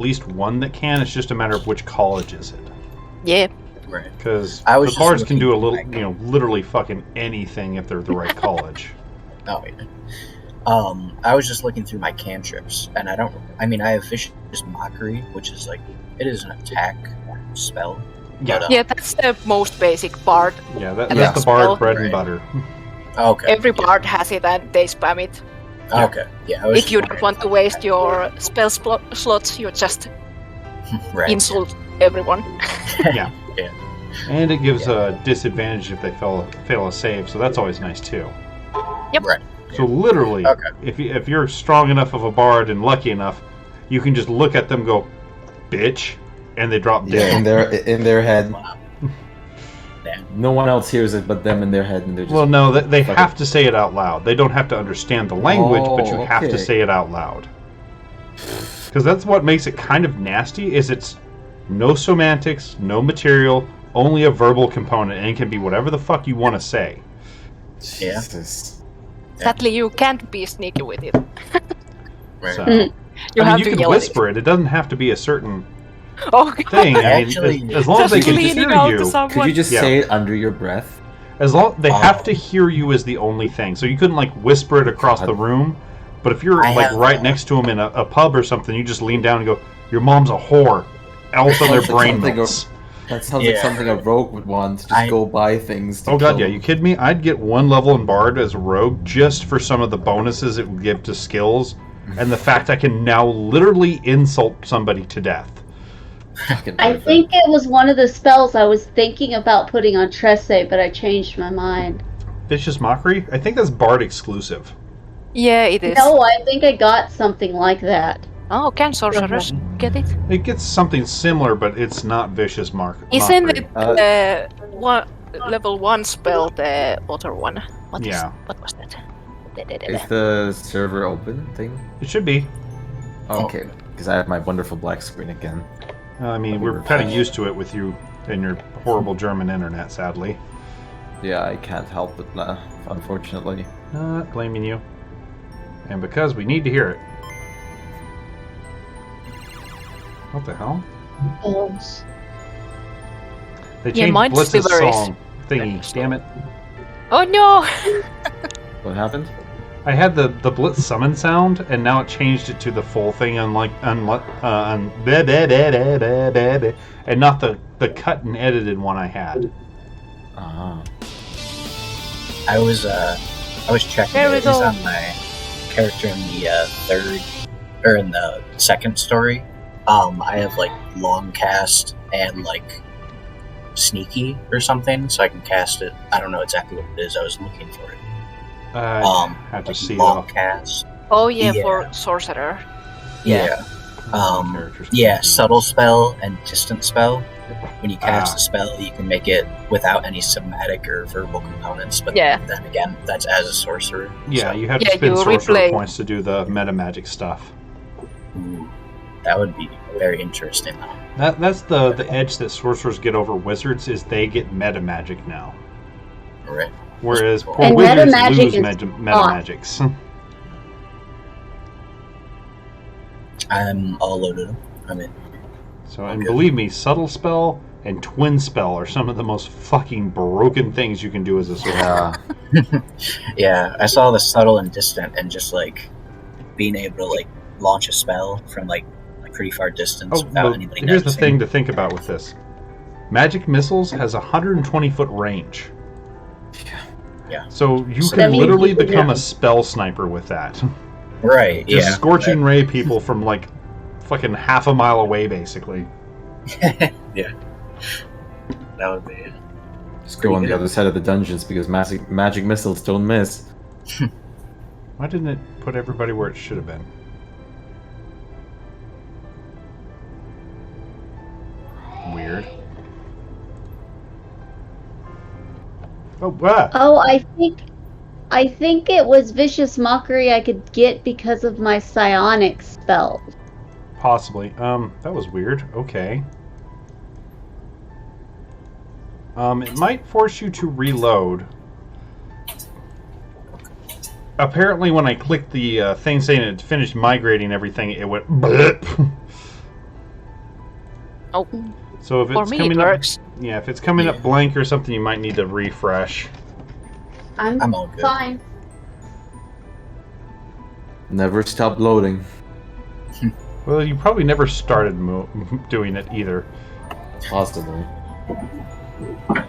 least one that can. It's just a matter of which college is it. Yeah. Right. Because I was the just bards can do a little, looking, literally fucking anything if they're the right college. Oh yeah. I was just looking through my cantrips, and I have Vicious Mockery, which is like, it is an attack spell. Yeah. But, Yeah, that's the most basic bard. Yeah, that's Yeah. the bard Spell. bread and Right. butter. Okay. Every bard has it and they spam it. Okay. Yeah. I was If just you don't wondering. want to waste your spell slots, you just Right. insult everyone. Yeah. Yeah. And it gives a disadvantage if they fail a save, so that's always nice too. Yep. Right. So literally, Okay. if you're strong enough of a bard and lucky enough, you can just look at them, go, bitch, and they drop Yeah, dead. in their head. Wow. No one else hears it but them in their head, and they're just. Well, no, they Fuck have it. to say it out loud. They don't have to understand the language, but you have to okay. say it out loud. Because that's what makes it kind of nasty. Is it's no semantics, no material, only a verbal component, and it can be whatever the fuck you want to say. Yeah. Jesus. Sadly, you can't be sneaky with it. Right. So, You have you to can yell whisper it. It doesn't have to be a certain at it. Oh, God. thing. I mean, Actually- as long as they Just can leaning hear out to you. someone. Could you just Yeah. say it under your breath? As long they Oh. have to hear you is the only thing. So you couldn't like whisper it across the room. But if you're I like have, right next to them in a pub or something, you just lean down and go, "Your mom's a whore." Else on their Sounds like brain something melts. That sounds like Yeah. something a rogue would want. Just I- go buy things. To Oh god, kill yeah, them. you kidding me? I'd get one level in Bard as a rogue just for some of the bonuses it would give to skills, and the fact I can now literally insult somebody to death. Fucking I perfect. think it was one of the spells I was thinking about putting on Tresse, but I changed my mind. Vicious Mockery? I think that's Bard exclusive. Yeah, it is. No, I think I got something like that. Oh, can sorcerers get it? It gets something similar, but it's not Vicious Mockery. Isn't it Uh, one, level 1 spell, the other one? What was that? Is the server open thing? It should be. Okay, because I have my wonderful black screen again. I mean, Let me we're kind of refresh. used to it with you and your horrible German internet, sadly. Yeah, I can't help it, unfortunately. Not blaming you. And because we need to hear it. What the hell? Elves. They Yeah, changed mine's Blitz's still very song thingy. Damn it. Oh no! What happened? I had the Blitz summon sound, and now it changed it to the full thing, and not the cut and edited one I had. Ah. I was checking There we it. It's go. on my character in the third or in the second story. I have like long cast and like sneaky or something, so I can cast it. I don't know exactly what it is. I was looking for it. I have to Like see it long off. cast. Oh yeah, Yeah. for sorcerer. Yeah. Characters. Yeah, subtle spell and distant spell. When you cast Ah. a spell, you can make it without any somatic or verbal components. But Yeah. then again, that's as a sorcerer. Yeah, so, you have to Yeah, spend you sorcerer replay. points to do the meta magic stuff. ooh, that would be very interesting. That's the edge that sorcerers get over wizards is they get meta magic now. Right. Whereas poor And wizards meta-magic lose is meta off. magics. I'm all loaded up. I'm in. So, and Okay. believe me, subtle spell and twin spell are some of the most fucking broken things you can do as a sorcerer. Yeah. Yeah, I saw the subtle and distant, and just like being able to like launch a spell from like a pretty far distance Oh, without but anybody here's the noticing. thing to think about with this. Magic missiles has a 120-foot range. Yeah. So you So can that means literally you can become have- a spell sniper with that. Right. Just Yeah. scorching ray people from like fucking half a mile away, basically. Yeah. That would be it. Just go on the good. other side of the dungeons because magic missiles don't miss. Why didn't it put everybody where it should have been? Weird. Oh, ah! Oh, I think it was Vicious Mockery I could get because of my psionic spell. Possibly. That was weird. Okay. It might force you to reload. Apparently, when I clicked the thing saying it finished migrating everything, it went blip. Oh, So if for it's me it coming up, works. yeah, if it's coming up blank or something, you might need to refresh. I'm all good. Fine. Never stop loading. Well, you probably never started doing it either. Possibly. I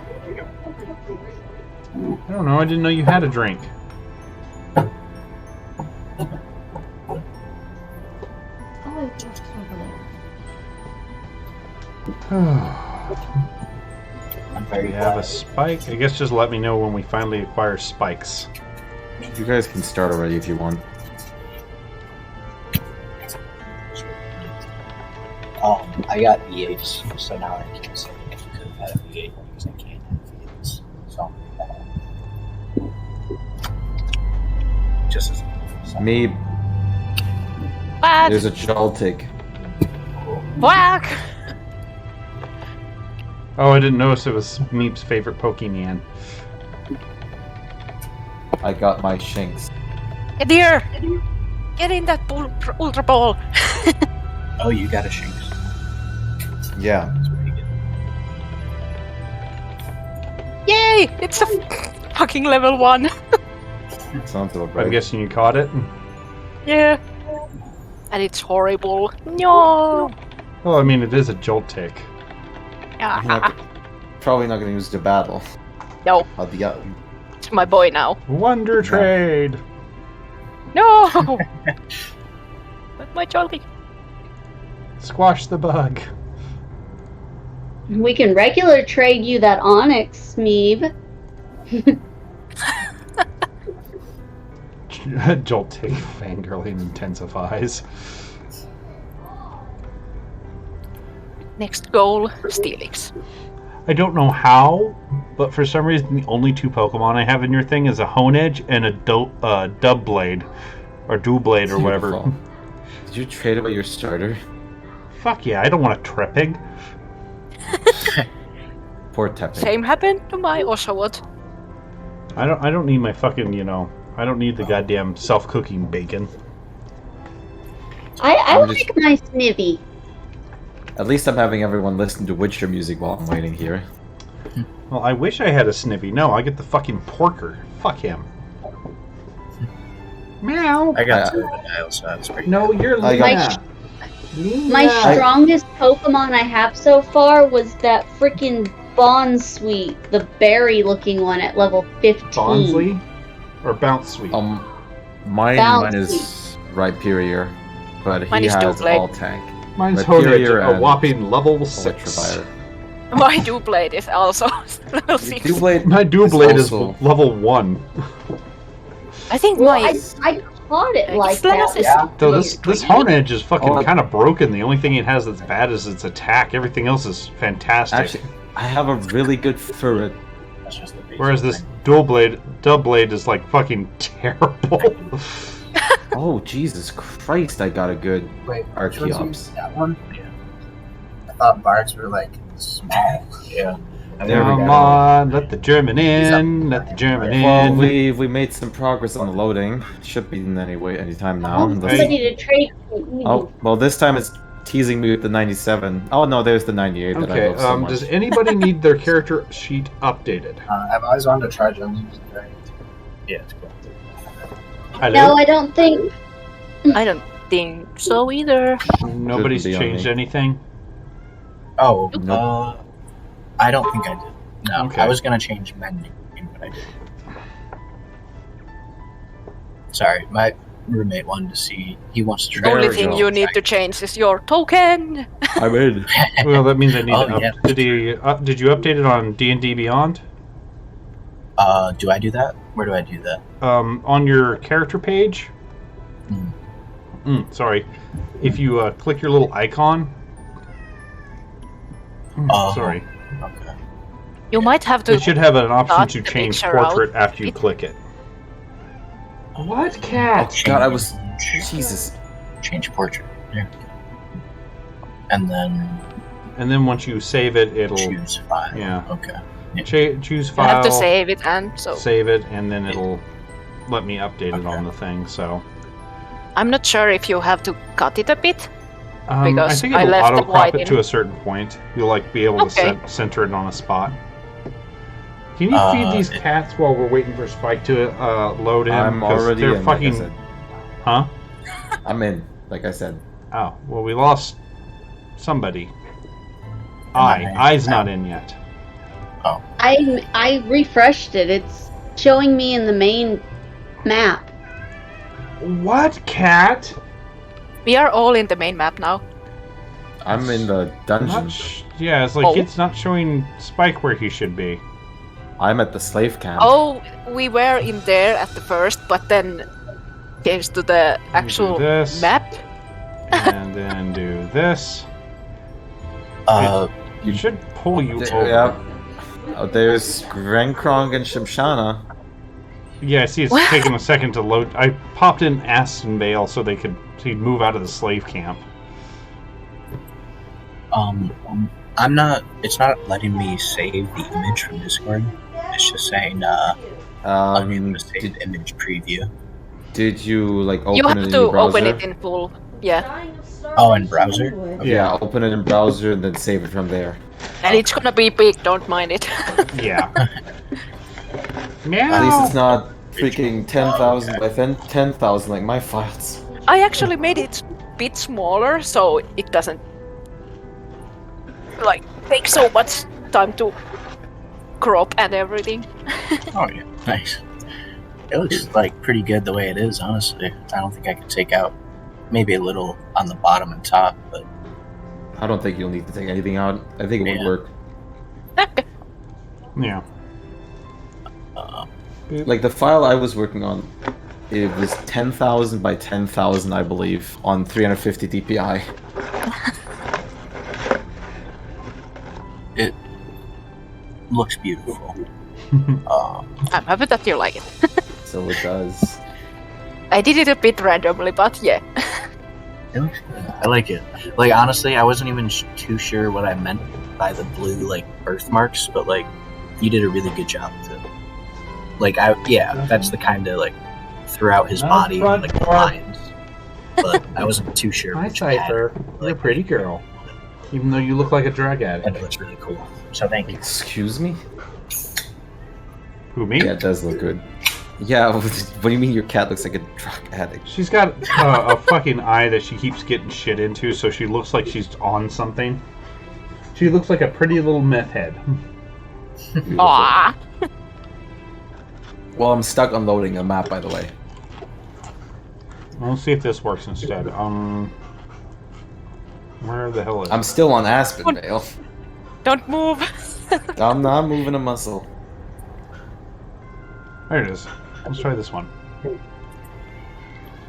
don't know. I didn't know you had a drink. I'm very We have a glad. spike. I guess just let me know when we finally acquire spikes. You guys can start already if you want. I got V8s, so now I can't say I could have had a V8 because I can't have V8s. So, just as so. Me, What? there's a Joltik. Whack! Oh, I didn't notice it was Meep's favorite Pokemon. I got my Shinx. Get here! Get in that Ultra Ball! Oh, you got a Shinx. Yeah. That's pretty good. Yay! It's a fucking level 1. Sounds about I'm right. guessing you caught it. Yeah. And it's horrible. No! Well, I mean, it is a Joltik. I'm not- probably not gonna use the battle. No, it's my boy now. Wonder Trade. No! But my Jolly. Squash the bug. We can regular trade you that Onyx, Meeb. Joltik fangirling intensifies. Next goal, Steelix. I don't know how, but for some reason the only two Pokemon I have in your thing is a Honedge and a Dubblade. Or Doublade or whatever. Beautiful. Did you trade away your starter? Fuck yeah, I don't want a Treppig. Poor Tepe. Same happened to my Oshawott. I don't need my fucking, I don't need the goddamn self-cooking bacon. I I'm like just- my Snivy. At least I'm having everyone listen to Witcher music while I'm waiting here. Well, I wish I had a Snivy. No, I get the fucking Porker. Fuck him. Meow. I got Totodile, so that's pretty No, you're I got- Lina. My Lina. strongest Pokemon I have so far was that freaking Bonsweet, the berry-looking one at level 15. Bonsley? Or Bounce Sweet? Mine Bouncy. is Rhyperior, but Mine he is has Doublade. all tank. Mine's Rhyperior Honedge, a and whopping level 6. Electrovire. My Doublade is also level 6. Doublade. My Doublade is also- level 1. I think Well, my... I caught it like Steelix that. is Yeah. So level this 3. Honedge is fucking Oh. kind of broken. The only thing it has that's bad is its attack. Everything else is fantastic. Actually, I have a really good Furret. That's just the basic Whereas this thing. Doublade is like fucking terrible. Oh, Jesus Christ, I got a good Wait, Archeops. which one's using that one? Yeah. I thought Barks were like small. Yeah. There we Come go. on, let the German in. Let the German Well, in. we made some progress on the loading. Should be in any time now. I'm ready to trade. Oh, well, this time it's teasing me with the 97. Oh no, there's the 98 that I Okay, love so much. does anybody need their character sheet updated? I've always wanted to try Jones using Dragon. Yeah, it's cool. Hello? No, I don't think. I don't think so either. Nobody's Shouldn't be on changed me. anything? Oh, Nope. I don't think I did. No, Okay. I was gonna change mending, but I didn't. Sorry, my roommate wanted to see. He wants to The try. only we thing go. you need to change is your token. I'm in. Well, that means I need Oh, to yeah. did you update it on D&D Beyond? Do I do that? Where do I do that? On your character page? Sorry. If you click your little icon. Oh. Sorry. Okay. You might have to... It should have an option dot to the change picture out. portrait after you click it. What cat? Oh God, I was. Jesus. Change portrait. Yeah. And then And then once you save it, it'll choose file. yeah. Okay. Choose You file. have to save it and so... Save it, and then it'll let me update it on the thing. So, I'm not sure if you have to cut it a bit. I Because think I it'll left the auto crop white it in. to a certain point. You'll like be able to Okay. center it on a spot. Can you feed these cats while we're waiting for Spike to load in? I'm 'Cause already they're in, fucking. like I said. Huh? I'm in, like I said. Oh well, we lost somebody. I- I's not in yet. I refreshed it. It's showing me in the main map. What cat? We are all in the main map now. I'm in the dungeon. Yeah, it's like Oh. it's not showing Spike where he should be. I'm at the slave camp. Oh, we were in there at the first, but then changed to the actual this. map. And then do this. You should pull you over. Yeah. Oh, there's Grenkrong and Shimshana. Yeah, I see it's taking a second to load. I popped in Aston Vale so he'd move out of the slave camp. I'm not. It's not letting me save the image from Discord. It's just saying unable to save the image preview. Did you like open You it have in to your browser? open it in full. Yeah, Oh, in browser. Yeah, open it in browser and then save it from there. and it's gonna be big. Don't mind it. Yeah. At least Meow. it's not freaking 10,000 by 10,000 like my files. I actually made it a bit smaller, so it doesn't like take so much time to crop and everything. Oh yeah, nice. It looks like pretty good the way it is. Honestly, I don't think I could take out maybe a little on the bottom and top, but I don't think you'll need to take anything out. I think it would Yeah. work. Yeah. Like the file I was working on, it was 10,000 by 10,000, I believe, on 350 DPI. it looks beautiful. I'm happy that you like it. So it does. I did it a bit randomly, but yeah. It looks good. I like it. Like honestly, I wasn't even too sure what I meant by the blue like birthmarks, but like you did a really good job with it. Like that's the kind of like throughout his body front like the door. lines. But I wasn't too sure. Hi, which Cypher. pattern, You're a like, pretty girl. Even though you look like a drug And addict. it looks really cool. So thank you. Excuse me? Who, me? Yeah, it does look good. Yeah, what do you mean your cat looks like a drug addict? She's got a fucking eye that she keeps getting shit into, so she looks like she's on something. She looks like a pretty little meth head. Aww. Well, I'm stuck unloading a map, by the way. Let's see if this works instead. Where the hell is I'm it? still on Aspen Vale. Don't move. I'm not moving a muscle. There it is. Let's try this one.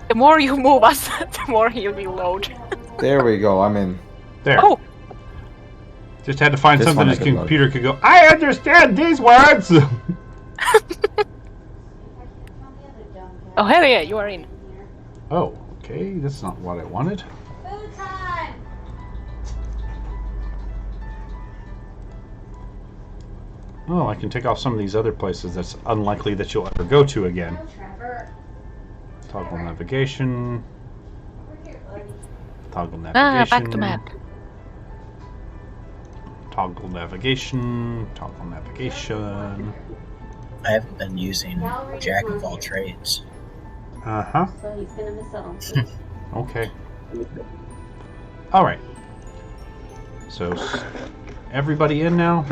The more you move us, the more he will load. There we go, I'm in. There. Oh, Just had to find This something one I his can load. computer could go, I understand these words! oh hell yeah, you are in. Oh, okay, that's not what I wanted. Oh, I can take off some of these other places that's unlikely that you'll ever go to again. Toggle navigation. Toggle navigation. Back to map. Toggle navigation. Toggle navigation. I haven't been using Jack of all trades. Uh-huh. So he's gonna miss out on Okay. Alright. So, everybody in now?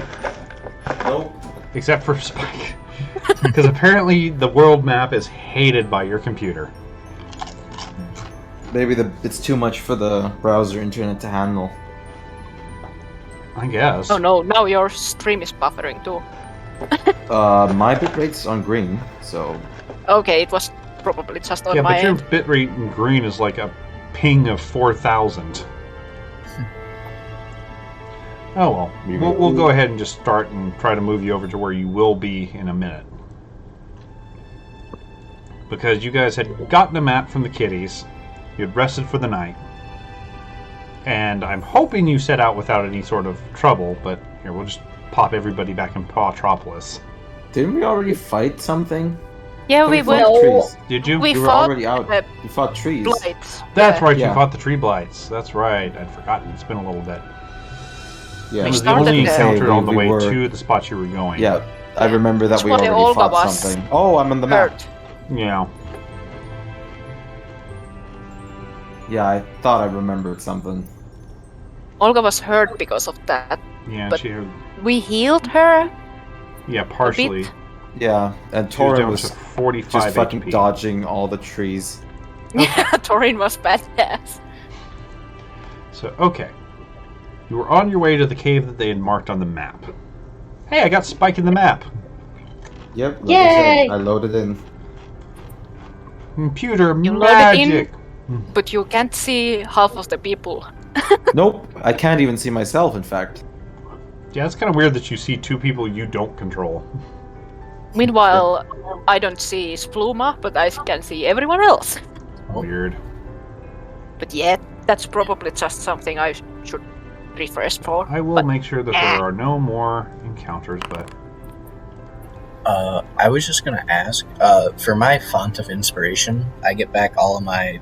Nope. Except for Spike. Because apparently the world map is hated by your computer. Maybe it's too much for the browser internet to handle. I guess. Oh no, now your stream is buffering too. My bitrate's on green, so Okay, it was probably just on Yeah, my but your end. bitrate in green is like a ping of 4,000. Oh well. We'll go ahead and just start and try to move you over to where you will be in a minute. Because you guys had gotten a map from the kitties. You had rested for the night. And I'm hoping you set out without any sort of trouble, but here, we'll just pop everybody back in Pawtropolis. didn't we already fight something? Yeah, But we fought went. No. trees. Did you? We You were fought already out. the You fought trees. blights. That's Yeah. right, you Yeah. fought the tree blights. That's right. I'd forgotten. It's been a little bit. Yeah. It We was the started only there. encounter on the We way were- to the spot you were going. Yeah, I remember that That's we why already Olga fought was something. Oh, I'm on the map. Hurt. Yeah. Yeah, I thought I remembered something. Olga was hurt because of that. Yeah, But- she. We healed her. Yeah, partially. Yeah, and She was Torin down was to 45 just fucking HP. dodging all the trees. Yeah, Torin was badass. So, okay. You were on your way to the cave that they had marked on the map. Hey, I got Spike in the map. Yep, like I Yay! said, I loaded in. Computer You loaded in? magic. But you can't see half of the people. Nope, I can't even see myself, in fact. Yeah, it's kind of weird that you see two people you don't control. Meanwhile, I don't see Spluma, but I can see everyone else. Weird. But yeah, that's probably just something I should refresh for. I will But- make sure that there are no more encounters, but I was just gonna ask, for my font of inspiration, I get back all of my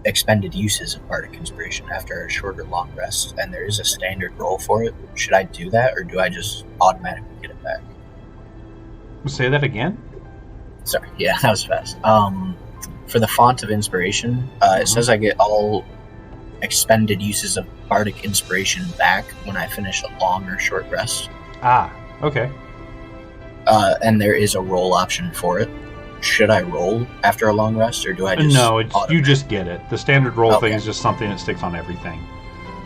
expended uses of Bardic Inspiration after a short or long rest, and there is a standard roll for it. Should I do that, or do I just automatically get it back? say that again? Sorry, yeah, that was fast. For the font of inspiration, it says I get all expended uses of Bardic Inspiration back when I finish a long or short rest. Ah, okay. And there is a roll option for it. Should I roll after a long rest, or do I just... No, it's, you just get it. The standard roll thing Okay. is just something that sticks on everything.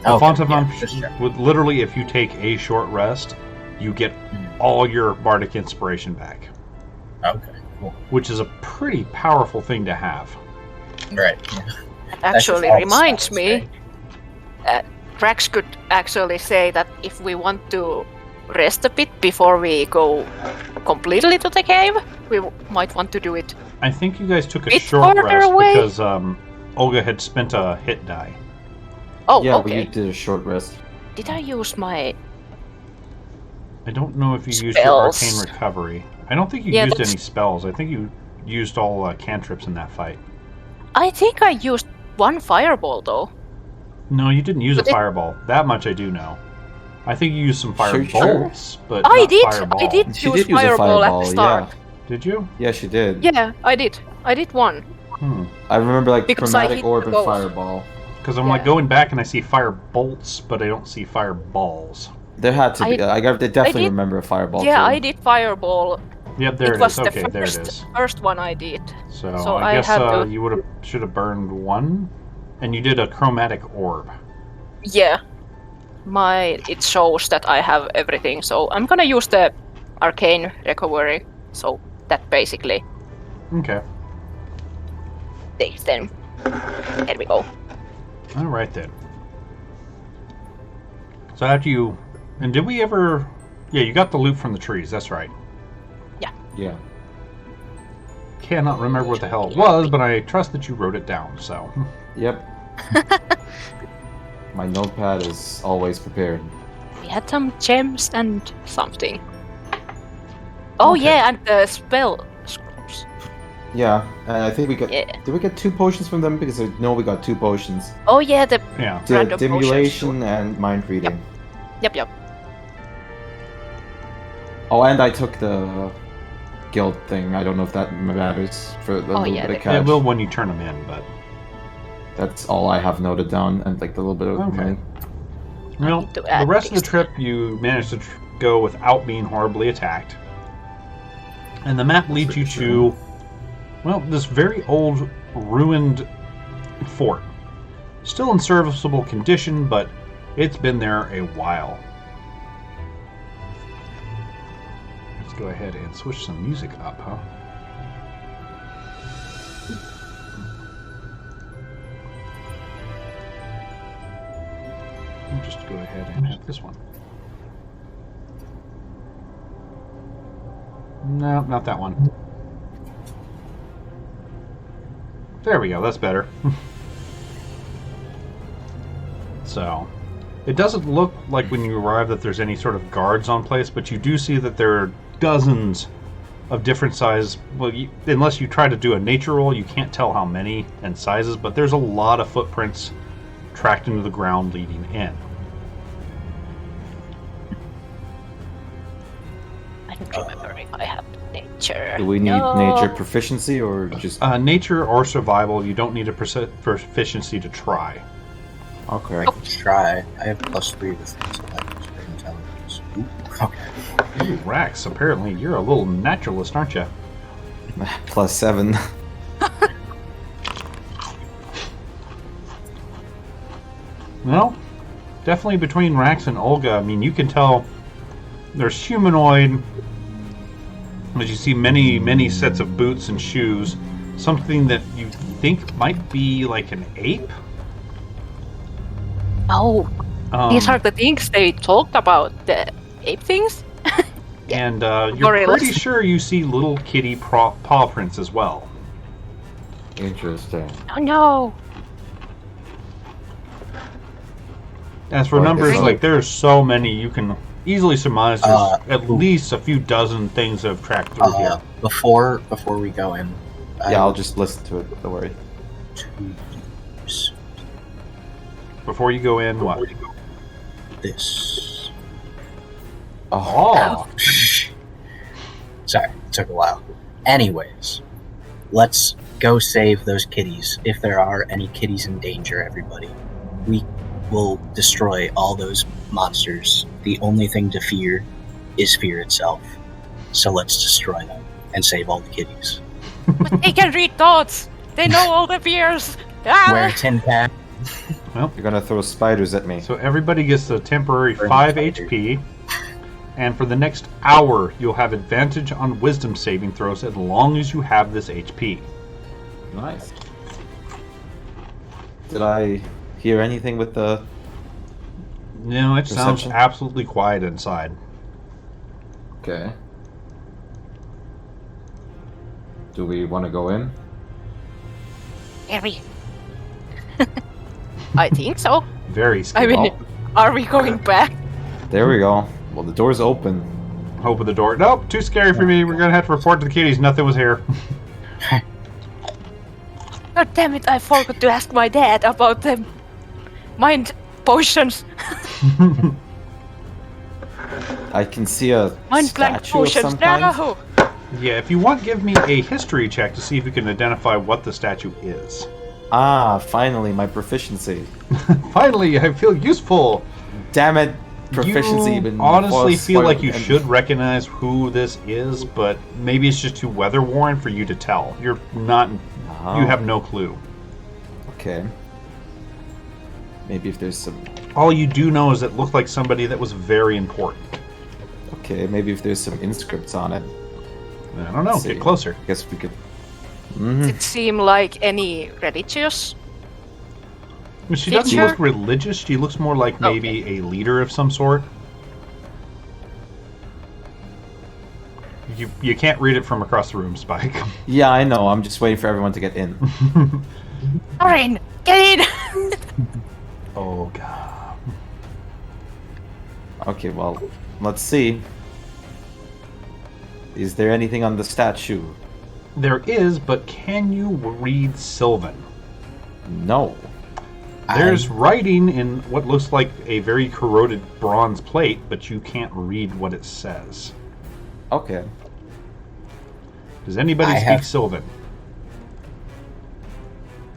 The Okay, font of yeah, Imp just check. would literally, if you take a short rest, you get all your Bardic Inspiration back, Okay, cool. which is a pretty powerful thing to have. Right. Yeah. That actually all the reminds spells, me, right? Drax could actually say that if we want to rest a bit before we go completely to the cave, we might want to do it. I think you guys took a Bit short farther rest away? because Olga had spent a hit die. Oh, Yeah, okay. we did a short rest. Did I use my... I don't know if you used your Spells. Arcane Recovery. I don't think you Yeah, used that's- any spells. I think you used all cantrips in that fight. I think I used one fireball though. No, you didn't use a But it- fireball. That much I do know. I think you used some Sure, firebolts, but I not did! fireball. I did She use did use a fireball at fireball, the start. yeah. Did you? Yeah, she did. Yeah, I did. I did one. I remember like Because I Chromatic hit Orb the and ghost. Fireball. Because I'm like Yeah. going back and I see fire bolts, but I don't see fireballs. There had to be. I definitely did- remember a Fireball. Yeah, too. I did fireball. Yep, there it it was is. the Okay, there it first, is. first one I did. So, So I I guess had to- you should have burned one, and you did a chromatic orb. Yeah. It shows that I have everything, so I'm gonna use the arcane recovery. So that basically Okay. takes them. Here we go. All right then. So after you, and did we ever? Yeah, you got the loot from the trees. That's right. Yeah. Cannot remember what the hell it was, but I trust that you wrote it down. So. Yep. My notepad is always prepared. We had some gems and something. Oh Okay. yeah, and the spell scrolls. Yeah, and I think we got. Yeah. Did we get 2 potions from them? Because I know we got 2 potions. Oh yeah, the Yeah. The random Dimulation and Mind Reading. Yep. Oh, and I took the guild thing. I don't know if that matters for the little yeah, bit of the- cash. It will when you turn them in, but That's all I have noted down, and like the little bit of Okay. money. well, need to the add rest of the things. trip you managed to go without being horribly attacked, and the map leads you to, well, this very old ruined fort. Still in serviceable condition, but it's been there a while. Let's go ahead and switch some music up, huh? We'll just go ahead and have this one. No, not that one. There we go, that's better. So, it doesn't look like when you arrive that there's any sort of guards on place, but you do see that there are dozens of different size. Well, unless you try to do a nature roll, you can't tell how many and sizes, but there's a lot of footprints tracked into the ground leading in. I don't remember if I have nature. Do we need No. nature proficiency or just... Nature or survival, you don't need a proficiency to try. Okay. Let's try. I have +3 with intellect or intelligence. Ooh, okay. Ooh, Rax, apparently you're a little naturalist, aren't you? +7. Well, definitely between Rax and Olga, I mean, you can tell there's humanoid, as you see many sets of boots and shoes, something that you think might be like an ape. Oh, these are the things they talked about, the ape things? And you're Gorillas. pretty sure you see little kitty paw prints as well. Interesting. Oh no! As for Or numbers, this- like there's so many, you can easily surmise there's at ooh. least a few dozen things that have tracked through here. Before we go in, Yeah, I'll just listen to it. Don't worry. 2 use Before you go in, what? this. Oh, Sorry, it took a while. Anyways, let's go save those kitties. If there are any kitties in danger, everybody, we will destroy all those monsters. The only thing to fear is fear itself. So let's destroy them and save all the kitties. But they can read thoughts! They know all the fears! Wear a Ah! tin cap. You're gonna throw spiders at me. so everybody gets a temporary Burn 5 spider. HP, and for the next hour, you'll have advantage on wisdom saving throws as long as you have this HP. Nice. Did I hear anything with the... No, it sounds Perception? absolutely quiet inside. Okay. Do we want to go in? Harry. I think so. Very I scary. mean, are we going back? There we go. Well, the door's open. Open the door. Nope, too scary for me. We're gonna have to report to the kitties. Nothing was here. God damn it, I forgot to ask my dad about the mind potions. I can see a Mind blank statue of potions. some kind. No! Yeah, if you want, give me a history check to see if you can identify what the statue is. Ah, finally, my proficiency. Finally, I feel useful. Damn it, proficiency. You been honestly was feel like spoiled you and- should recognize who this is, but maybe it's just too weather worn for you to tell. You're not. Oh, You have no clue. Okay. Maybe if there's some... All you do know is it looked like somebody that was very important. Okay, maybe if there's some inscripts on it. I don't know. Let's see. Get closer. I guess we could... Does Mhm. it seem like any religious? She doesn't Feature? look religious. She looks more like maybe a leader of some sort. You can't read it from across the room, Spike. Yeah, I know. I'm just waiting for everyone to get in. Orin, get in! Oh god. Okay, well, let's see. Is there anything on the statue? There is, but can you read Sylvan? No. There's writing in what looks like a very corroded bronze plate, but you can't read what it says. Okay. Does anybody I speak have- Sylvan?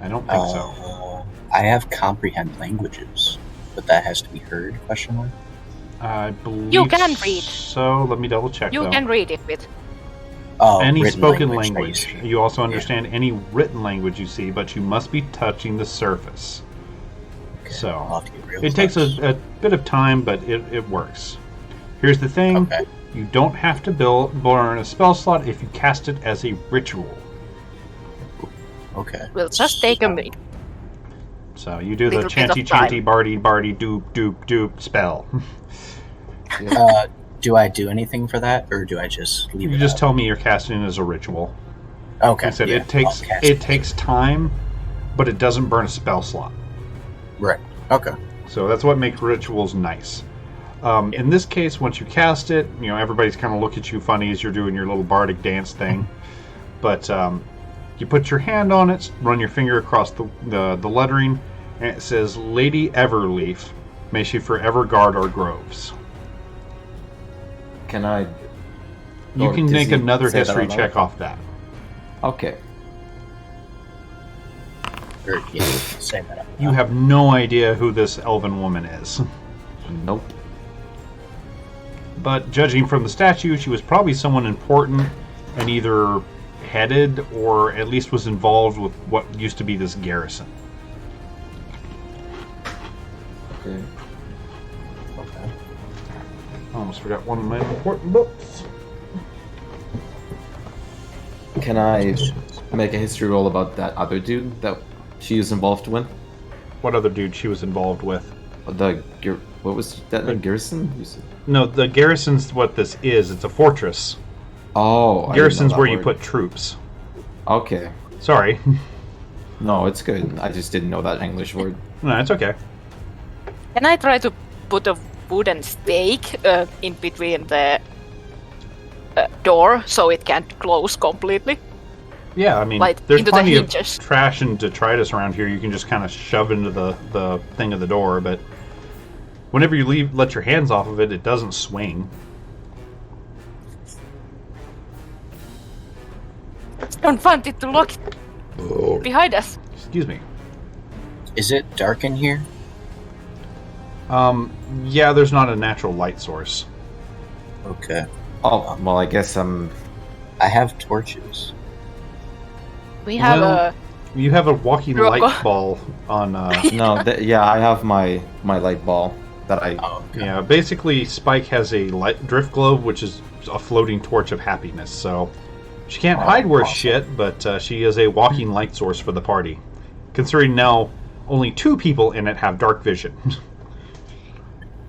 I don't think so. I have comprehend languages, but that has to be heard? Question mark. I believe You can read. So let me double check You though. can read it with. Oh, Any written spoken that language. you see. You also understand any written language you see, but you must be touching the surface. Okay, So, I'll have to get real It takes close. a bit of time, but it works. Here's the thing. Okay. You don't have to burn a spell slot if you cast it as a ritual. Okay. We'll just take a minute. So you do the Little bit of chanty time. chanty bardy bardy doop doop doop spell. Do I do anything for that, or do I just leave You it? just out? tell me you're casting it as a ritual. Okay. I said yeah, it takes I'll cast it takes time, but it doesn't burn a spell slot. Right. Okay. So that's what makes rituals nice. In this case, once you cast it, everybody's kind of look at you funny as you're doing your little bardic dance thing. But you put your hand on it, run your finger across the lettering, and it says, Lady Everleaf, may she forever guard our groves. Can I? You or can does make he another say that history out loud? check off that. Okay. Or, yeah, say that out You loud. have no idea who this elven woman is. Nope. But judging from the statue, she was probably someone important and either headed or at least was involved with what used to be this garrison. Okay. Okay. I almost forgot one of my important books. Can I make a history roll about that other dude that she is involved with? What other dude she was involved with? What was that name? Garrison? You said? No, the garrison's what this is. It's a fortress. Oh, I didn't know Garrison's that where you word. put troops. Okay. Sorry. No, it's good. I just didn't know that English word. No, it's okay. Can I try to put a wooden stake in between the door so it can't close completely? Yeah, I mean, Like, there's into the plenty of hinges. trash and detritus around here you can just kind of shove into the thing of the door, but whenever you let your hands off of it, it doesn't swing. Don't want it to lock behind us. Excuse me. Is it dark in here? Yeah, there's not a natural light source. Okay. Oh, well, I guess I have torches. We have Well- You have a walking Rocco. light ball on. no. Yeah, I have my light ball that I. Oh, okay. Yeah, basically, Spike has a light drift globe, which is a floating torch of happiness. So she can't hide worth awesome. shit, but she is a walking light source for the party. Considering now only 2 people in it have dark vision.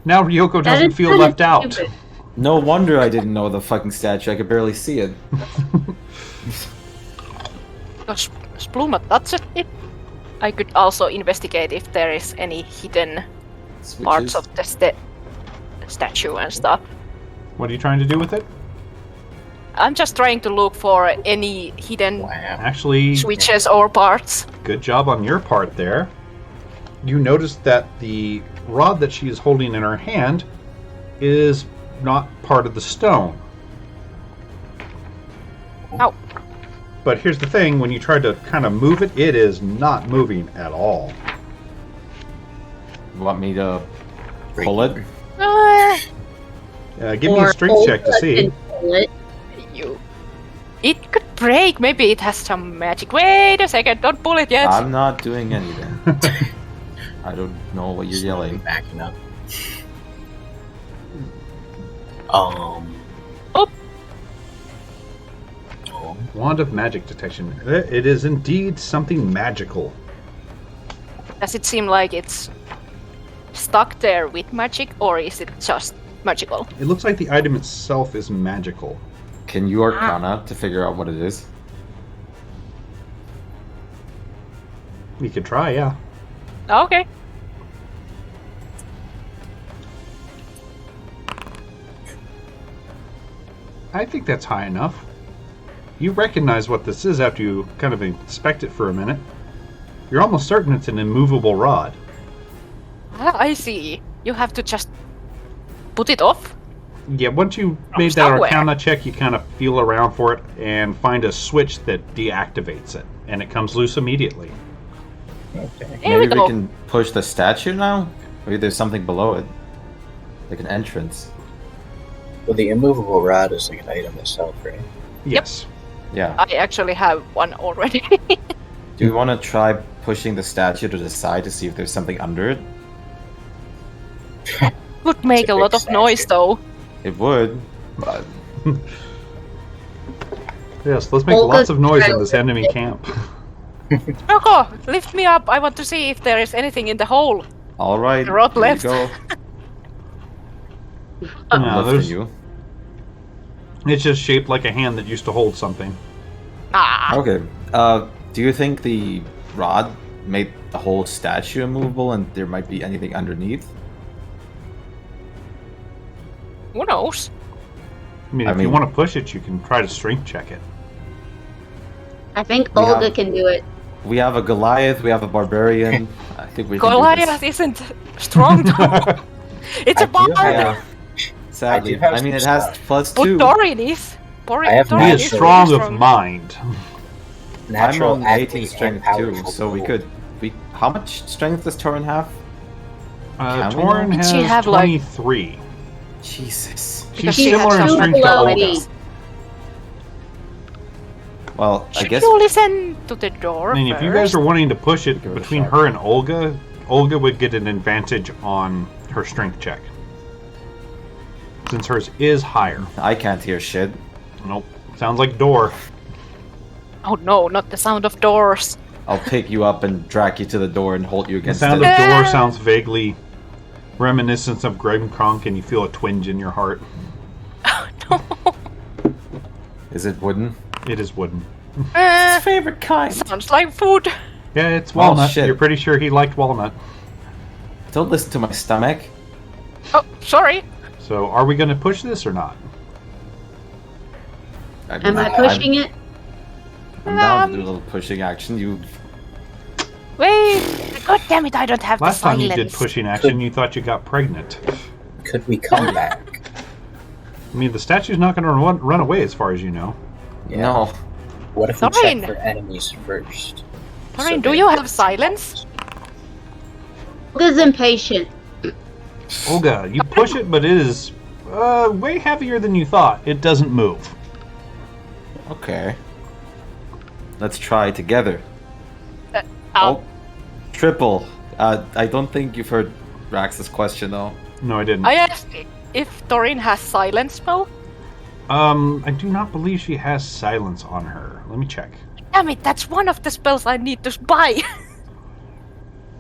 Now Ryoko That doesn't is feel kinda left out. stupid. No wonder I didn't know the fucking statue. I could barely see it. because Spluma touched it. I could also investigate if there is any hidden parts Switches. of the statue and stuff. What are you trying to do with it? I'm just trying to look for any hidden Wow. Actually, switches or parts. good job on your part there. You notice that the rod that she is holding in her hand is not part of the stone. Oh, But here's the thing, when you try to kind of move it, it is not moving at all. Want me to Great. pull it? uh, Give me a strength check to see. you. It could break. Maybe it has some magic. Wait a second! Don't pull it yet. I'm not doing anything. I don't know what you're yelling. Backing up. Oh. Oh. Wand of magic detection. It is indeed something magical. Does it seem like it's stuck there with magic, or is it just magical? It looks like the item itself is magical. Can you Arcana to figure out what it is? You could try, yeah. Okay. I think that's high enough. You recognize what this is after you kind of inspect it for a minute. You're almost certain it's an immovable rod. Ah, I see. You have to just put it off. Yeah, once you From made that somewhere. Arcana check, you kind of feel around for it and find a switch that deactivates it, and it comes loose immediately. Okay. Here we Maybe go. we can push the statue now? Maybe there's something below it. Like an entrance. Well, the immovable rod is like an item itself, right? Yes. Yeah. I actually have one already. Do you want to try pushing the statue to the side to see if there's something under it? Would make a a big lot of noise statue. though. It would, but Yes, let's make Olga lots of noise in tried this enemy camp. Rocco, lift me up. I want to see if there is anything in the hole. all right. The rod here left. You go. No, I'm lifting there's- you. It's just shaped like a hand that used to hold something. Ah, Okay. Do you think the rod made the whole statue immovable and there might be anything underneath? Who knows? I mean, if you want to push it, you can try to strength check it. I think We Olga have- can do it. We have a Goliath, we have a barbarian. I think we can do Goliath this. isn't strong though. It's a I do bard. have- Yeah. Sadly. I do have I mean, it some has stuff. But +2. Thorin is. I have Thorin He Thorin is is strong really of mind. I'm Natural on 18 athlete strength and too, powerful so we tool. could. How much strength does Torin have? Can we Torin know? has She have, like- 23. Jesus. She's Because she similar in has strength to below Olga. me. Well, I Should guess you listen to the door I mean, if you guys first? are wanting to push it Give it a between shot. her and Olga, Olga would get an advantage on her strength check. Since hers is higher. I can't hear shit. Nope. Sounds like door. Oh no, not the sound of doors. I'll pick you up and drag you to the door and hold you The against sound it. of door Ah. sounds vaguely reminiscent of Grimkronk, and you feel a twinge in your heart. No. Is it wooden? It is wooden. Favorite kind. Sounds like food. Yeah, it's walnut. shit. You're pretty sure he liked walnut. Don't listen to my stomach. Oh, sorry. So, are we going to push this or not? Am I pushing it? I'm down to do a little pushing action. You. Wait. God damn it, I don't have Last the time silence. you did pushing action, you thought you got pregnant. Could we come back? I mean, the statue's not going to run away as far as you know. Yeah. No. What if we Thorin. check for enemies first? Thorin, So do they- you have silence? Olga's impatient. Olga, you push it, but it is way heavier than you thought. It doesn't move. Okay. Let's try together. Oh, Triple. I don't think you've heard Rax's question though. No, I didn't. I asked if Thorin has silence spell. I do not believe she has silence on her. Let me check. Damn it, that's one of the spells I need to buy.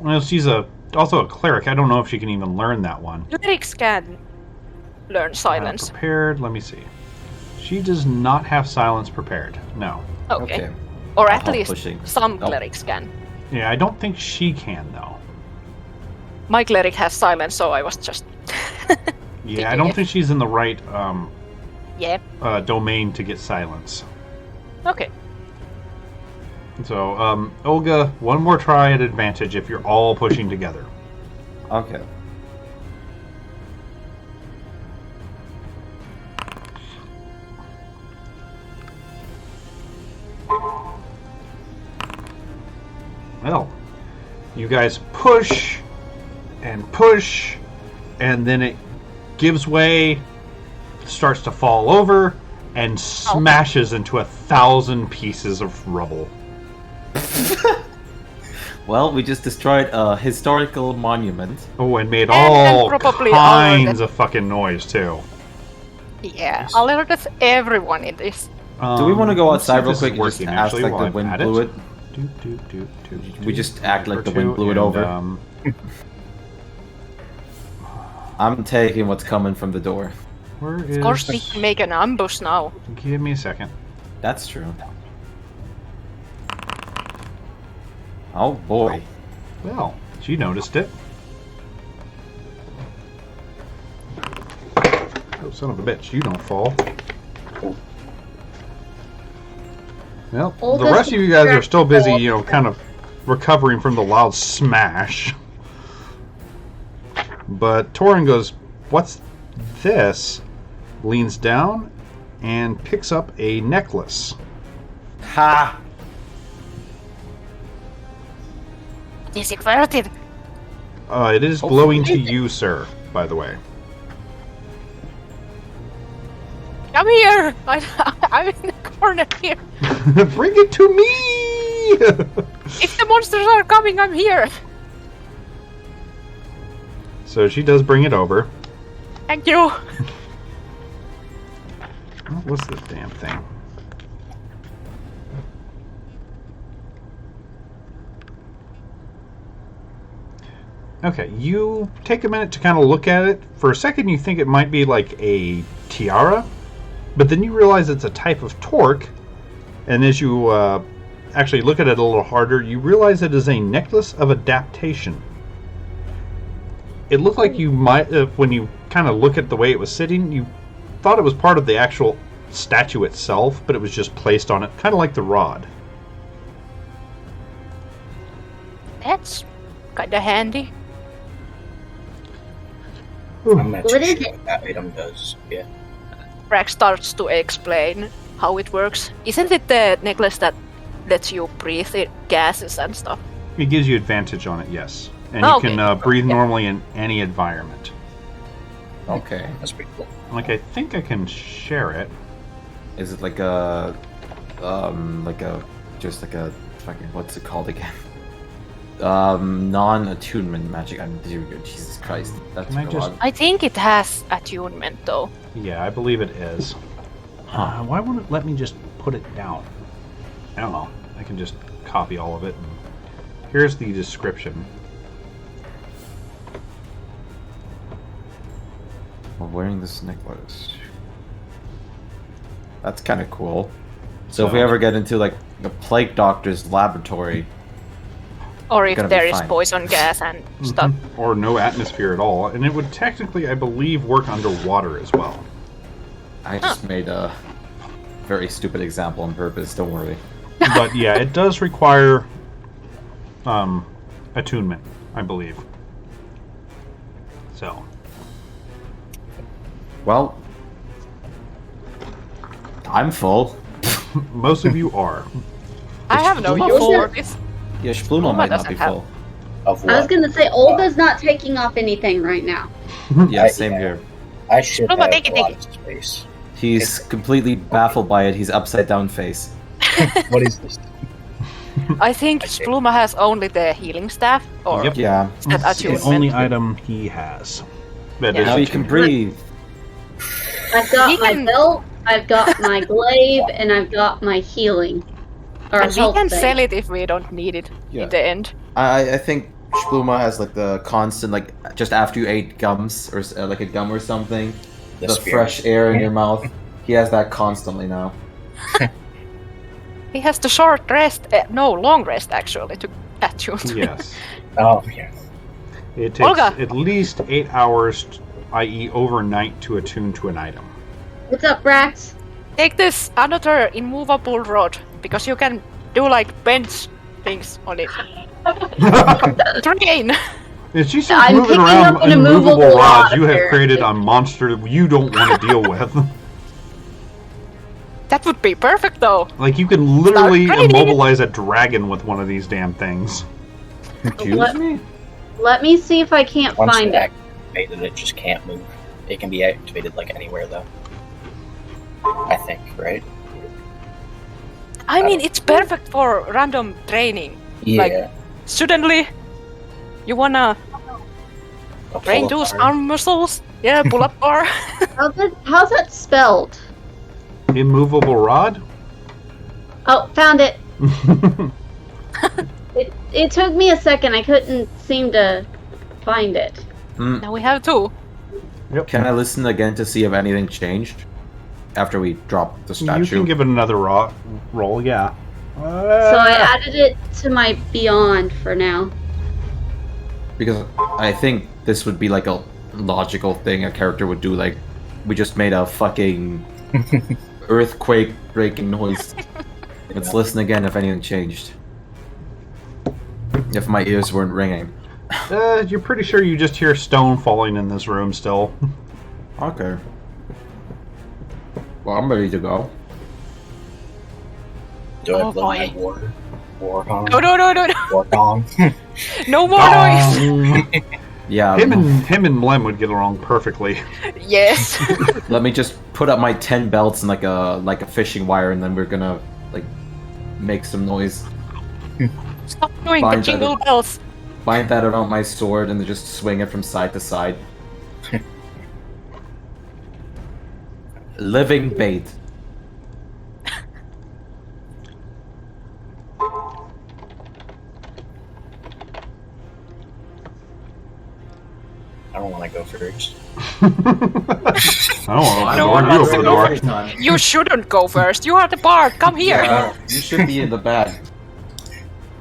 Well, she's also a cleric. I don't know if she can even learn that one. Clerics can learn silence. Prepared. Let me see. She does not have silence prepared. No. Okay. Or at Oh, least pushing. some Nope. clerics can. Yeah, I don't think she can though. My cleric has silence, so I was just. Yeah, I don't think she's in the right Yeah. domain to get silence. Okay. So, Olga, one more try at advantage if you're all pushing together. Okay. Well, you guys push and push, and then it gives way, starts to fall over, and smashes into 1,000 pieces of rubble. Well, we just destroyed a historical monument. Oh, and made And all probably kinds of fucking noise, too. Yeah. Alerted everyone in this. Do we want to go let's see if outside real this quick is and just working, act actually, like while the I'm wind at blew it? We just act like the wind blew it over. I'm taking what's coming from the door. Where is... Of course, we can make an ambush now. Give me a second. That's true. Oh boy. Well, she noticed it. Oh, son of a bitch, you don't fall. Well, Olga the rest of you guys are still busy, fall. you know, kind of recovering from the loud smash. But Torin goes, "What's this?" Leans down and picks up a necklace. Ha! Is it worth it? It is glowing to you, sir, by the way. Come here! I'm in the corner here. Bring it to me! If the monsters are coming, I'm here. So she does bring it over. Thank you. What's this damn thing? Okay, you take a minute to kind of look at it. For a second, you think it might be like a tiara, but then you realize it's a type of torque. And as you actually look at it a little harder, you realize it is a necklace of adaptation. It looked like you might, when you kind of look at the way it was sitting, you thought it was part of the actual statue itself, but it was just placed on it, kind of like the rod. That's kinda handy. I'm not What too is sure it? what that item does. Yeah. Rack starts to explain how it works. Isn't it the necklace that lets you breathe in gases and stuff? It gives you advantage on it, yes. And Oh, you okay. can breathe Yeah. normally in any environment. Okay. That's pretty cool. Like, I think I can share it. Is it like just like a fucking, what's it called again? Non-attunement magic. Jesus Christ. That's Can I a just- lot. I think it has attunement though. Yeah, I believe it is. Why won't it let me just put it down? I don't know. I can just copy all of it. And here's the description. While wearing this necklace. That's kind of cool. So if we ever get into like the plague doctor's laboratory, Or if Gonna be there is fine. poison gas and stuff. Or no atmosphere at all. And it would technically, I believe, work underwater as well. I just made a very stupid example on purpose. Don't worry. But yeah, it does require attunement, I believe. So, Well, I'm full. most of you are. I have no Spluma use full? for this. Yeah, Spluma might not be doesn't have- full. Of I was what? gonna say Olga's not taking off anything right now. Yeah, same here. I should Spluma, have take it, a lot take of space. He's completely baffled by it. He's upside down face. What is this? I think Spluma has only the healing staff, or Yep. Yeah. is that It's the attunement? only item he has. That Yeah. is Now you can attunement. breathe. I've got We my can- belt, I've got my glaive, and I've got my healing. Or And we health can thing. sell it if we don't need it Yeah. in the end. I think Spluma has like the constant, like just after you ate gums or like a gum or something, the spirit. fresh air in your mouth. He has that constantly now. He has the short rest, long rest actually, to attune. Yes. Oh, yeah. It takes Olga. at least 8 hours, i.e., overnight, to attune to an item. What's up, Brax? Take this another immovable rod, because you can do like bench things on it. Train! If she starts I'm moving picking around up an immovable immovable rods, rod, you have apparently. created a monster you don't want to deal with. That would be perfect though. Like, you can literally Start training. immobilize a dragon with one of these damn things. Excuse Let- me? Let me see if I can't Once find it's it. activated, it just can't move. It can be activated like anywhere, though. I think, right? I mean, it's perfect for random training. Yeah. Like- Suddenly, you wanna A train pull those apart. arm muscles? Yeah, pull up bar. How's that spelled? Immovable rod? Oh, found it. It took me a second. I couldn't seem to find it. Now we have two. Yep. Can I listen again to see if anything changed after we drop the statue? You can give it another roll, yeah. So I added it to my Beyond for now. Because I think this would be like a logical thing a character would do. Like, we just made a fucking earthquake breaking noise. Let's listen again if anything changed. If my ears weren't ringing. You're pretty sure you just hear stone falling in this room still. Okay. Well, I'm ready to go. Do I Oh, blow my boy. war gong? No, no, no, no, no. War gong? No more noise. Yeah. Him and Mlem would get along perfectly. Yes. Let me just put up my 10 belts and like a fishing wire, and then we're gonna like make some noise. Stop doing Fine, the jingle bells. Bind that around my sword and then just swing it from side to side. Living bait. I don't want to go first. I don't want to No open one the door. wants You to open the door. You shouldn't go first. You are the bard. Come here. You should be in the bag.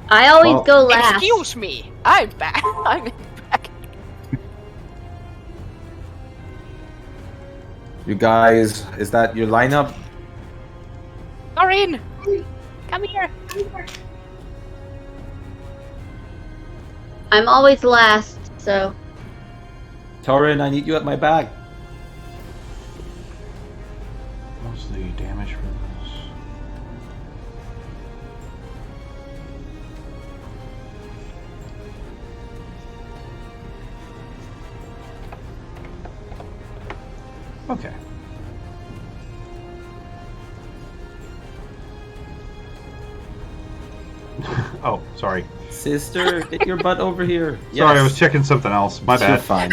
I always Well, go last. Excuse me. I'm back. I'm back. You guys, is that your lineup? Torin! Come here! I'm always last, so. Torin, I need you at my back. What's the damage for this? Okay. Oh, sorry. Sister, get your butt over here. Sorry, I was Yes. checking something else. My You're bad. fine.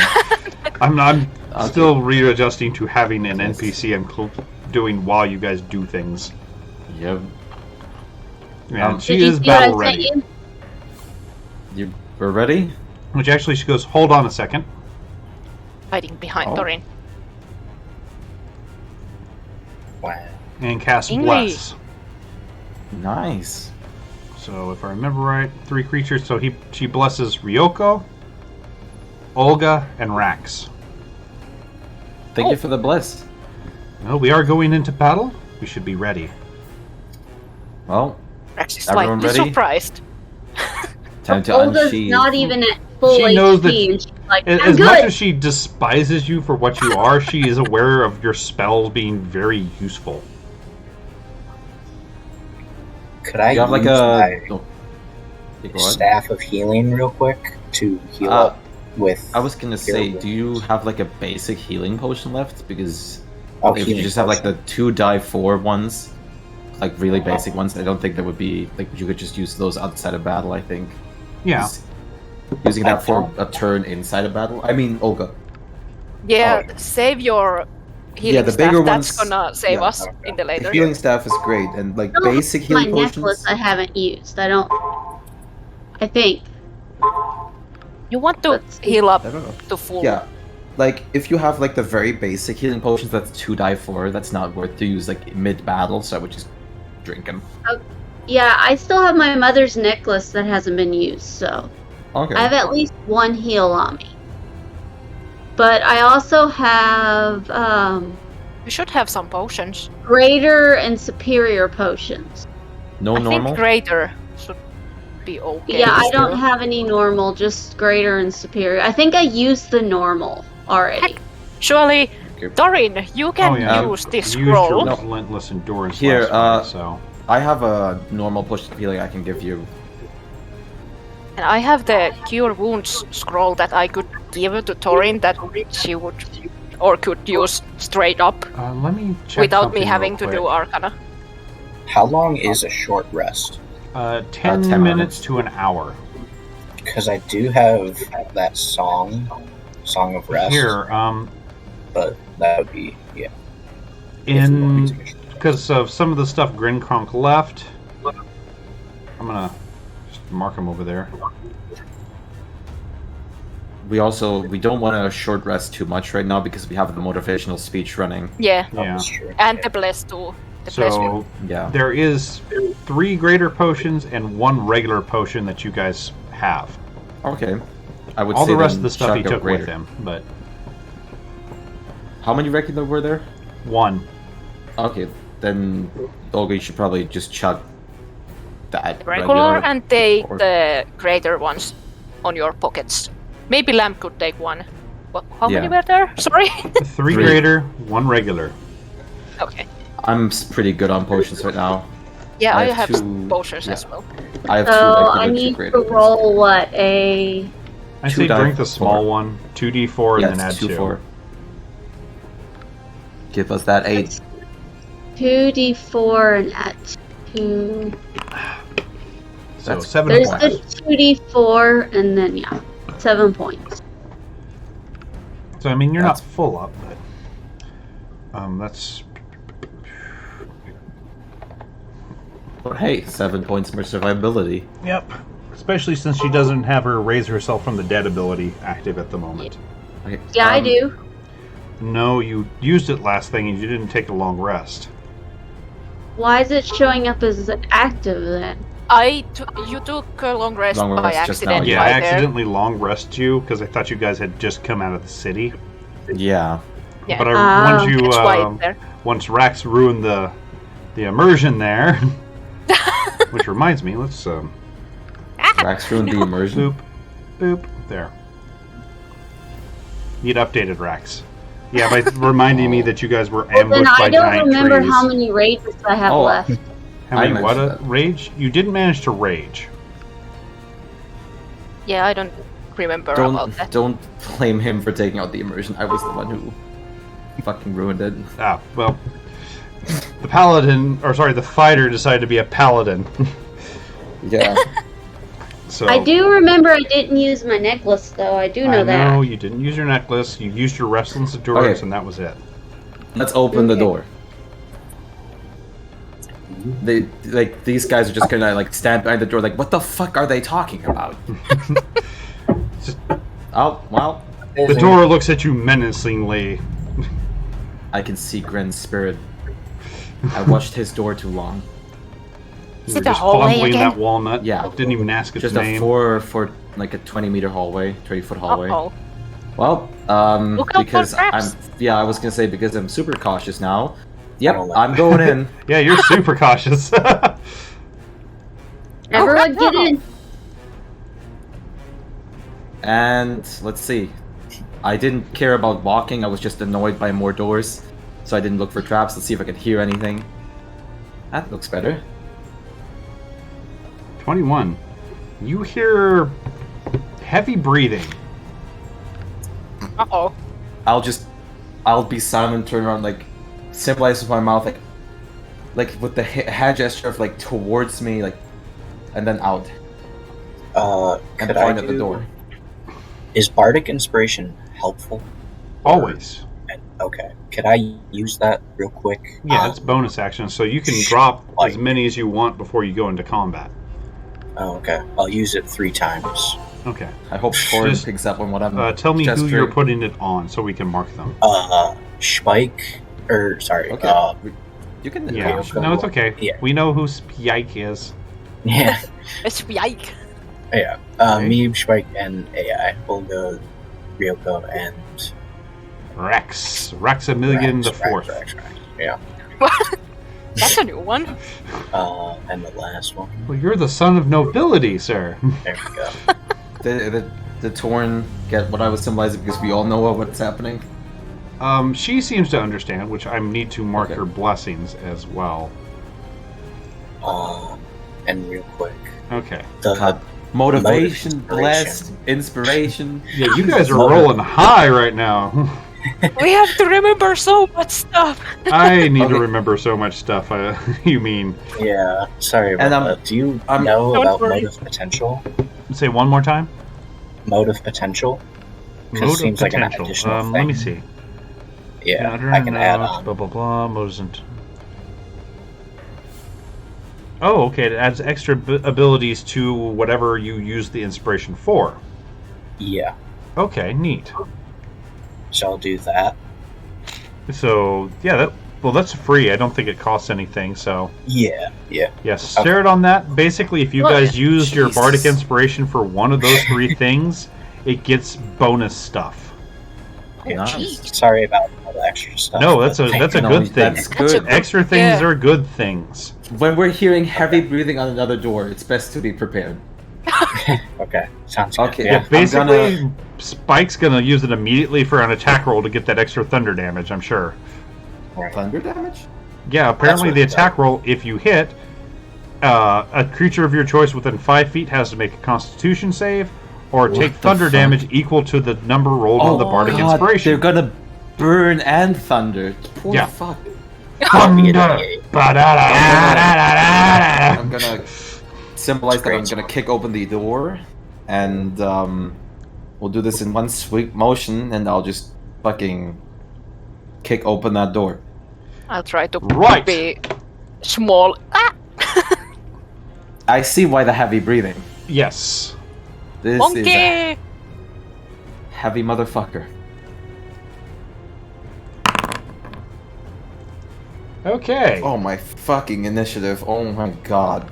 I'm Okay. still readjusting to having an Yes. NPC I'm doing while you guys do things. Yep. And she Did you is see what I battle sent ready. you? We're ready? Which actually, she goes, hold on a second. Hiding behind Oh. Torin. Wow. And cast Ingly. Bless. Nice. So if I remember right, 3 creatures. So she blesses Ryoko, Olga, and Rax. Thank you for the bless. Well, we are going into battle. We should be ready. Well, Rex is Everyone slightly ready? surprised. time to Olga's unsheathe. not even at full She knows that- HP, and she's like, As I'm much good. as she despises you for what you are, she is aware of your spells being very useful. Could I You have like use a. my Oh. Yeah, go on. staff of healing real quick to heal Uh, up with? I was gonna say, Heal. do you have like a basic healing potion left? Because Oh, if you healing just have like the potion. 2 die 4 ones, like really basic ones, I don't think that would be like you could just use those outside of battle. I think. Yeah. 'Cause using that for a turn inside of battle. I mean, Olga. Yeah, Oh. save your healing the staff. bigger That's ones- gonna save yeah. us in the The later. healing staff is great, and like No, basic My healing necklace potions. I haven't used. I think. You want to Let's see. heal up I don't know. to full. Yeah, like if you have like the very basic healing potions, that's 2 die 4. That's not worth to use like mid battle, so I would just drink them. Yeah, I still have my mother's necklace that hasn't been used, so Okay. I have at least 1 heal on me. But I also have We should have some potions. greater and superior potions. No I normal. think greater should be okay. Yeah, I is don't there- have any normal, just greater and superior. I think I used the normal already. Surely, Okay. Dorin, you can Oh, yeah. use this You used your scroll. No. relentless endurance Here, last fight, so I have a normal potion of healing I can give you. And I have the Cure Wounds scroll that I could give to Torin that she would or could use straight up let me check without something me having real to do quick. Arcana. How long is a short rest? 10 10 minutes to an hour. Because I do have that song of rest. Here, But that would be if you want me in to take a short- because of some of the stuff Grinkronk left, I'm gonna just mark him over there. We don't want to short rest too much right now because we have the motivational speech running. Yeah, Oh, Yeah. that's true. and the Bless too. The Bless will- So Yeah. there is 3 greater potions and 1 regular potion that you guys have. Okay. I would All say the rest then of the stuff he chuck a took with greater. him, but How many regular were there? 1. Okay, then Olga, you should probably just chuck that regular and take or- the greater ones on your pockets. Maybe Lamp could take one. How many Yeah. were there? Sorry. 3 Three. greater, 1 regular. Okay. I'm pretty good on potions right now. Yeah, I I have have two- potions yeah. as well. I have So 2 regular, I 2 need greater. to roll what? A I Two say die drink the four. small one, 2d4, Yeah, and then add it's 2. 4. Give us that 8. 2d4 and add 2. So That's- 7 There's points. the 2d4 and then 7 points. So I mean, you're That's- not full up, but that's But hey, 7 points more survivability. yep. Especially since she doesn't have her raise herself from the dead ability active at the moment. Okay, Yeah, I do. No, you used it last thing and you didn't take a long rest. Why is it showing up as active then? You took a long rest Long by rest just now, accident. Yeah, right I there. accidentally long rested you because I thought you guys had just come out of the city. Yeah. Yeah. But Ah. once you That's why it's there. once Rax ruined the immersion there, which reminds me, let's Rax ruined the immersion. boop, boop, there. Need updated Rax. Yeah, by reminding me that you guys were Well, then ambushed by I don't giant remember trees. how many rages I have Oh, left. How I many what? mentioned that. Rage? You didn't manage to rage. Yeah, I don't remember about that. Don't blame him for taking out the immersion. I was the one who fucking ruined it. Ah, well, the paladin, or sorry, the fighter decided to be a paladin. Yeah. So I do remember I didn't use my necklace, though. I do know I that. know you didn't use your necklace. You used your restless endurance, Okay. and that was it. Let's open the Okay. door. They like these guys are just gonna like stand behind the door like what the fuck are they talking about? Just- Oh well, The door looks at you menacingly. I can see Gren's spirit. I watched his door too long. Is You it were the just hallway fumbling again? that walnut. Yeah. Didn't even ask its Just name. a 4 like a 20-meter hallway, 30-foot hallway. Uh-oh. Well, Look out for because traps. I was gonna say because I'm super cautious now. Yep, don't like I'm going in. Yeah, you're super cautious. Everyone get in. And let's see. I didn't care about walking, I was just annoyed by more doors. So I didn't look for traps. Let's see if I can hear anything. That looks better. 21. You hear heavy breathing. Uh-oh. I'll be silent, turn around, like, symbolize with my mouth, like with the hand gesture of, like, towards me, like, and then out. Uh, And could I point at the do- door. Is bardic inspiration helpful? Always. Okay. Could I use that real quick? Yeah, it's bonus action, so you can drop as Like- many as you want before you go into combat. Oh, okay. I'll use it 3 times. Okay. I hope Thorin Just, picks up on what I'm Tell me who gesturing. you're putting it on so we can mark them. Spike, or sorry, Okay. You can Yeah. okay. No, it's okay. Yeah. We know who Spike is. yeah, It's yike. yeah. Okay. Me, Spike, and AI. Olga, Ryoko, and Rex. Rexamillion the Rex, Fourth. Rex. Yeah. That's a new one. And the last one. Well, you're the son of nobility, sir. There we go. the Torn get what I was symbolizing because we all know what's happening. She seems to understand, which I need to mark Okay. her blessings as well. And real quick, Okay. the God. Motivation, Inspiration. blessed, inspiration. Yeah, you guys are rolling high right now. We have to remember so much stuff. I need to Okay. remember so much stuff. You mean? yeah. Sorry about And, that. Do you I'm- know Don't about worry. motive potential? Say one more time. Motive potential. 'Cause it Mode of seems like an potential. additional Let me thing. see. Yeah, Counter I can add notes, on. Blah blah blah. Modes and. Oh, okay. It adds extra abilities to whatever you use the inspiration for. Yeah. Okay, neat. So I'll do that. So yeah, that's free. I don't think it costs anything. So Yeah. yes, stare it on that. Basically, if you Well, guys use your Jesus. bardic inspiration for one of those 3 things, it gets bonus stuff. Oh, Nice. jeez. Sorry about all the extra stuff. No, that's but a good thing. That's That's a good. good- Extra things Yeah. are good things. When we're hearing heavy breathing on another door, it's best to be prepared. Okay, sounds good. Okay. Yeah, I'm basically, Spike's gonna use it immediately for an attack roll to get that extra thunder damage, I'm sure. Right. Thunder damage? Yeah, apparently what the it does. attack roll, if you hit, a creature of your choice within 5 feet has to make a Constitution save, or What take the thunder fuck? damage equal to the number rolled on the bardic God, inspiration. they're gonna burn and thunder. Poor Yeah. fuck. Thunder! Ba-da-da-da-da. Ba-da-da-da-da-da. I'm gonna symbolize that I'm Great. gonna kick open the door, and we'll do this in one sweep motion, and I'll just fucking kick open that door. I'll try to Right. be small. Ah! I see why the heavy breathing. Yes. This is a Monkey! heavy motherfucker. Okay. Oh my fucking initiative! Oh my god!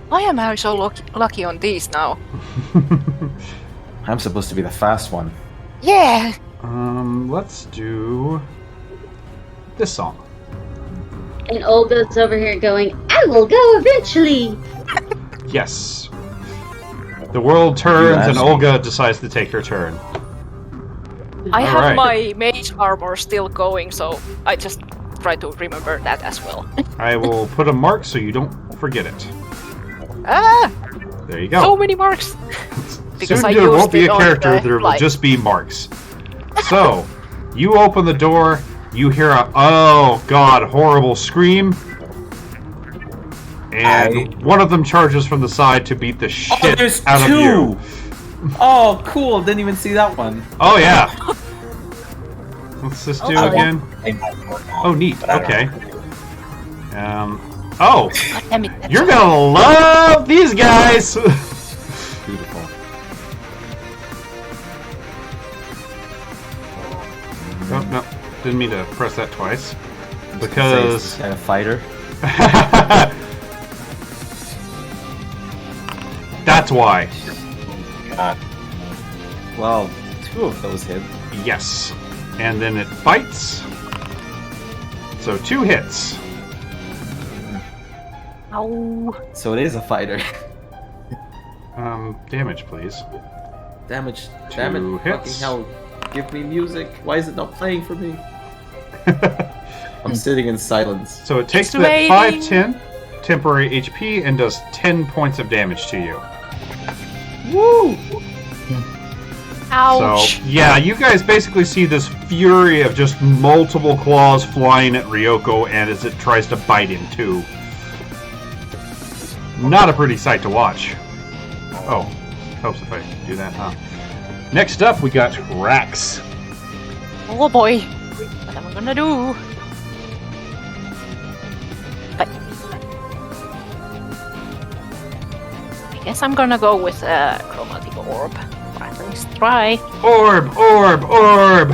Why am I so lucky on these now? I'm supposed to be the fast one. Yeah! Let's do this song. And Olga's over here going, I will go eventually. Yes. The world turns and asked me. Olga decides to take her turn. I have Alright. my mage armor still going, so I just try to remember that as well. I will put a mark so you don't forget it. Ah! There you So go. many marks! Because Soon I there won't used be it a on character, the there will flight. just be marks. So, you open the door, you hear a, oh god, horrible scream. And one of them charges from the side to beat the shit there's out two! of you. Oh, cool! Didn't even see that one. Oh yeah. What's this do Oh, again? They might work on, Oh neat, but I don't okay. know. Oh, God damn it, that's you're all. gonna love these guys! Beautiful. Oh, no, didn't mean to press that twice. Because... a fighter. That's why. God. Well, 2 of those hit. Yes. And then it bites. So 2 hits. Ow. So it is a fighter. Damage, please. Damage. 2 Damn it. Fucking hits. hell. Give me music. Why is it not playing for me? I'm sitting in silence. So it takes It's that waiting. 5/10 temporary HP and does 10 points of damage to you. Woo! Ouch. So, yeah, you guys basically see this fury of just multiple claws flying at Ryoko and as it tries to bite him, too. Not a pretty sight to watch. Oh, helps if I do that, huh? Next up, we got Rax. Oh boy. What am I gonna do? But I guess I'm gonna go with a chromatic orb. Or at least try. Orb, orb, orb!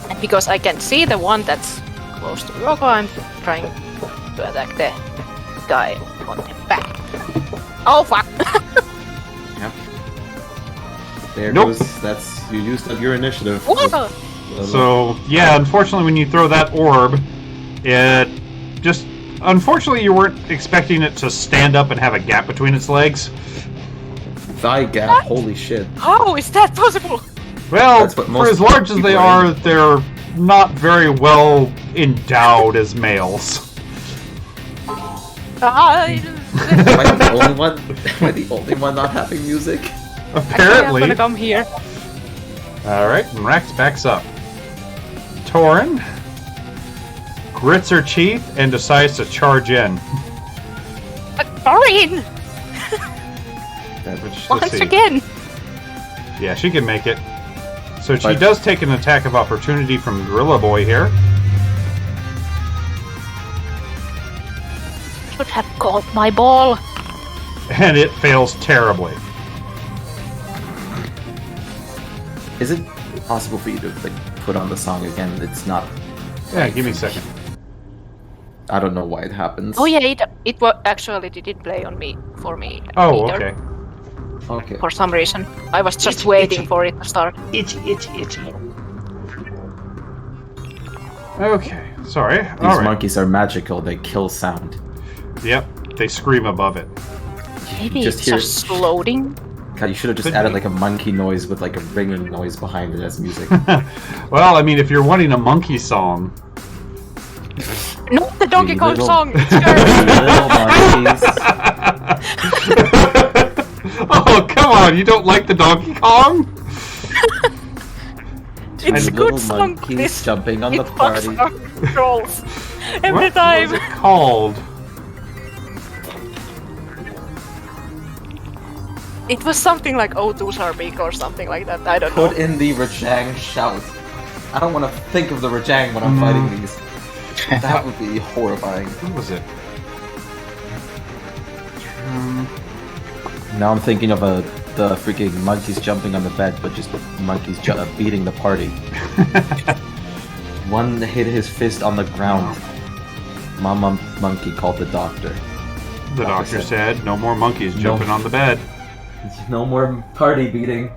And because I can see the one that's close to Ryoko, I'm trying to attack the guy on the back. Oh fuck! There Nope. goes. That's. You used up your initiative. Whoa! So, yeah, unfortunately, when you throw that orb, it just... Unfortunately, you weren't expecting it to stand up and have a gap between its legs. Thigh gap. Holy shit. How is that possible? Well, That's what for most as large as people they are are, they're not very well endowed as males. Am I the only one? Am I the only one not having music? I'm Apparently. gonna come here. Alright, and Rax backs up. Torin grits her teeth and decides to charge in. Torin! Which, let's Once see. again! Yeah, she can make it. So she But- does take an attack of opportunity from Gorilla Boy here. Should have caught my ball. And it fails terribly. Is it possible for you to like put on the song again? It's not. Yeah, give me a second. I don't know why it happens. Oh yeah, it actually didn't play on me for me. Oh, either, okay. Okay. For some reason, I was just waiting for it to start. Okay, sorry. These Alright. monkeys are magical. They kill sound. Yep, they scream above it. Maybe Just it's hear- just loading. God, you should have just Could added be. like a monkey noise with like a ringing noise behind it as music. Well, I mean, if you're wanting a monkey song, Not the Donkey You Kong little- song! It's Little monkeys. oh, come on, you don't like the Donkey Kong? It's a You good little song. monkeys This jumping on the it fucks party. our controls every What time. was it called? It was something like O2 Sarbik or something like that. I don't know. Put in the Rajang shout. I don't want to think of the Rajang when I'm fighting these. That would be horrifying. What was it? Now I'm thinking of the freaking monkeys jumping on the bed, but just monkeys beating the party. One hit his fist on the ground. Mama monkey called the doctor. The doctor said, no more monkeys No. jumping on the bed. No more party beating.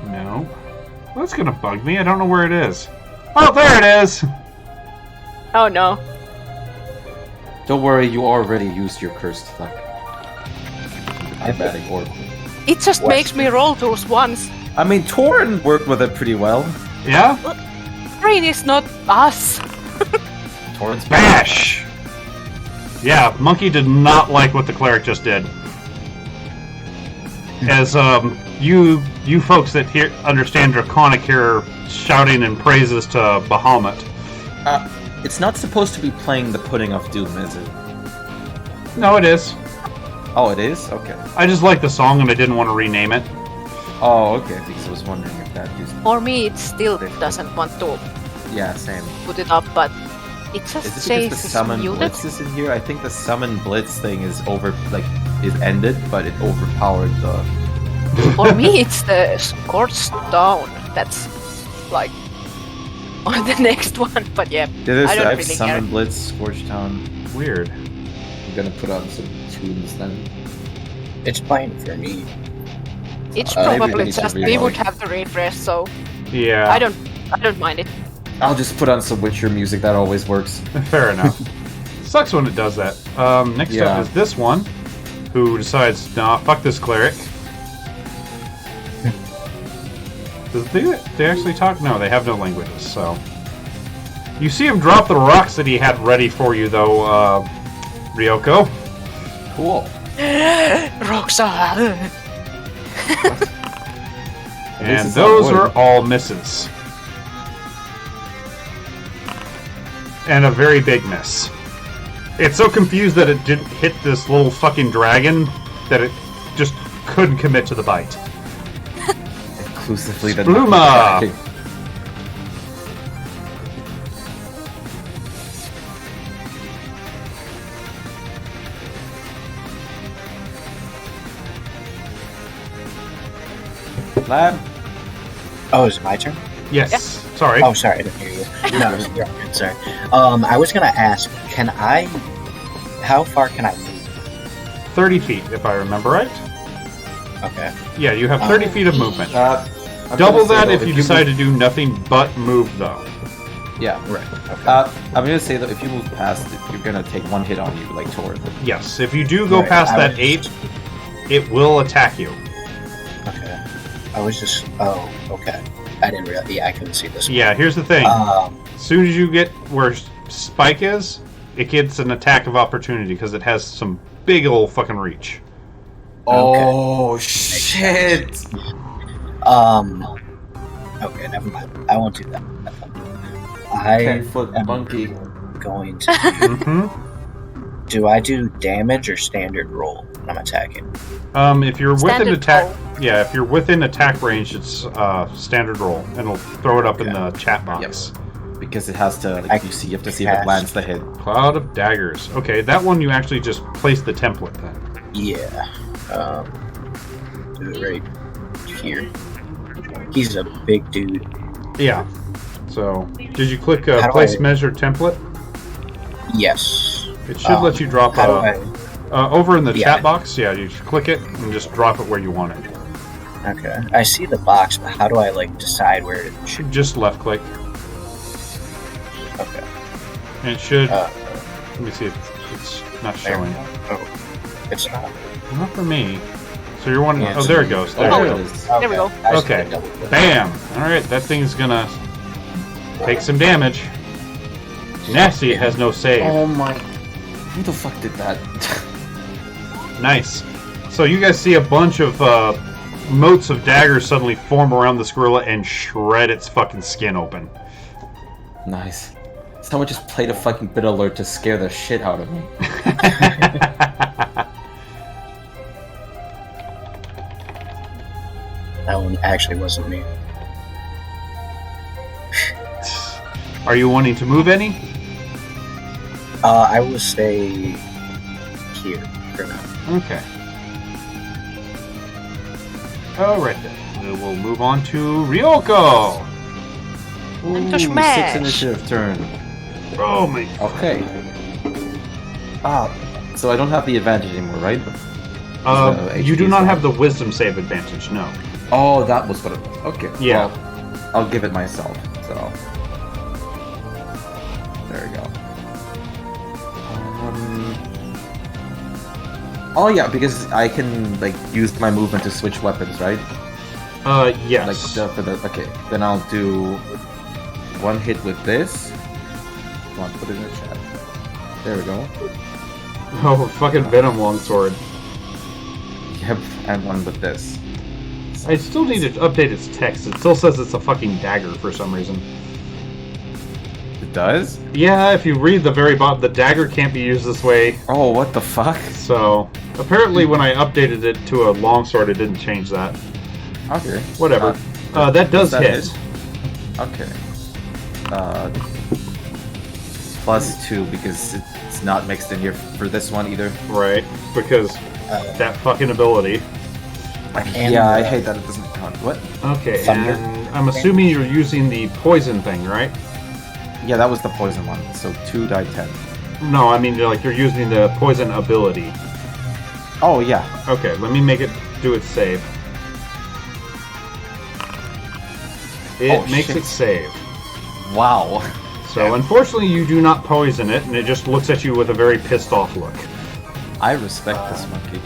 No. That's gonna bug me. I don't know where it is. Oh, there it is! Oh no. Don't worry, you already used your cursed luck. Acrobatic orb. It just What? makes me roll those ones. I mean, Torin worked with it pretty well. Yeah? Rain is not us. Torin's Bash! Yeah, Monkey did not like what the cleric just did. As you folks that here understand Draconic here shouting in praises to Bahamut. It's not supposed to be playing the Pudding of Doom, is it? No, it is. Oh, it is? Okay. I just like the song and I didn't want to rename it. Oh, okay, because I was wondering if that used to... For me, it still doesn't want to Yeah, same. put it up, but it just Is it says because the it's summon muted. blitz is in here? I think the summon blitz thing is is ended, but it overpowered the... For me, it's the Scorched Stone. That's like on the next one, but yeah, Did I don't I've really summon care. blitz, Scorched Town. Weird. I'm gonna put on some tunes then. It's playing for me. It's maybe we probably need to just we reload. would have to refresh, so Yeah. I don't mind it. I'll just put on some Witcher music, that always works. Fair enough. Sucks when it does that. Next Yeah. up is this one, who decides, nah, fuck this cleric. They actually talk? No, they have no languages, so... You see him drop the rocks that he had ready for you, though, Ryoko. Cool. Roxanne. And is those not are wood. all misses. And a very big miss. It's so confused that it didn't hit this little fucking dragon that it just couldn't commit to the bite. Exclusively the Spluma! Okay. Lab. Oh, is it my turn? Yes. Sorry. Oh, sorry, I didn't hear you. No, you're good, sorry. I was gonna ask, how far can I move? 30 feet, if I remember right. Okay. Yeah, you have 30 feet of movement. I'm Double gonna say, that though, if you move- decide to do nothing but move, though. Yeah. Right. Okay. I'm gonna say that if you move past it, you're gonna take one hit on you, like Torin. Yes, if you do go Right, past I that was 8, just- it will attack you. Okay. I was just. Oh, okay. I didn't realize. Yeah, I couldn't see this. Yeah, here's the thing. As soon as you get where Spike is, it gets an attack of opportunity because it has some big old fucking reach. Oh shit! Okay, never mind. I won't do that. I 10-foot monkey. going to. Mm-hmm. Do I do damage or standard roll when I'm attacking? If you're within Standard attack, roll. yeah, if you're within attack range, it's standard roll, and it'll throw it up in Okay. the chat box. Because it has to, I like, you have to see if it cast- lands the hit. Cloud of daggers. Okay, that one you actually just place the template then. Yeah. Do it right here. He's a big dude. Yeah. So, did you click How do place I- measure template? Yes. It should let you drop How do over in the Yeah. chat box. Yeah, you just click it and just drop it where you want it. Okay. I see the box, but how do I decide where it should? Just left click, Okay. and it should. Uh, Let me see if it's not there. showing. Oh, it's not. Not for me. So you're wanting. Yeah, oh, it's- there it goes. There Oh, you there go. it is. There we go. I just Okay. did double click. Bam! Alright, that thing's gonna take some damage. Nasty, it has no save. Oh my... Who the fuck did that? Nice. So you guys see a bunch of motes of daggers suddenly form around the Skrilla and shred its fucking skin open. Nice. Someone just played a fucking bit alert to scare the shit out of me. That one actually wasn't me. Are you wanting to move any? I will stay here for now. Okay. Alright then. We will move on to Ryoko! And to Ooh, smash. 6 initiative turn. Oh my. Okay. So I don't have the advantage anymore, right? You do HP not is have the wisdom save advantage, no. Oh, that was what it was. Okay. Yeah. Well, I'll give it myself. So there we go. Oh yeah, because I can like use my movement to switch weapons, right? Yes. Okay, then I'll do one hit with this. Come on, put it in the chat. There we go. Oh, fucking Venom Longsword. Yep, and one with this. I still need to update its text. It still says it's a fucking dagger for some reason. It does? Yeah, if you read the very bottom, the dagger can't be used this way. Oh, what the fuck? So, apparently when I updated it to a longsword, it didn't change that. Okay. Whatever. That does that hit. Okay. +2 because it's not mixed in here for this one either. Right, because that fucking ability. And, yeah, I hate that it doesn't count. What? Okay, Thunder. and I'm assuming you're using the poison thing, right? Yeah, that was the poison one. So 2 die 10. No, I mean like you're using the poison ability. Oh yeah. Okay, let me make it do its save. It makes shit. it save. Wow. So unfortunately you do not poison it, and it just looks at you with a very pissed off look. I respect this monkey.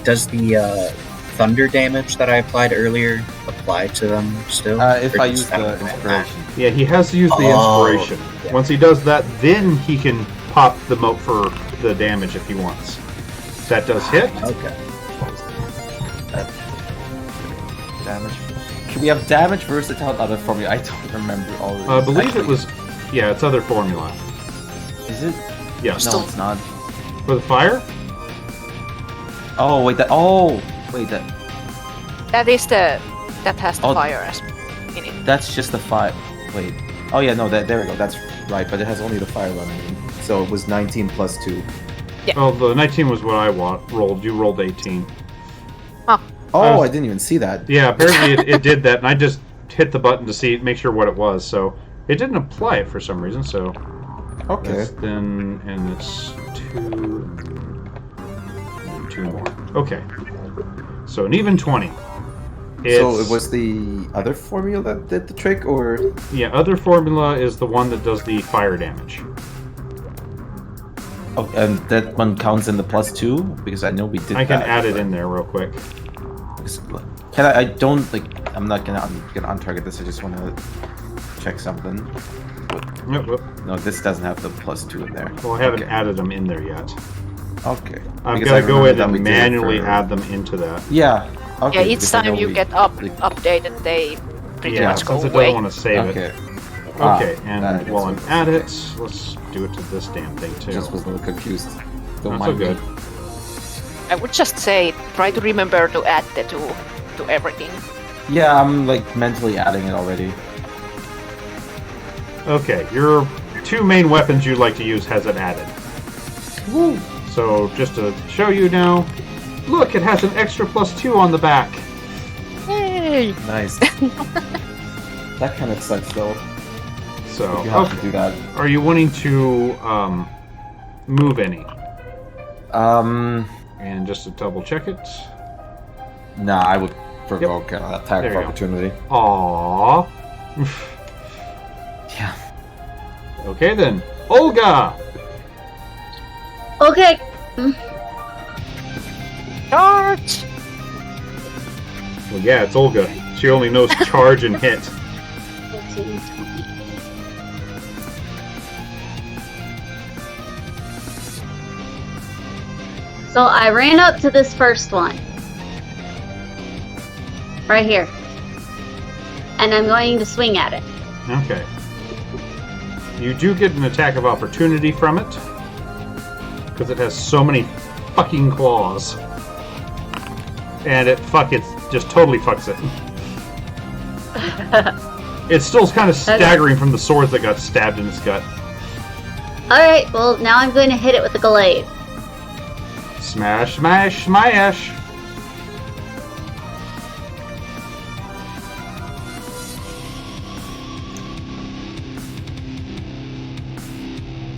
Does the thunder damage that I applied earlier apply to them still? If Or I does use that the matter? inspiration. Yeah, he has to use the Oh, inspiration. yeah. Once he does that, then he can pop the moat for the damage if he wants. That does hit. Okay. Damage. Can we have damage versatile other formula? I don't remember all of these. I believe it Actually, was... Yeah, it's other formula. Is it? Yes. No, it's not. For the fire? Oh wait, that. Oh wait, that. That is the that has the Oh. fire as in it. That's just the fire. Wait. Oh yeah, no. There we go. That's right. But it has only the fire running. So it was 19 plus 2. Oh, the 19 was what I rolled. You rolled 18. Oh, was- I didn't even see that. Yeah, apparently it did that, and I just hit the button to make sure what it was. So it didn't apply it for some reason. So Okay. that's then, and it's 2, and 2 more. Okay. So an even 20. So it was the other formula that did the trick, or Yeah, other formula is the one that does the fire damage. oh, and that one counts in the +2 because I know we did. I can that, add it but- in there real quick. Can I don't like. I'm not gonna. I'm gonna untarget this. I just want to check something. Yep, yep. No, this doesn't have the +2 in there. Well, I haven't Okay. added them in there yet. Okay. I've Because got I to go remember in that we and did it manually for- add them into that. Yeah. Okay. Yeah, each because I time know you we- get like- updated, they pretty Yeah, much go since it away. doesn't want to save it. Okay. Okay, that and is while I'm what- at it, let's do it to this damn thing too. Just was a little confused. Don't Not so mind me. good. I would just say try to remember to add the two to everything. Yeah, I'm like mentally adding it already. Okay, your 2 main weapons you'd like to use has it added. Woo. So just to show you now, look, it has an extra +2 on the back. Yay! Nice. That kind of sucks though. So, You have okay. to do that. Are you wanting to move any? And just to double check it. Nah, I would provoke an attack There of you go. opportunity. Aww. Yeah. Okay then, Olga. Okay. Charge! Well, yeah, it's Olga. She only knows charge and hit. 15, 20. So I ran up to this first one. Right here. And I'm going to swing at it. Okay. You do get an attack of opportunity from it. Because it has so many fucking claws. And it just totally fucks it. It's still kind of staggering from the swords that got stabbed in its gut. Alright, well now I'm going to hit it with the glaive. Smash, smash, smash!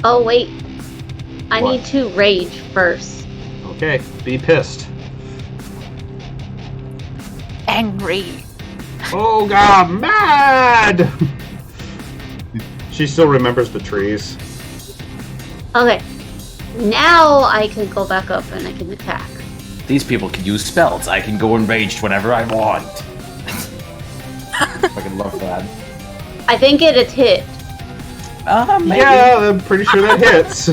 Oh wait. I What? need to rage first. Okay, be pissed. angry. Olga, mad! She still remembers the trees. Okay. Now I can go back up and I can attack. These people can use spells. I can go enraged whenever I want. Fucking love that. I think it hit. Maybe. Yeah, I'm pretty sure that hits.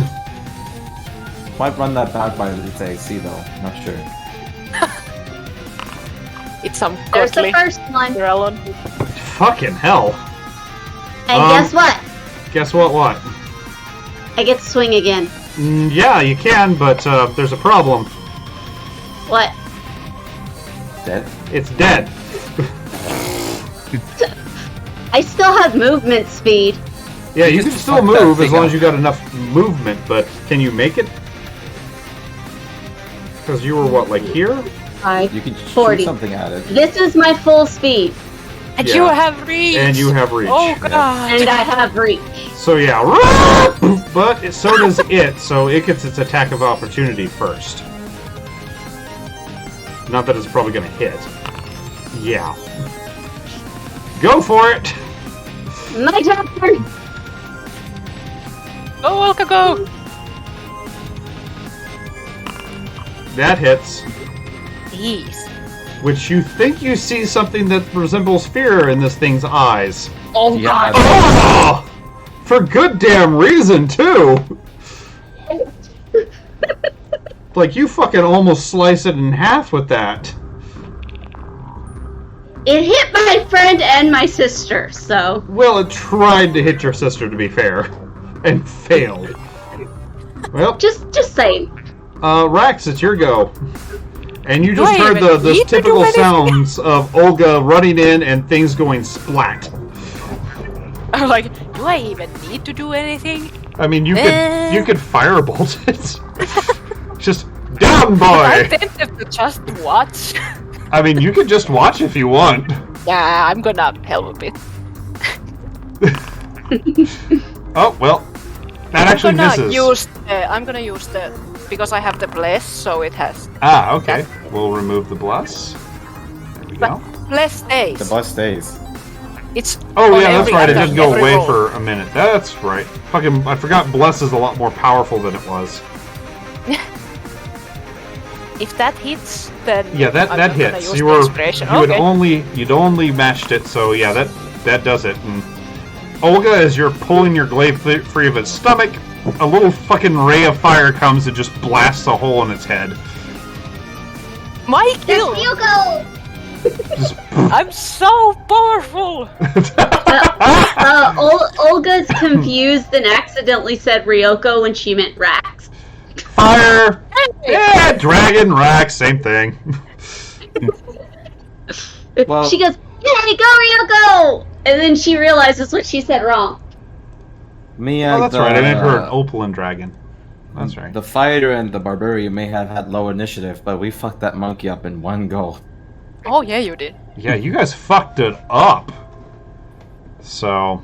Might run that back by the AC though. Not sure. It's some There's the godly first one. Drellon. Fucking hell. And guess what? Guess what? I get to swing again. Yeah, you can, but there's a problem. What? Dead? It's dead. I still have movement speed. Yeah, you Just can still fuck that move as thing long up. as you got enough movement, but can you make it? Because you were what, like here? You can 40. shoot something at it. This is my full speed. And Yeah. you have reach! And you have reach. Oh god! And I have reach. So yeah, but so does it, so it gets its attack of opportunity first. Not that it's probably gonna hit. Yeah. Go for it! My turn. Go, Olga, go! That hits. Jeez. Which you think you see something that resembles fear in this thing's eyes. Oh Yeah, god! Oh! For good damn reason, too! Like, you fucking almost slice it in half with that. It hit my friend and my sister, so. Well, it tried to hit your sister, to be fair. And failed. Well, Just saying. Rax, it's your go. And you Do just I heard even the need to do typical anything? sounds of Olga running in and things going splat. I'm like, do I even need to do anything? I mean, you could firebolt it. Just down, I boy. tempted to just watch. I mean, you could just watch if you want. Yeah, I'm gonna help a bit. Oh well, that actually misses. I'm gonna use the because I have the bless, so it has Ah, okay. We'll remove the bless. There we go. bless stays. The bus stays. It's Oh on yeah, that's every right. It attack, didn't go every away roll. for a minute. That's right. Fucking, I forgot. Bless is a lot more powerful than it was. If that hits, then Yeah, that I'm that not gonna hits. use You the were inspiration. you'd Okay. only matched it. So yeah, that does it. And Olga, as you're pulling your glaive free of its stomach, a little fucking ray of fire comes and just blasts a hole in its head. My kill! Ryoko! Just I'm so powerful! Olga's confused and accidentally said Ryoko when she meant Rax. fire. Yeah, dragon, rack, same thing. Well- She goes, "Hey, go Ryoko!" And then she realizes what she said wrong. Me Oh, and that's right. I meant her an opaline dragon. That's right. The fighter and the barbarian may have had low initiative, but we fucked that monkey up in one go. Oh yeah, you did. Yeah, you guys fucked it up. So,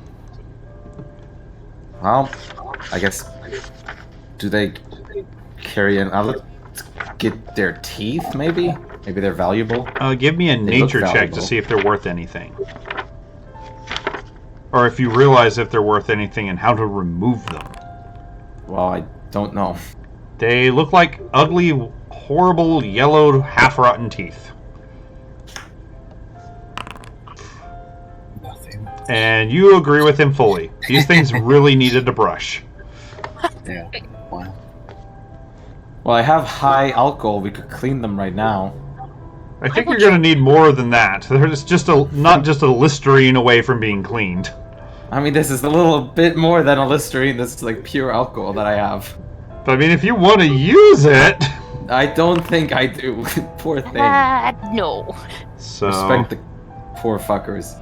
Well, I guess. Do they carry an? I'll get their teeth, maybe? Maybe they're valuable? give me a They look nature check to valuable. see if they're worth anything. Or if you realize if they're worth anything and how to remove them. Well, I don't know. They look like ugly, horrible, yellowed, half-rotten teeth. Nothing. And you agree with him fully. These things really needed a brush. Yeah. Wow. Well, I have high alcohol. We could clean them right now. I think you're going to need more than that. There's just not just a Listerine away from being cleaned. I mean, this is a little bit more than a Listerine. This is like pure alcohol that I have. But I mean, if you want to use it... I don't think I do. Poor thing. No. So... Respect the poor fuckers.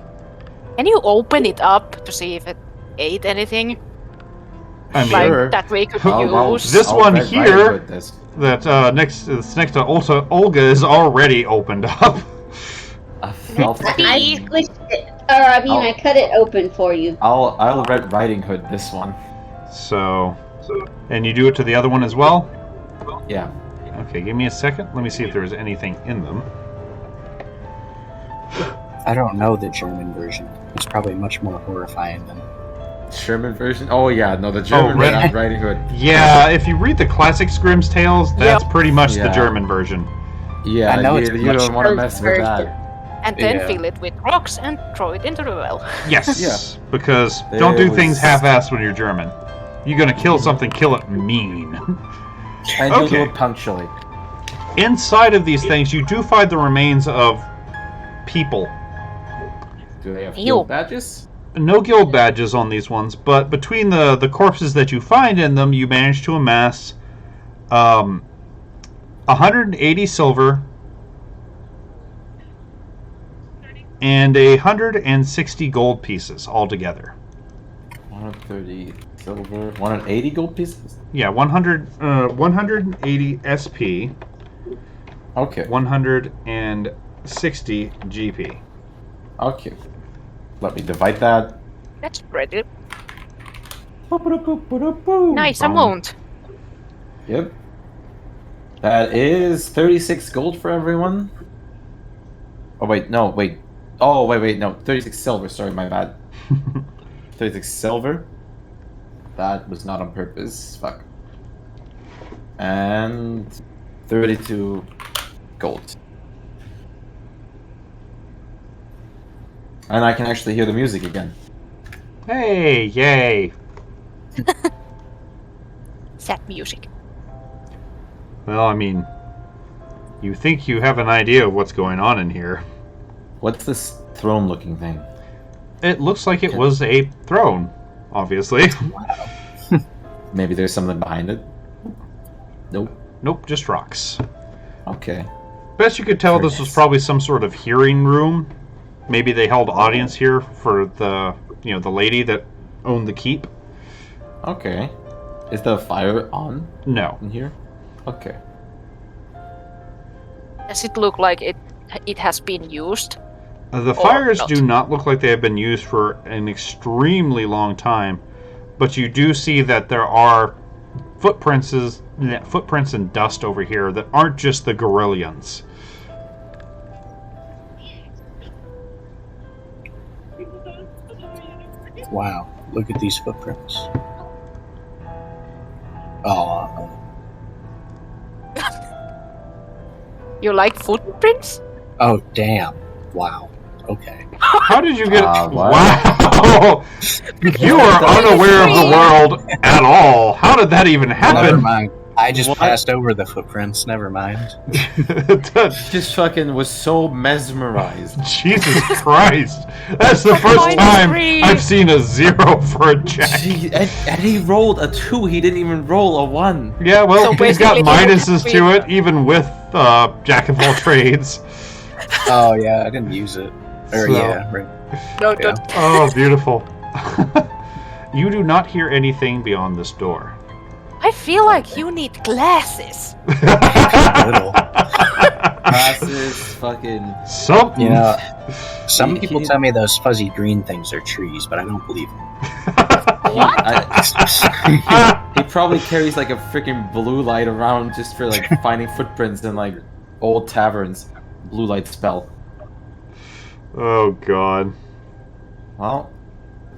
Can you open it up to see if it ate anything? I mean, Like Sure. that we could I'll use? This one Red here- Riding Hood this. that next to Olga is already opened up. I Be- squished it. Or, I mean, Oh. I cut it open for you. I'll Red Riding Hood this one. So, and you do it to the other one as well? Yeah. Okay, give me a second. Let me see if there's anything in them. I don't know the German version. It's probably much more horrifying than. German version? Oh yeah, no, the German Red- Red Riding Hood. Yeah, if you read the classic Grimm's Tales, that's pretty much the Yeah. German version. Yeah, I know it's you much don't want to mess with worse. that. And then Yeah. fill it with rocks and throw it into the well. Yes, because don't do There things was- half-assed when you're German. You're gonna kill something, kill it mean. And you'll do Okay. it punctually. Inside of these things, you do find the remains of people. Do they have Ew. guild badges? No guild badges on these ones, but between the corpses that you find in them, you manage to amass 180 silver and 160 gold pieces altogether. 130 silver, 180 gold pieces? Yeah, 180 SP, Okay. 160 GP. Okay. Let me divide that. That's pretty Nice nice amount. Yep. That is 36 gold for everyone. Oh wait, no, wait. Oh wait, no, 36 silver. Sorry, my bad. 36 silver. That was not on purpose. Fuck. And 32 gold. And I can actually hear the music again. Hey, yay! Sad music. Well, I mean, you think you have an idea of what's going on in here. What's this throne-looking thing? It looks like it was a throne, obviously. Wow. Maybe there's something behind it. Nope. Nope, just rocks. Okay. Best you could tell, Very this was nice. probably some sort of hearing room. Maybe they held audience here for the lady that owned the keep. Okay. Is the fire on No. in here? Okay. Does it look like it has been used? The Or fires not. do not look like they have been used for an extremely long time, but you do see that there are footprints and dust over here that aren't just the Gorillions. Wow. Look at these footprints. Oh, You like footprints? oh, damn. Wow. Okay. How did you get? What? Wow! You are unaware of the world at all. How did that even Never happen? mind. I just What? passed over the footprints. Never mind. Just fucking was so mesmerized. Jesus Christ! That's the first Minus time 3. I've seen a 0 for a check. Gee, and he rolled a 2. He didn't even roll a 1. Yeah, well, So he's got basically, minuses to it, even with Jack of all trades. Oh, yeah. I didn't use it. Or, So- yeah. Right. No, Yeah. don't. Oh, beautiful. You do not hear anything beyond this door. I feel like you need glasses. Little. Passes, fucking. Something. You know, some He- people he- tell me those fuzzy green things are trees, but I don't believe them. He probably carries like a freaking blue light around just for like finding footprints in like old taverns. Blue light spell. Oh, God. Well,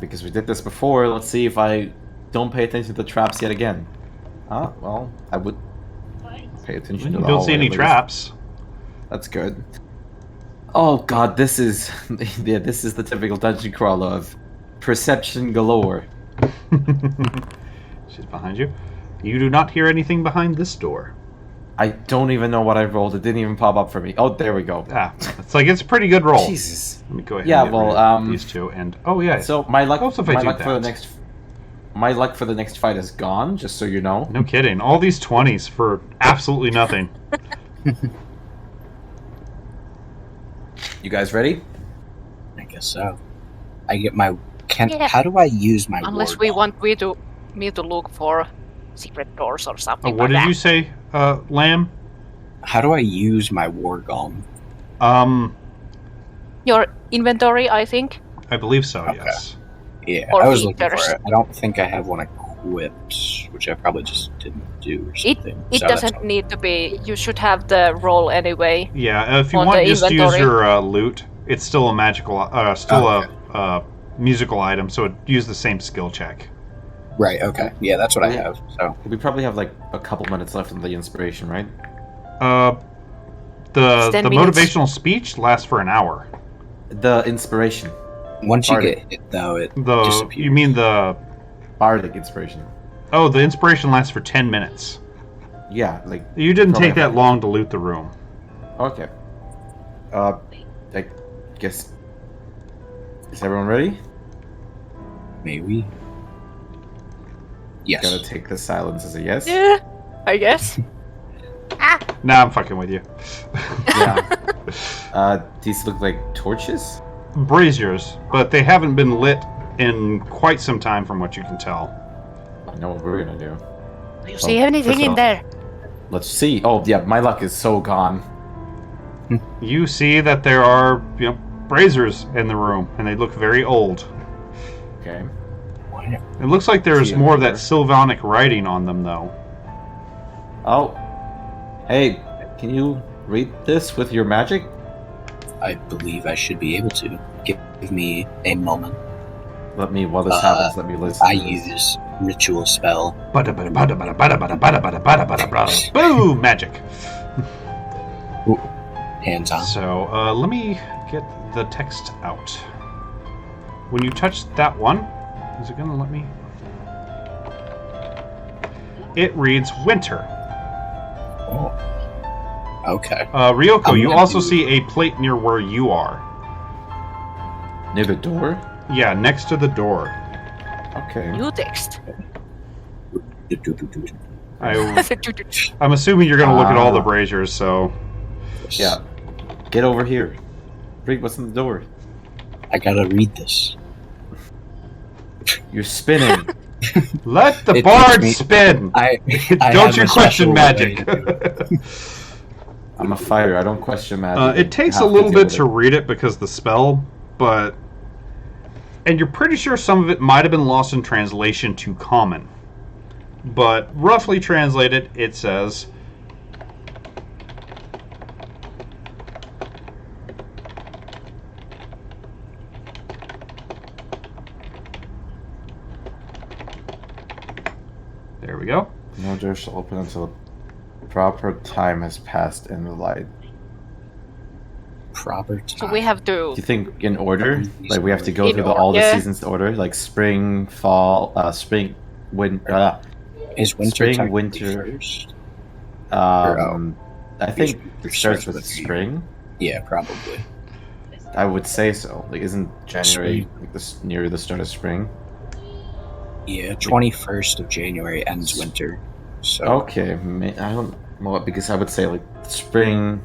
because we did this before, let's see if I don't pay attention to the traps yet again. Well, I would pay attention to You the don't see hallway any at least. traps. That's good. Oh god, this is yeah, this is the typical dungeon crawler of perception galore. She's behind you. You do not hear anything behind this door. I don't even know what I rolled. It didn't even pop up for me. Oh, there we go. Ah, it's like it's a pretty good roll. Jesus. Let me go ahead. Yeah, and get well, rid of these two, and oh yeah. So my luck, Also, if I my do luck for the that. next fight is gone. Just so you know. No kidding. All these 20s for absolutely nothing. You guys ready? I guess so. I get my. Yeah. How do I use my Unless ward we gun? want me to look for secret doors or something What like did that. you say, Lamb? How do I use my war gun? Your inventory, I think. I believe so. Okay. Yes. Yeah, Or I was looking features. for it. I don't think I have one equipped, which I probably just didn't do or something. It So that's doesn't all. need to be. You should have the roll anyway. Yeah. If you On want the just to use inventory. your loot, it's still a magical, a musical item, so it use the same skill check. Right. Okay. Yeah, that's what I have. So We probably have like a couple minutes left on the inspiration, right? The 10 the minutes. motivational speech lasts for an hour. The inspiration. once you Bardic. get hit, though, it The disappears. you mean the Bardic inspiration. the inspiration lasts for 10 minutes. Yeah, like You didn't Probably take that have- long to loot the room. okay. I guess is everyone ready? Maybe. Yes. Gotta take the silence as a yes. Yeah, I guess. Nah, I'm fucking with you. Yeah. These look like torches. Braziers, but they haven't been lit in quite some time from what you can tell. I know what we're gonna do. Do you see Oh, anything first in off- there? Let's see. Oh yeah, my luck is so gone. You see that there are, braziers in the room, and they look very old. Okay. What? It looks like there's See more of that there. Sylvanic writing on them, though. Oh. Hey, can you read this with your magic? I believe I should be able to. Give me a moment. While this happens, let me listen. I to this. use ritual spell. Boom! Magic. Hands on. So, let me get the text out. When you touch that one, is it gonna let me? It reads winter. Oh. Okay. Ryoko, I'm you gonna also do- see a plate near where you are. Near the door. Yeah, next to the door. Okay. New text. I'm assuming you're gonna look at all the Ah. braziers, so Yeah. Get over here. Read what's in the door. I gotta read this. You're spinning. let the It bard takes me- spin. I Don't have you a question special magic. way. I'm a fighter. I don't question magic. It takes I a have little deal bit with to read it because the spell, and you're pretty sure some of it might have been lost in translation to common. But roughly translated, it says, there we go. No door shall open until the proper time has passed in the light. Proper time. So we have to. Do you think in order? Like we have to go In through order, all the yeah. seasons order, like spring, fall, spring, winter. Is winter Spring, technically winter. first? I think it starts with a few. spring. Yeah, probably. I would say so. Like, isn't January like this near the start of spring? Yeah, 21st of January ends winter. So, Okay, I don't know because I would say like spring.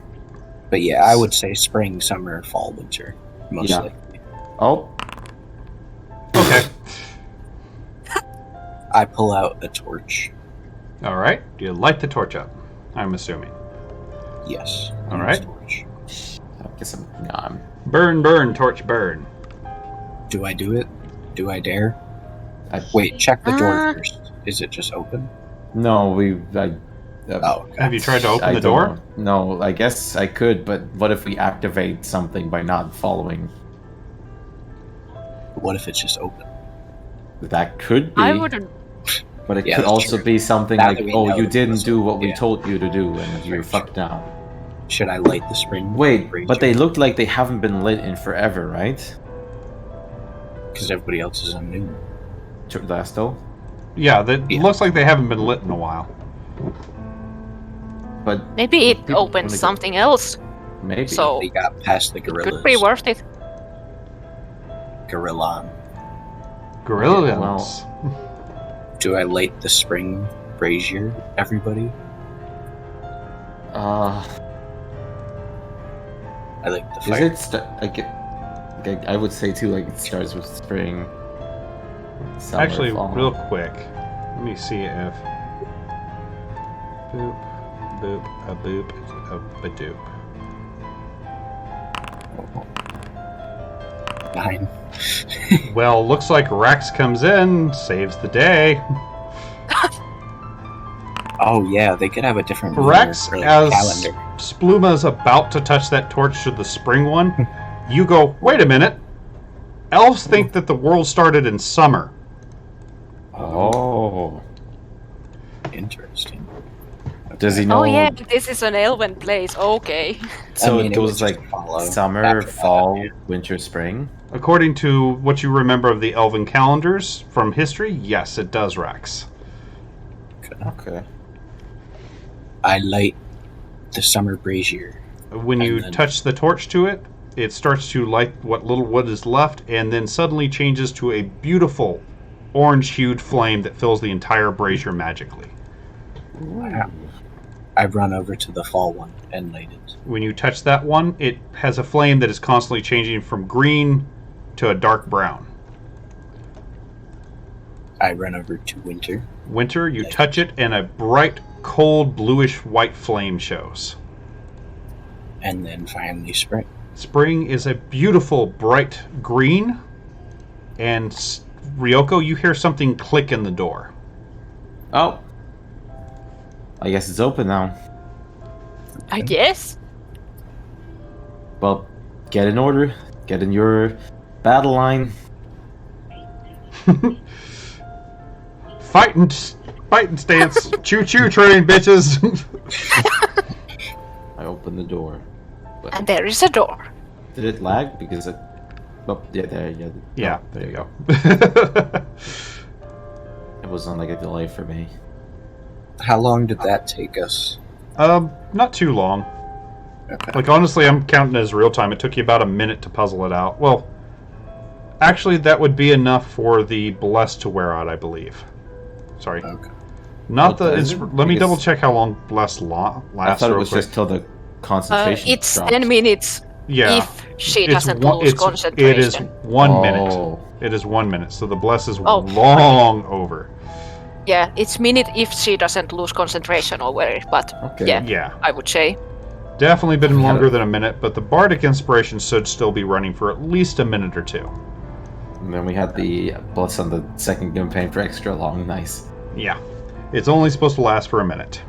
but yeah, I would say spring, summer, fall, winter, most Yeah. likely. Oh, Okay. I pull out a torch. All right. You light the torch up, I'm assuming. Yes. All use right. Torch. I guess I'm. Burn, burn, torch, burn. Do I do it? Do I dare? I, Wait, check the door Ah. first. Is it just open? no, Oh, okay. Have you tried to open I the don't door? know. No, I guess I could, but what if we activate something by not following? What if it's just open? That could be. I wouldn't. But it Yeah, could that's also true. be something Now like, that we oh, know you that didn't it's do what open, we yeah. told you to do, and you're Right. fucked now. Should I light the spring? Wait, but they look like they haven't been lit in forever, right? Because everybody else is on noon. Lasto? Yeah, that Yeah. looks like they haven't been lit in a while. But Maybe it People opens wanna go- something else. maybe. So They got past the it gorillas. could be worth it. Gorilla. Gorilla Yeah, well- Guns. Do I light the spring brazier, everybody? I like the Is fire. it I would say too, like it starts with spring. Summer, Actually, fall. real quick, let me see if boop, boop, a boop, a badoop. 9. Well, looks like Rex comes in, saves the day. Oh yeah, they could have a different lunar Rex, or, like, as calendar. Spluma's about to touch that torch to the spring one, You go, wait a minute. Elves think that the world started in summer. Oh. Interesting. Does he know? Oh yeah, this is an elven place. Okay. So I mean, it it would goes just like follow summer, after that, fall, yeah. winter, spring. According to what you remember of the elven calendars from history, yes, it does, Rex. Okay. I light the summer brazier. When you And then- touch the torch to it, it starts to light what little wood is left, and then suddenly changes to a beautiful orange-hued flame that fills the entire brazier magically. Wow. I run over to the fall one and light it. When you touch that one, it has a flame that is constantly changing from green to a dark brown. I run over to winter. Winter, you touch it, and a bright, cold, bluish-white flame shows. And then finally spring. Spring is a beautiful, bright green, and Ryoko, you hear something click in the door. Oh. I guess it's open now. I guess. Well, get in order. Get in your battle line. Fighting stance. Choo-choo train, bitches. I open the door. But And there is a door. did it lag? Because it... Oh, yeah, there, yeah. Yeah, Oh, there you go. It was on like a delay for me. How long did that take us? Not too long. Okay. Like, honestly, I'm counting as real time. It took you about a minute to puzzle it out. Well, actually, that would be enough for the Bless to wear out, I believe. Sorry. Okay. Not Well, the... is it? Let me Because- double check how long Bless lasts. I thought it real was quick. just till the concentration It's dropped. 10 minutes Yeah. if she It's doesn't one- lose it's- concentration. It is 1 minute. Oh. It is 1 minute. So the Bless is Oh. long over. Yeah, it's minute if she doesn't lose concentration over it, but Okay. yeah, Yeah. I would say. Definitely been Yeah. longer than a minute, but the Bardic Inspiration should still be running for at least a minute or two. And then we had the Bless on the second campaign for extra long. Nice. Yeah. It's only supposed to last for a minute.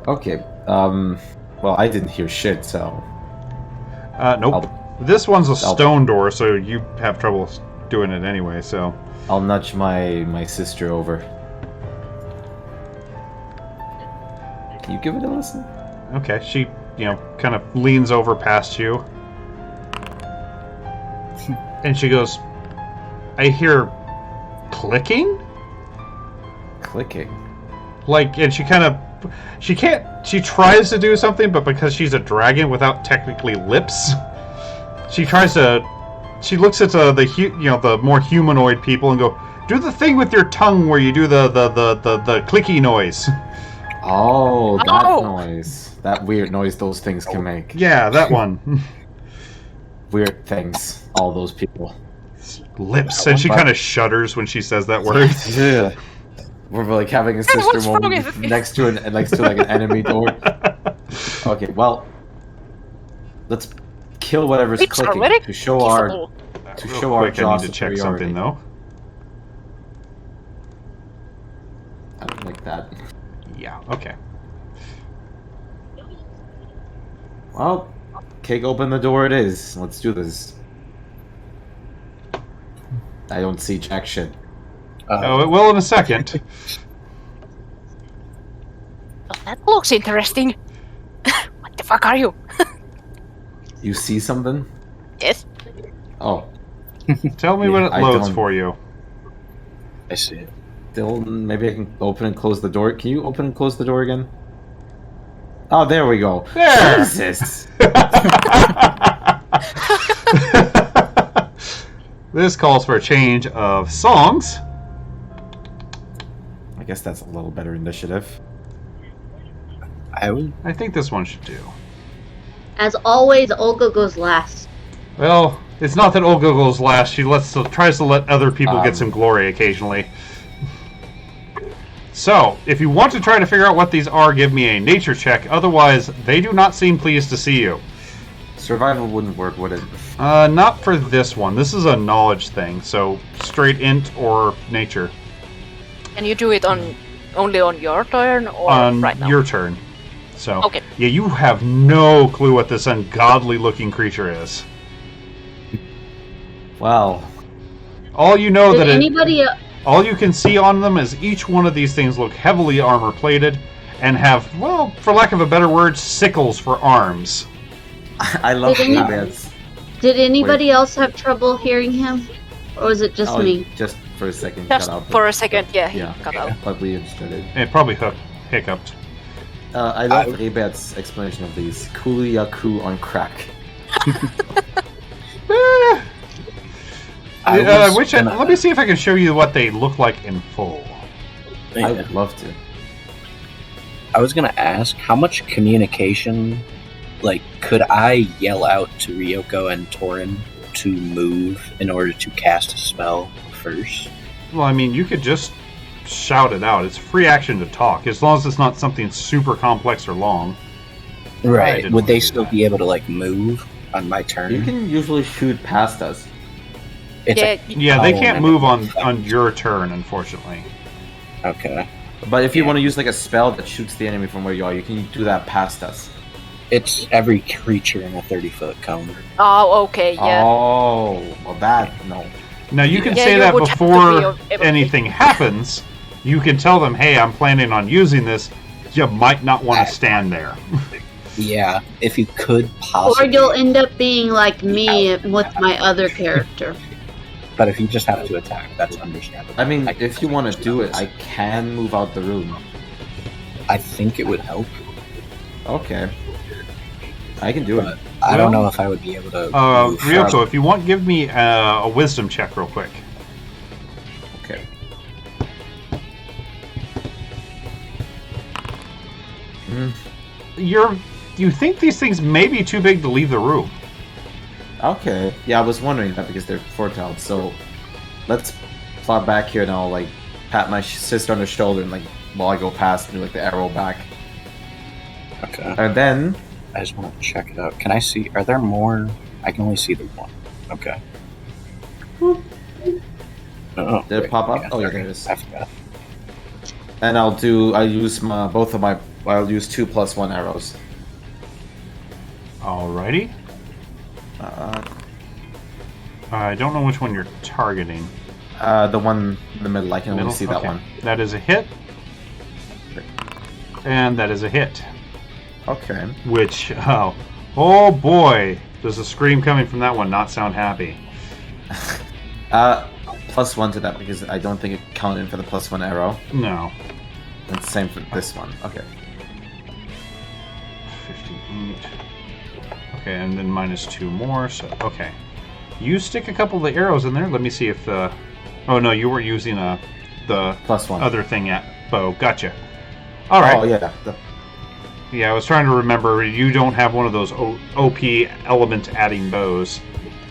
Okay. Well, I didn't hear shit, so... Nope. This one's a stone door, so you have trouble doing it anyway, so... I'll nudge my sister over. Can you give it a listen? Okay, she, kind of leans over past you. And she goes, I hear clicking? Clicking. Like, and she tries to do something, but because she's a dragon without technically lips, she looks at the more humanoid people and go, do the thing with your tongue where you do the clicky noise. Oh, that Oh! noise. That weird noise those things can make. Yeah, that one. Weird things. All those people. Lips, and she kind of shudders when she says that word. Yeah. We're like having a sister What's wrong moment with you? next to like an enemy door. Okay, well, let's kill whatever's It's clicking already to show our kissable. to Real show our quick, I jaw need to check superiority. something though. I don't like that. Yeah, okay. Well, kick open the door. It is. Let's do this. I don't see jack shit. Oh, it will in a second. Oh, that looks interesting. What the fuck are you? You see something? Yes. Oh, Tell me when it I loads don't- for you. I see it. still, maybe I can open and close the door. Can you open and close the door again? Oh, there we go. There! Jesus. This calls for a change of songs. I guess that's a little better initiative. I would. I think this one should do. As always, Olga goes last. Well, it's not that Olga goes last. She tries to let other people get Um. some glory occasionally. So, if you want to try to figure out what these are, give me a nature check. Otherwise, they do not seem pleased to see you. Survival wouldn't work, would it? Not for this one. This is a knowledge thing, so straight int or nature. Can you do it only on your turn or On right now? your turn. So, Okay. yeah, you have no clue what this ungodly looking creature is. Wow. All you know Did that anybody? all you can see on them is each one of these things look heavily armor plated and have, well, for lack of a better word, sickles for arms. I love Did any- Ray-Bans. Did anybody else have trouble hearing him, or was it just Oh, me? just for a second. Just cut out, for but- a second, yeah, he Yeah. cut out. But we understood it. It probably hiccuped. I love Ray-Ban's explanation of these. Kuliyaku on crack. Let me see if I can show you what they look like in full. I would love to. I was gonna ask, how much communication, like, could I yell out to Ryoko and Torin to move in order to cast a spell first? Well, I mean, you could just shout it out. It's free action to talk, as long as it's not something super complex or long. I Right. didn't Would wanna they do still that. be able to, like, move on my turn? You can usually shoot past us. It's Yeah, Yeah, they Oh, can't man. move on your turn, unfortunately. okay. But if you Yeah. want to use like a spell that shoots the enemy from where you are, you can do that past us. It's every creature in a 30-foot cone. Oh, okay, yeah. Oh, well that no. Now, you can Yeah, say you that would have to before be able- anything happens. You can tell them, hey, I'm planning on using this. You might not want to stand there. Yeah, if you could Or possibly. you'll end up being like me with my other character. But if you just have to attack, that's understandable. I mean, if you want to do it, I can move out the room. I think it would help, Okay. I can do it. but I don't Well, know if I would be able to. move Ryoko, if you want, give me a wisdom check real quick. Okay. You think these things may be too big to leave the room. Okay. Yeah, I was wondering that because they're foretelled. So let's plot back here and I'll like pat my sister on the shoulder and like while I go past do like the arrow back. Okay. And then I just want to check it out. Can I see? Are there more? I can only see the one. Okay. Oh, Did it wait, pop up? Oh, yeah, okay. there it is. I forgot. I'll use I'll use 2 + 1 arrows. Alrighty. I don't know which one you're targeting. The one in the middle, I can only Middle? see that Okay. one. That is a hit. And that is a hit. Okay. Which, oh boy, does the scream coming from that one not sound happy. +1 to that because I don't think it counted for the +1 arrow. No. And same for this one. Okay. 58. Okay, and then -2 more, so, okay. You stick a couple of the arrows in there. Let me see if the... Oh, no, you were using the +1. other thing at bow. Gotcha. Alright. Oh, yeah. Yeah, I was trying to remember. You don't have one of those OP element-adding bows.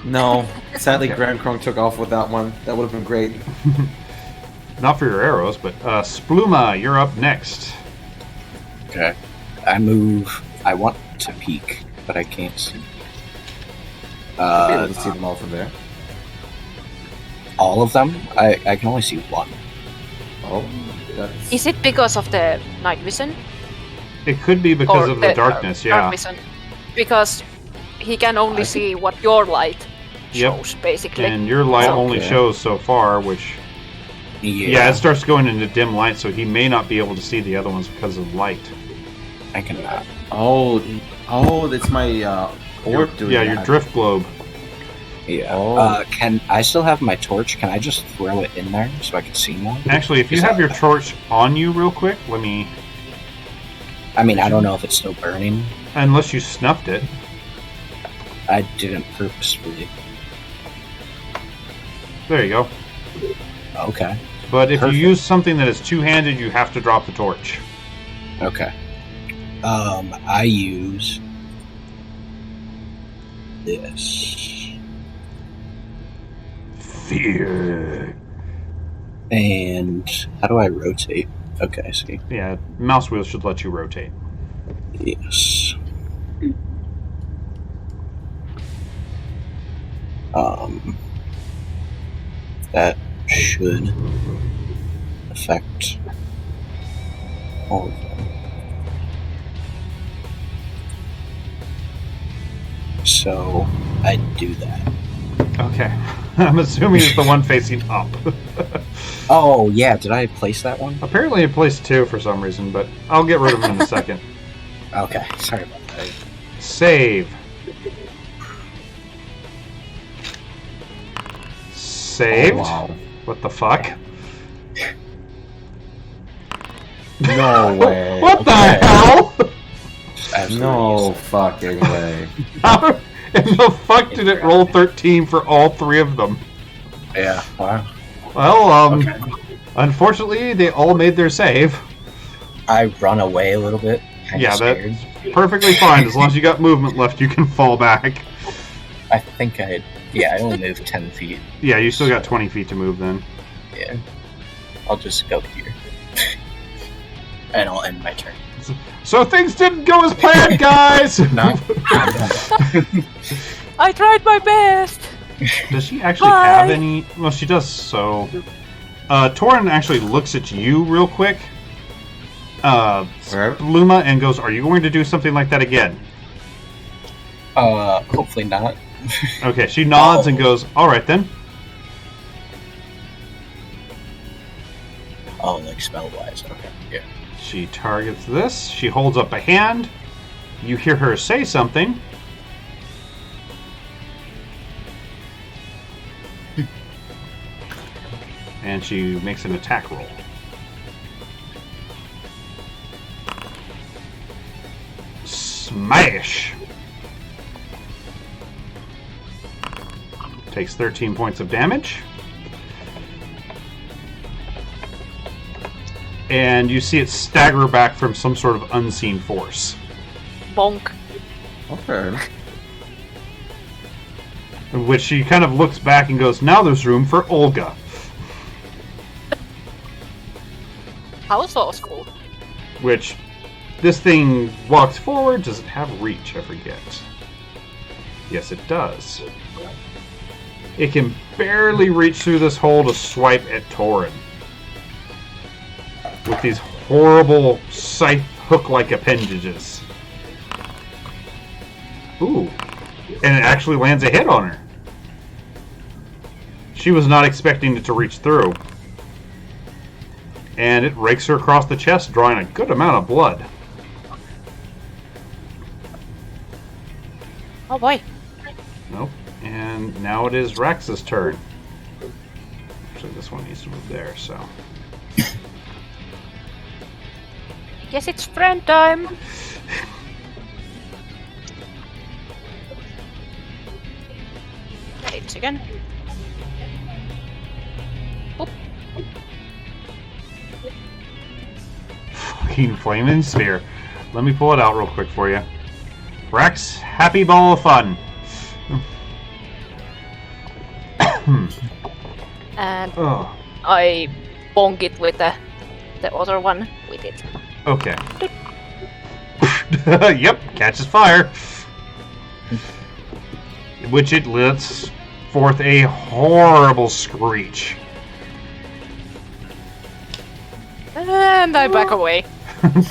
No. Sadly, Grand Krong took off with that one. That would have been great. Not for your arrows, but Spluma, you're up next. Okay. I move. I want to peek, but I can't see. I'll be able to see them all from there. All of them? I can only see one. Oh, that's... Is it because of the night vision? It could be because Or of the darkness, yeah. Dark vision. Because he can only see what your light Yep. shows, basically. And your light Okay. only shows so far, which... Yeah, it starts going into dim light, so he may not be able to see the other ones because of light. I cannot. Oh, it's my orb doing Yeah, that. your drift globe. Yeah. Oh. Can I still have my torch? Can I just throw it in there so I can see more? Actually, if you have your torch on you real quick, let me... I mean, I don't know if it's still burning. Unless you snuffed it. I didn't purposefully. There you go. Okay. But if Perfect. you use something that is two-handed, you have to drop the torch. Okay. I use this. Fear. And how do I rotate? Okay, I see. Yeah, mouse wheel should let you rotate. Yes. That should affect all of them. So I do that. Okay. I'm assuming it's the one facing up. Oh, yeah, did I place that one? Apparently it placed 2 for some reason, but I'll get rid of him in a second. Okay, sorry about that. Save. Saved. Oh, wow. What the fuck? No way. What the hell? Absolutely No useless. fucking way. How in the fuck did it roll 13 for all 3 of them? Yeah, wow. Well, Okay. unfortunately, they all made their save. I run away a little bit. Kinda Yeah, scared. that's perfectly fine. As long as you got movement left, you can fall back. I think I only moved 10 feet. Yeah, you still got 20 feet to move then. Yeah. I'll just go here. And I'll end my turn. So things didn't go as planned, guys! No. I tried my best. Does she actually Bye. have any? Well, she does, so... Torin actually looks at you real quick. Okay. Luma, and goes, are you going to do something like that again? Hopefully not. Okay, she nods and goes, alright then. Oh, like spell-wise. Okay, yeah. She targets this. She holds up a hand. You hear her say something. And she makes an attack roll. Smash! Takes 13 points of damage. And you see it stagger back from some sort of unseen force. Bonk. Okay. In which she kind of looks back and goes, now there's room for Olga. How so school? Which, this thing walks forward. Does it have reach? I forget. Yes, it does. It can barely reach through this hole to swipe at Torin. With these horrible scythe hook-like appendages. Ooh. And it actually lands a hit on her. She was not expecting it to reach through. And it rakes her across the chest, drawing a good amount of blood. Oh boy. Nope. And now it is Rex's turn. Actually, this one needs to move there, so... Guess it's friend time. Wait again. Oop. Fucking flaming sphere. Let me pull it out real quick for you. Rex, happy ball of fun. And Oh, I bonk it with the other one with it. okay. Yep, catches fire. Which it lets forth a horrible screech. And I back away.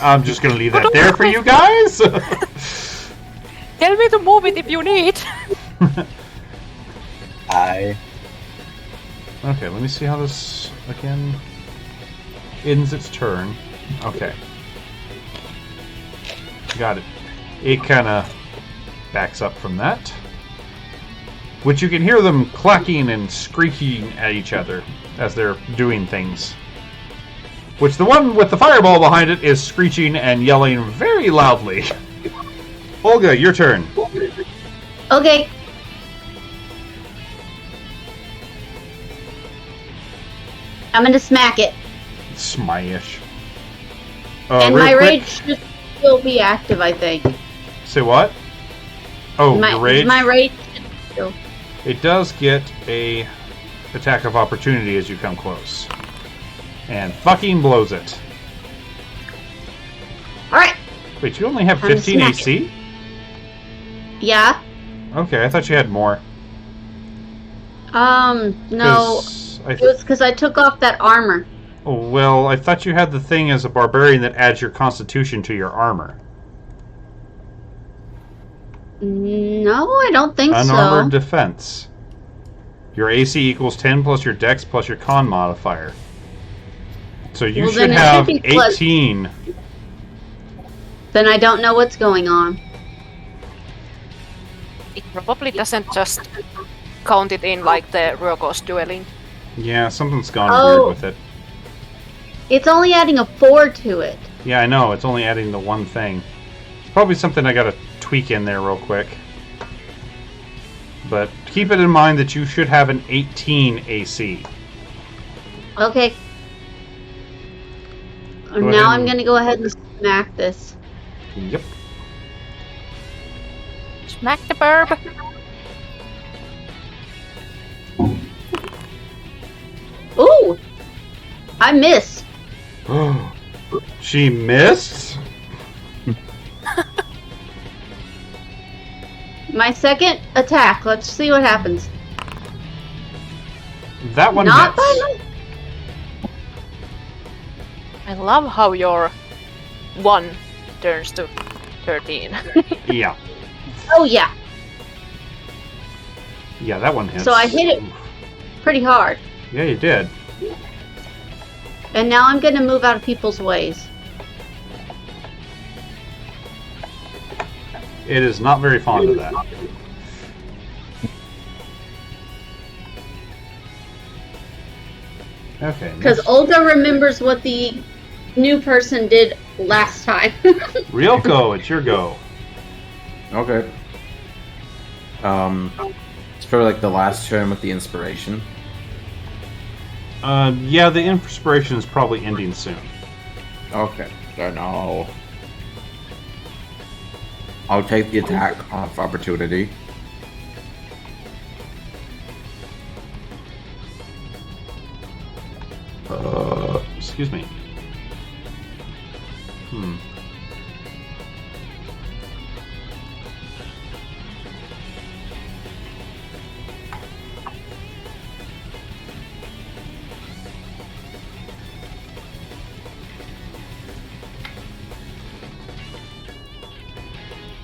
I'm just gonna leave that there for you guys. Tell me to move it if you need. Okay, let me see how this again ends its turn. Okay. Got it. It kind of backs up from that. Which you can hear them clacking and screeching at each other as they're doing things. Which the one with the fireball behind it is screeching and yelling very loudly. Olga, your turn. Okay. I'm gonna smack it. Smash. And real my quick, rage should still be active, I think. Say what? Oh, My, your rage? my rage should still. It does get a attack of opportunity as you come close. And fucking blows it. Alright. Wait, you only have Time to 15 smack AC? Yeah. Okay, I thought you had more. No. 'Cause It was because I took off that armor. well, I thought you had the thing as a barbarian that adds your constitution to your armor. No, I don't think Unarmored so. defense. Your AC equals 10 plus your Dex plus your Con modifier. So you Well, should then it have should be plus- 18. Then I don't know what's going on. It probably doesn't just count it in like the Ryokos dueling. Yeah, something's gone Oh. weird with it. It's only adding a 4 to it. Yeah, I know. It's only adding the one thing. It's probably something I gotta tweak in there real quick. But keep it in mind that you should have an 18 AC. Okay. Go Now ahead I'm and- gonna go ahead and smack this. Yep. Smack the burb. Ooh! I missed. She missed? My second attack. Let's see what happens. That one Not missed. by I love how your 1 turns to 13. Yeah. Oh yeah, Yeah, that one hits. So I hit it. pretty hard. Yeah, you did. And now I'm gonna move out of people's ways. It is not very fond of that. Okay. Because next. Olga remembers what the new person did last time. Ryoko, it's your go. Okay. It's for like the last turn with the inspiration. Yeah, the inspiration is probably ending soon. Okay. Then I'll take the attack of opportunity. Excuse me.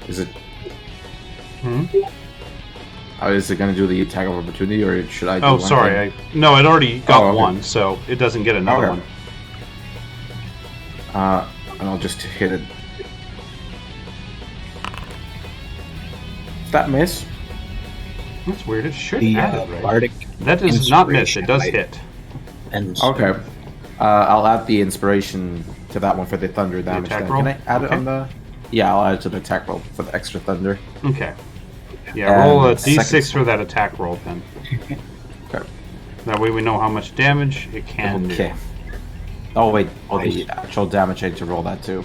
Is it? Hmm? Is it going to do the attack of opportunity, or should I? Do Oh, one sorry. thing? No, it already got Oh, okay. one, so it doesn't get another Okay. one. And I'll just hit it. Does that miss? That's weird. It should The add it, right? bardic That does not miss. It does inspiration, hit. and Okay. I'll add the inspiration to that one for the thunder damage. attack then. roll? Can I add it Okay. on the? Yeah, I'll add it to the attack roll for the extra thunder. Okay. Yeah, roll a And d6 second- for that attack roll, then. Okay. That way we know how much damage it can Okay. Oh wait, the actual damage I need to roll that too.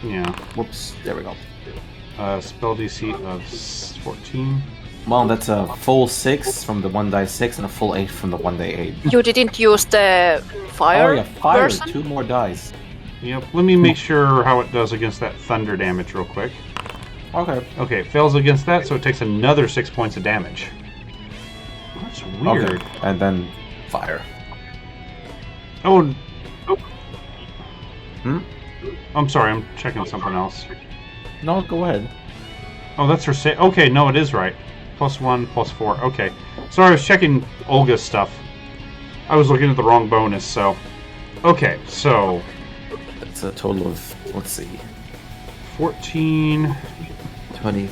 do. Yeah. Whoops. There we go. Spell DC of 14. Well, that's a full 6 from the 1d6 and a full 8 from the 1d8. You didn't use the fire, Oh yeah, fire. person? 2 more dice. Yep. Let me make sure how it does against that thunder damage real quick. Okay. Okay, it fails against that, so it takes another 6 points of damage. That's weird. Okay. And then fire. Oh. Hmm? I'm sorry, I'm checking something else. No, go ahead. Oh, that's her say. Okay, no, it is right. +1, +4. Okay. Sorry, I was checking Olga's stuff. I was looking at the wrong bonus, so. Okay, so. That's a total of, let's see, 14, 20,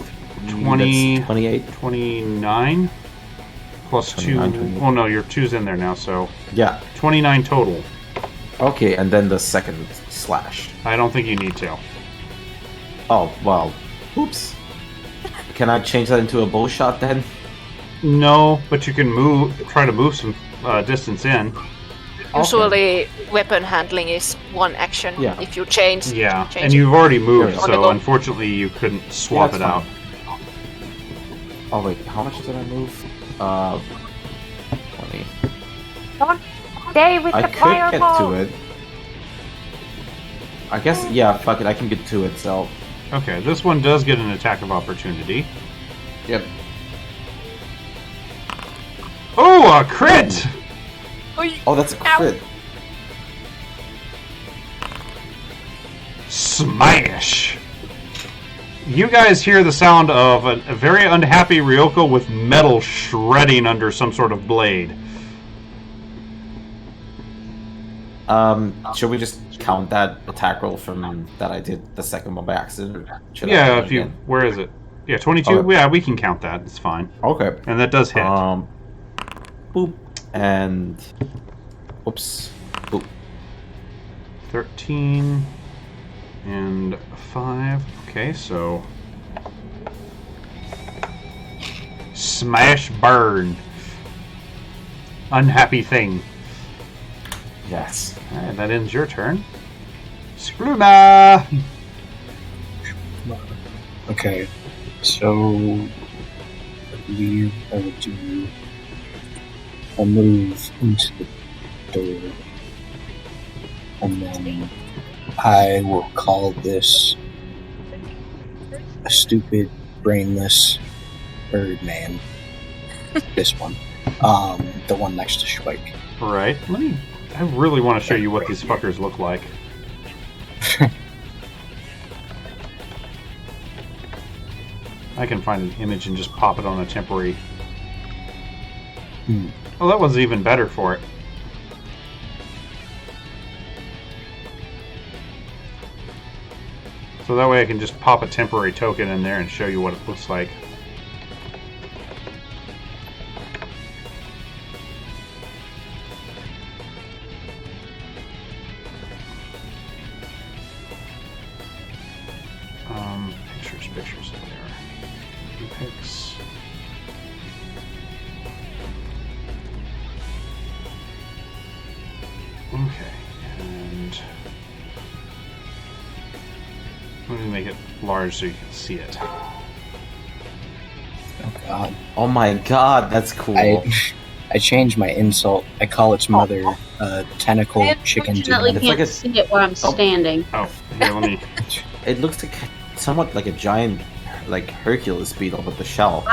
20, that's 28. 29, plus 2. 29, 28. Oh, no, your 2's in there now, so. Yeah. 29 total. Okay, and then the second slash. I don't think you need to. Oh, well. Oops. Can I change that into a bow shot then? No, but you can try to move some distance in. Usually, weapon handling is one action. Yeah. If you change, Yeah, change and it. you've already moved, There we go. so unfortunately you couldn't swap that's it out. fine. Oh wait, how much did I move? 20. Stay with I the could fireball. get to it. I guess, yeah, fuck it, I can get to it, so... Okay, this one does get an attack of opportunity. Yep. Oh, a crit! Oh, that's a crit. Smash! You guys hear the sound of a very unhappy Ryoko with metal shredding under some sort of blade. Should we just count that attack roll from that I did the second one by accident? Or should I Yeah, do it if you... again? Where is it? Yeah, 22? Okay. Yeah, we can count that. It's fine. Okay. And that does hit. Boop. And... Oops. Boop. 13 and 5. Okay, so... Smash burn. Unhappy thing. Yes. Alright, that ends your turn. Spluma! Okay, so I believe I would do a move into the door, and then I will call this a stupid, brainless bird man. This one, the one next to Spike. Right. I really want to show you what these fuckers look like. I can find an image and just pop it on a temporary. Oh, that one's even better for it. So that way I can just pop a temporary token in there and show you what it looks like. Pictures there. Pics. Okay, and let me make it large so you can see it. Oh God! Oh my god, that's cool. I changed my insult. I call its mother tentacle I chicken unfortunately demon. It's like can't a- see it where I'm standing. Oh, here, let me. It looks like somewhat like a giant, like Hercules beetle with the shell.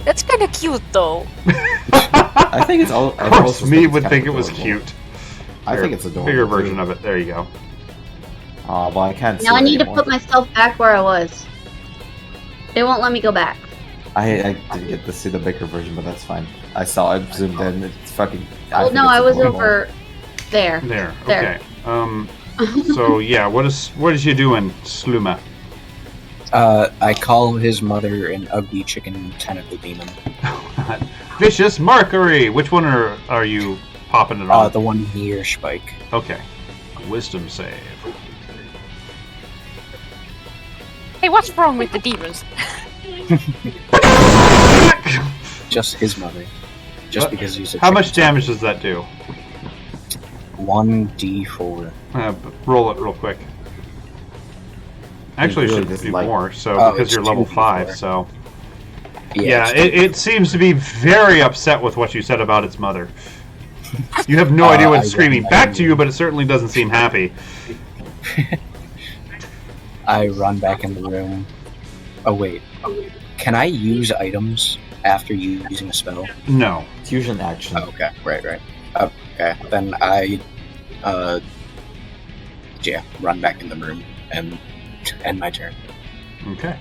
That's kind of cute, though. I think it's all. Of course, me would think it was cute. I think it's adorable. Bigger version of it. There you go. Oh, well, I can't see Now I it need to anymore. put myself back where I was. They won't let me go back. I didn't get to see the bigger version, but that's fine. I saw it zoomed in. It's fucking. Well, no, I was over there. There. There. Okay. So yeah, what is you doing, Sluma? I call his mother an ugly chicken tentacle demon. Vicious Mercury. Which one are you popping it on? The one near Spike. Okay. Wisdom save. Hey, what's wrong with the demons? Just his mother. Just What? because he's a How chicken. much damage does that do? 1d4. Roll it real quick. Actually, it really should doesn't do like- more, so Oh, because it's you're level 2d4. 5, so... Yeah, Yeah, it seems to be very upset with what you said about its mother. You have no idea what it's I screaming recognize back to you, but it certainly doesn't seem happy. I run back in the room. Oh wait, can I use items after using a spell? No. Fusion action. Oh, okay, right. Okay, then I, run back in the room and end my turn. Okay.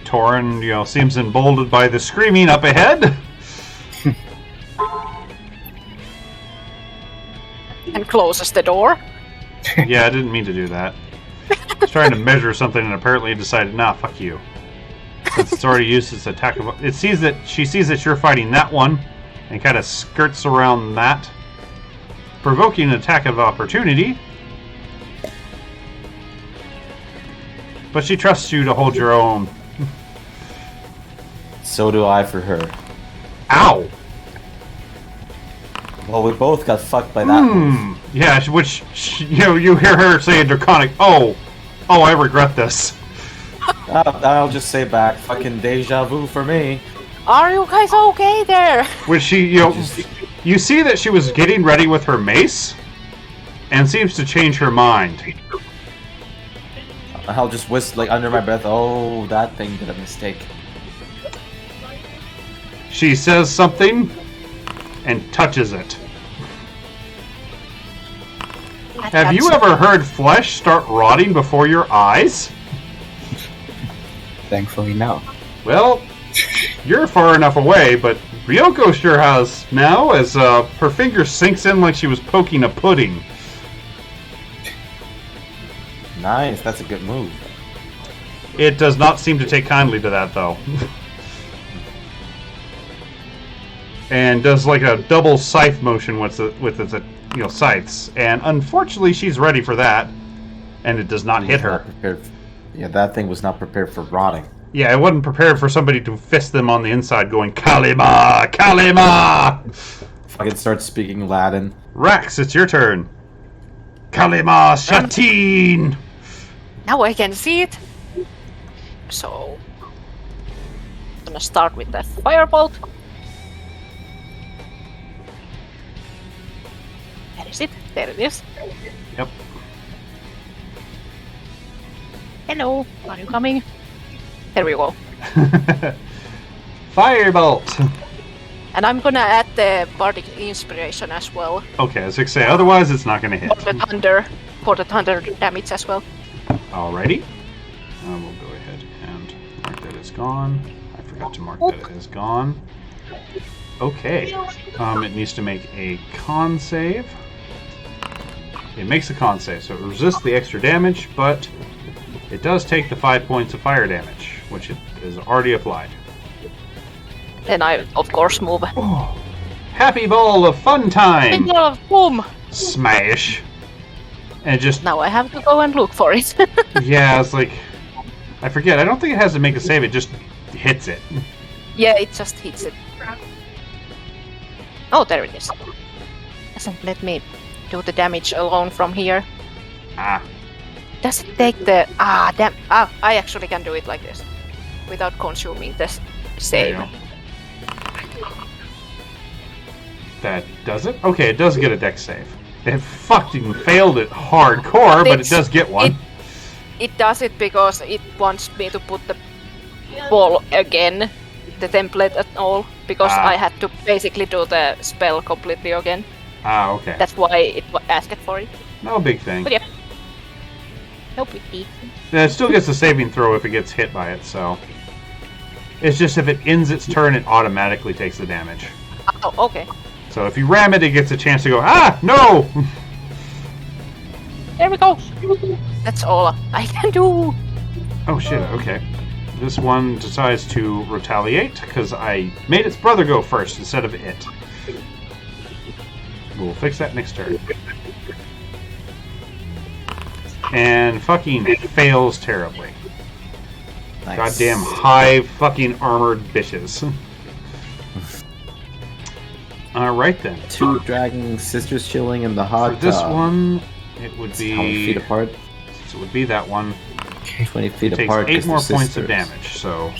Torin, seems emboldened by the screaming up ahead. And closes the door. Yeah, I didn't mean to do that. I was trying to measure something and apparently it decided, nah, fuck you. Since it's already used its attack of... She sees that you're fighting that one and kind of skirts around that, provoking an attack of opportunity. But she trusts you to hold your own. So do I for her. Ow! Well, we both got fucked by that move. Yeah, you hear her say in Draconic, oh, I regret this. I'll just say back, fucking deja vu for me. Are you guys okay there? When she, you see that she was getting ready with her mace, and seems to change her mind. I'll just whistle like under my breath. Oh, that thing did a mistake. She says something, and touches it. Have you ever heard flesh start rotting before your eyes? Thankfully, no. Well, you're far enough away, but Ryoko sure has now, as her finger sinks in like she was poking a pudding. Nice, that's a good move. It does not seem to take kindly to that, though. And does like a double scythe motion with its scythes. And unfortunately, she's ready for that, and it does not hit her. Yeah, that thing was not prepared for rotting. Yeah, I wasn't prepared for somebody to fist them on the inside going, Kalima! Kalima! Fucking start speaking Latin. Rax, it's your turn. Kalima Shatin! Now I can see it. So, I'm gonna start with the firebolt. Where is it? There it is. Yep. Hello, are you coming? There we go. Firebolt! And I'm gonna add the bardic inspiration as well Okay, as I say, otherwise it's not going to hit. for the thunder damage as well. Alrighty. We'll go ahead and mark that as gone. I forgot to mark that it is gone. Okay. It needs to make a con save. It makes a con save, so it resists the extra damage, but it does take the 5 points of fire damage, which it is already applied. Then I, of course, move. Oh, happy ball of fun time! Boom! Smash! And just, Now I have to go and look for it. yeah, it's like, I forget, I don't think it has to make a save, it just hits it. Yeah, it just hits it. Oh, there it is. Doesn't let me do the damage alone from here. Ah, Does it take the... I actually can do it like this. Without consuming the there you save. go. That does it? Okay, it does get a dex save. It fucking failed it hardcore, but it does get one. It does it because it wants me to put the ball again, the template and all, because I had to basically do the spell completely again. Ah, okay. That's why it asked for it. No big thing. But yeah. No biggie. It still gets a saving throw if it gets hit by it, so... It's just if it ends its turn, it automatically takes the damage. Oh, okay. So if you ram it, it gets a chance to go, ah, no! There we go. That's all I can do. Oh shit, okay. This one decides to retaliate, because I made its brother go first instead of it. We'll fix that next turn. And fucking fails terribly. Nice. Goddamn high fucking armored bitches. Alright then. 2 dragon sisters chilling in the hot For this one, it would How many feet be... apart? So it would be that one. 20 feet It takes apart. 8 'cause more they're points of sisters. damage, so...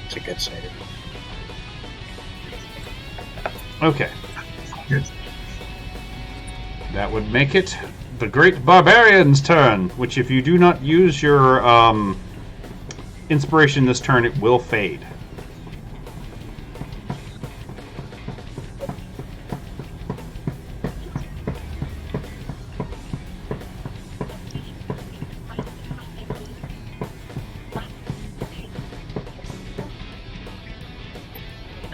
It's a good save. Okay. That would make it the Great Barbarian's turn, which if you do not use your inspiration this turn, it will fade.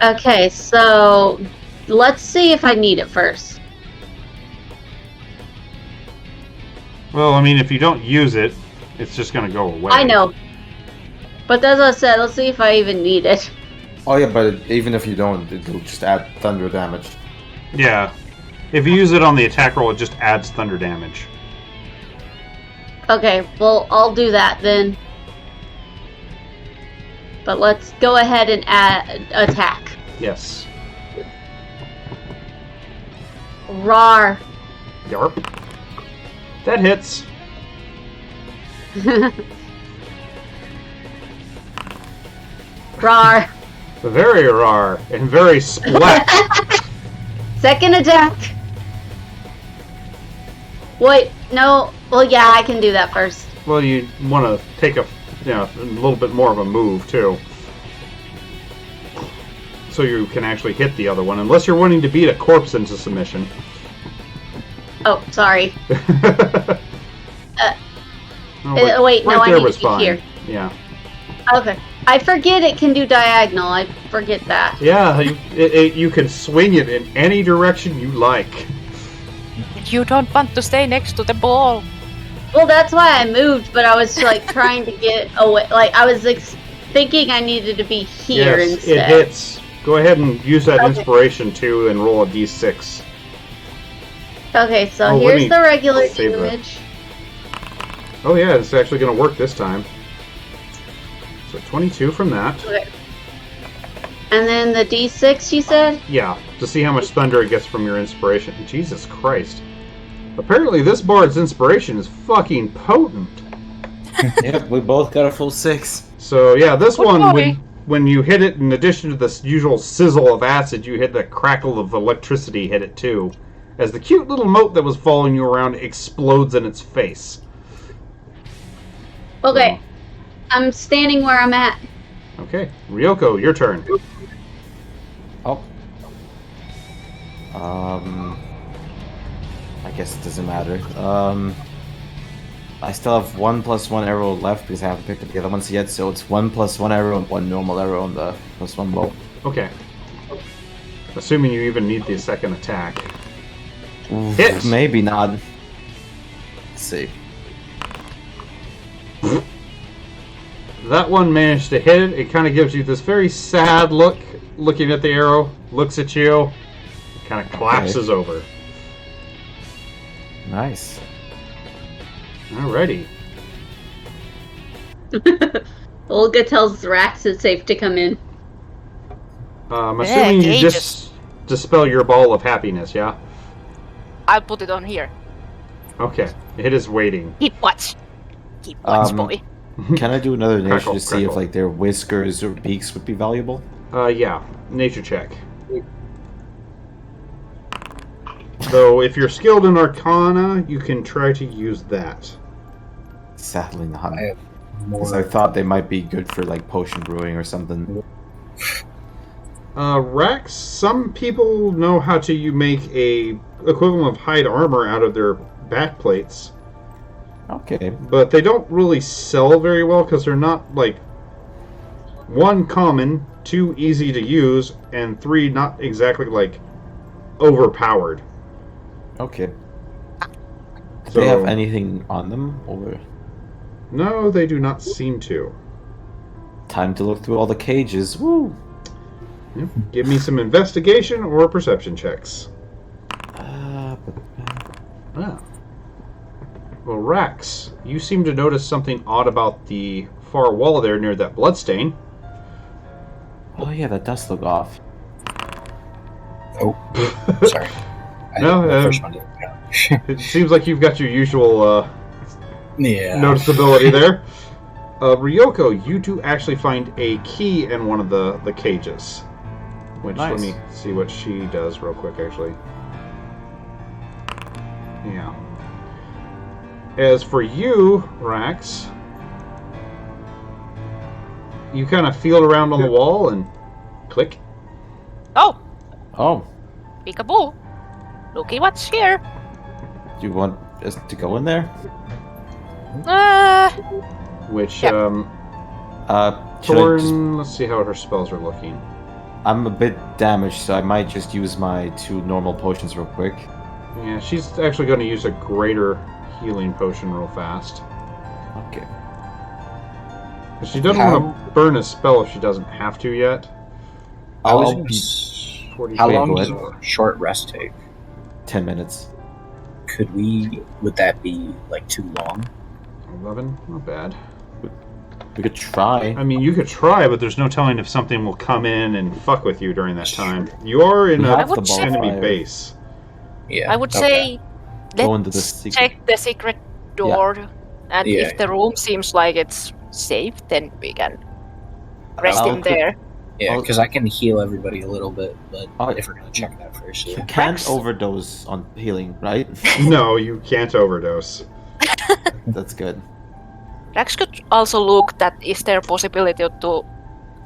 Okay, so let's see if I need it first. Well, I mean, if you don't use it, it's just going to go away. I know. But as I said, let's see if I even need it. Oh yeah, but even if you don't, it'll just add thunder damage. Yeah. If you use it on the attack roll, it just adds thunder damage. Okay, well, I'll do that then. But let's go ahead and attack. Yes. Rawr. Yarp. That hits. Rawr. Very rar and very splat. Second attack. Wait, no. Well, yeah, I can do that first. Well, you want to take a little bit more of a move too, so you can actually hit the other one. Unless you're wanting to beat a corpse into submission. Oh, sorry. Oh, Wait, no, right I there need was to be fine. here. Yeah. Okay. I forget it can do diagonal. I forget that. Yeah, you can swing it in any direction you like. You don't want to stay next to the ball. Well, that's why I moved, but I was like trying to get away. Like I was thinking I needed to be here Yes, instead. it hits. Go ahead and use that Okay. inspiration too and roll a d6. Okay, so Oh, let here's me the regular save that. damage. Oh yeah, it's actually going to work this time. So 22 from that. Okay. And then the D6, you said? Yeah, to see how much thunder it gets from your inspiration. Jesus Christ. Apparently this bard's inspiration is fucking potent. Yep, we both got a full 6. So yeah, this Good one, boy. when you hit it, in addition to the usual sizzle of acid, you hit the crackle of electricity hit it too. As the cute little mote that was following you around explodes in its face. Okay. I'm standing where I'm at. Okay, Ryoko, your turn. Oh. I guess it doesn't matter. I still have 1+1 arrow left because I haven't picked up the other ones yet, so it's 1+1 arrow and 1 normal arrow on the +1 bow. Okay. Assuming you even need the second attack. Oof, Hit! maybe not. Let's see. That one managed to hit it. It kind of gives you this very sad look, looking at the arrow, looks at you, kind of collapses over. Nice. Alrighty. Olga tells Rax it's safe to come in. I'm assuming you cages. just dispel your ball of happiness, yeah? I'll put it on here. Okay. It is waiting. Keep watch. Keep watch, boy. Can I do another nature Crackle, to see crackle. if like their whiskers or beaks would be valuable? Yeah. Nature check. Though, if you're skilled in Arcana, you can try to use that. Sadly not. I have Because I more. thought they might be good for like potion brewing or something. Rex, some people know how to make a equivalent of hide armor out of their back plates, Okay. but they don't really sell very well because they're not, like, 1, common, 2, easy to use, and 3, not exactly, like, overpowered. Okay. Do So, they have anything on them? Or no, they do not seem to. time to look through all the cages. Woo! Yep. Give me some investigation or perception checks. Uh, Ah. Well, Rex, you seem to notice something odd about the far wall there near that bloodstain. oh yeah, that does look off. Oh, sorry. No, The first one didn't count. It seems like you've got your usual Yeah. noticeability there. Ryoko, you do actually find a key in one of the cages. Which, let Nice. me see what she does real quick, actually. Yeah. As for you, Rax, you kind of feel around on the wall and click. Oh, Oh, peekaboo. Looky what's here. do you want us to go in there? Which, Yep. Should I just, Thorn, let's see how her spells are looking. I'm a bit damaged, so I might just use my 2 normal potions real quick. Yeah, she's actually going to use a greater healing potion real fast. Okay. 'Cause she doesn't want to burn a spell if she doesn't have to yet. I was I'll gonna be s- 40 How Wait, long go does ahead. a short rest take? 10 minutes. Would that be like too long? 11? Not bad. We could try. I mean, you could try, but there's no telling if something will come in and fuck with you during that time. You are in We a have the ball enemy fire. base. Yeah. I would okay. say Go into the let's secret- check the secret door, and Yeah. if the room seems like it's safe, then we can rest I'll in there. Yeah, I'll- because I can heal everybody a little bit, but Oh, if we're gonna check that first, You yeah. can't Rex? overdose on healing, right? No, you can't overdose. That's good. Rex could also look that is there possibility to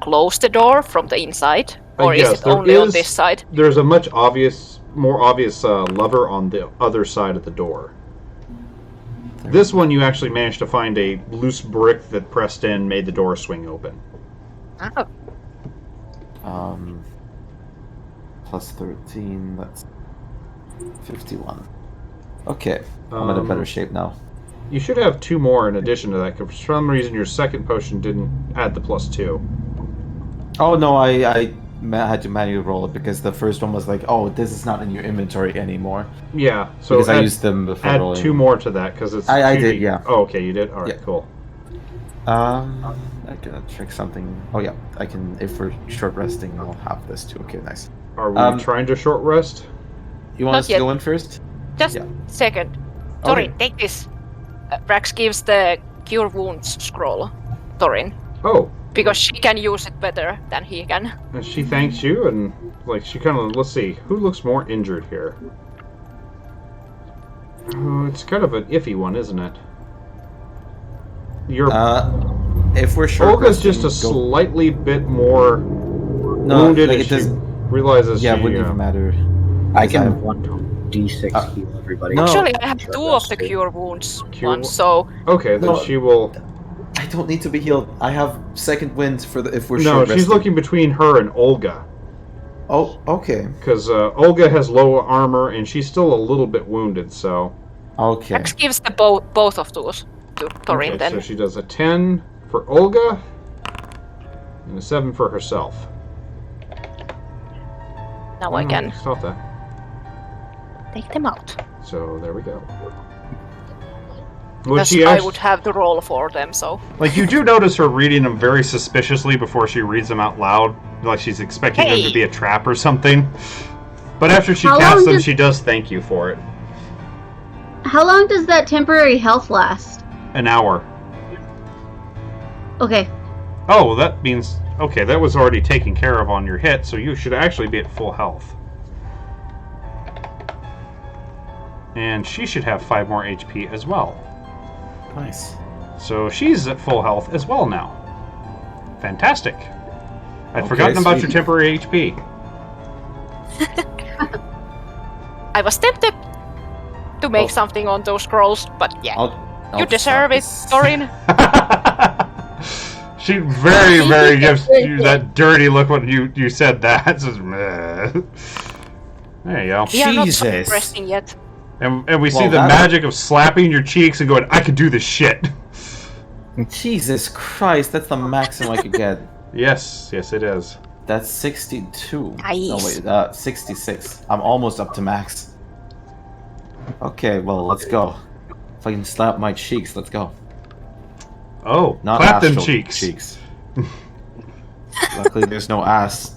close the door from the inside, or yes, is it there only on is- this side? There's a more obvious lever on the other side of the door. This one you actually managed to find a loose brick that pressed in made the door swing open. Oh. Plus 13, that's 51. Okay, I'm in a better shape now. You should have 2 more in addition to that, because for some reason your second potion didn't add the +2. Oh no, I had to manually roll it because the first one was like, oh, this is not in your inventory anymore. Yeah, so Because I used them before add rolling. 2 more to that, because it's... I 2D. did, yeah. Oh, okay, you did? Alright, Yeah. cool. I gotta check something. Oh yeah, I can, if we're short resting, I'll have this too. Okay, nice. Are we trying to short rest? You want Not us to yet. go in first? Just Yeah. second. Torin, Okay. take this. Rax gives the Cure Wounds scroll. Torin. Oh, Because she can use it better than he can. and she thanks you, and, like, she kind of... Let's see, who looks more injured here? Oh, it's kind of an iffy one, isn't it? You're... If we're short Olga's resting, just a go- slightly bit more no, wounded like as it she doesn't. realizes Yeah, she... it wouldn't even matter. I Because I have- can 1d6 heal everybody. No. Actually, I have Short 2 of rest the too. Cure Wounds Cure ones, wo- so... Okay, then No. she will... I don't need to be healed. I have second wind for the if we're No, short she's resting. looking between her and Olga. Oh, okay, Because Olga has low armor, and she's still a little bit wounded, so... okay. Rax gives the both of those to Torin Okay, then. so she does a 10 for Olga, and a 7 for herself. Now I can Stop that. take them out. So, there we go. Would Because she I actually... would have the roll for them, so... Like, you do notice her reading them very suspiciously before she reads them out loud. Like she's expecting them to Hey. be a trap or something. But after she How casts long them, does- she does thank you for it. How long does that temporary health last? An hour. Okay. Oh, that means... Okay, that was already taken care of on your hit, so you should actually be at full health. And she should have 5 more HP as well. Nice. So she's at full health as well now. Fantastic. I'd Okay, forgotten about sweet. your temporary HP. I was tempted to make Oh. something on those scrolls, but yeah. I'll You deserve it, fuck this. Torin. She very gives you that dirty look when you said that. It's just, meh. There you go. We are not Jesus. resting yet. And we see Well, the that- magic of slapping your cheeks and going, I could do this shit. Jesus Christ, that's the maximum I could get. Yes, it is. That's 62. Nice. No, wait, 66. I'm almost up to max. Okay, well, let's go. If I can slap my cheeks, let's go. Oh, Not clap them astral cheeks. Luckily, there's no ass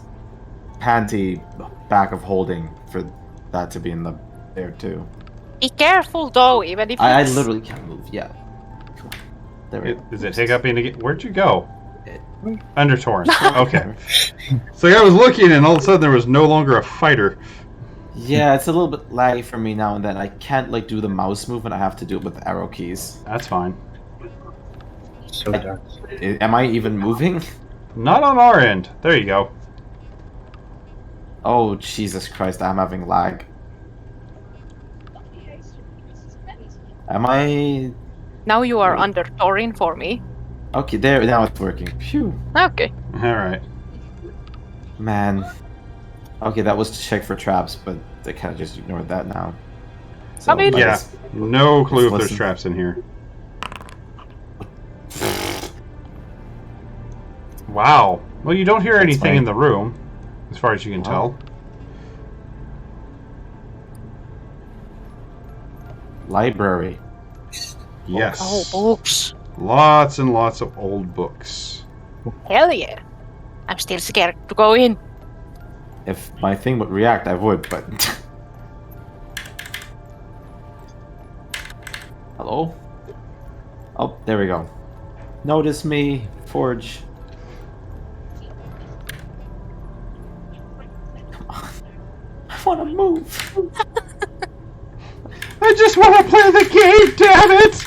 panty back of holding for that to be in the there too. Be careful though, even if I it's... literally can't move. Yeah. Come on. There we go. Is it hiccuping again? Where'd you go? Undertorn. Okay. So I was looking, and all of a sudden there was no longer a fighter. Yeah, it's a little bit laggy for me now and then. I can't like do the mouse movement. I have to do it with arrow keys. That's fine. So dark. Am I even moving? Not on our end. There you go. Oh Jesus Christ! I'm having lag. Am I? Now you are under Torin for me. Okay, there. Now it's working. Phew. Okay. All right. Man. Okay, that was to check for traps, but they kind of just ignored that now. So, I mean- Yeah. No clue if Let's there's listen. traps in here. Wow. Well, you don't hear That's anything fine. in the room, as far as you can Wow. tell. Library. Yes. Oh, books. Lots and lots of old books. Hell yeah. I'm still scared to go in. If my thing would react, I would, but. Hello? Oh, there we go. Notice me, Forge. Come on. I wanna move. I just want to play the game, damn it!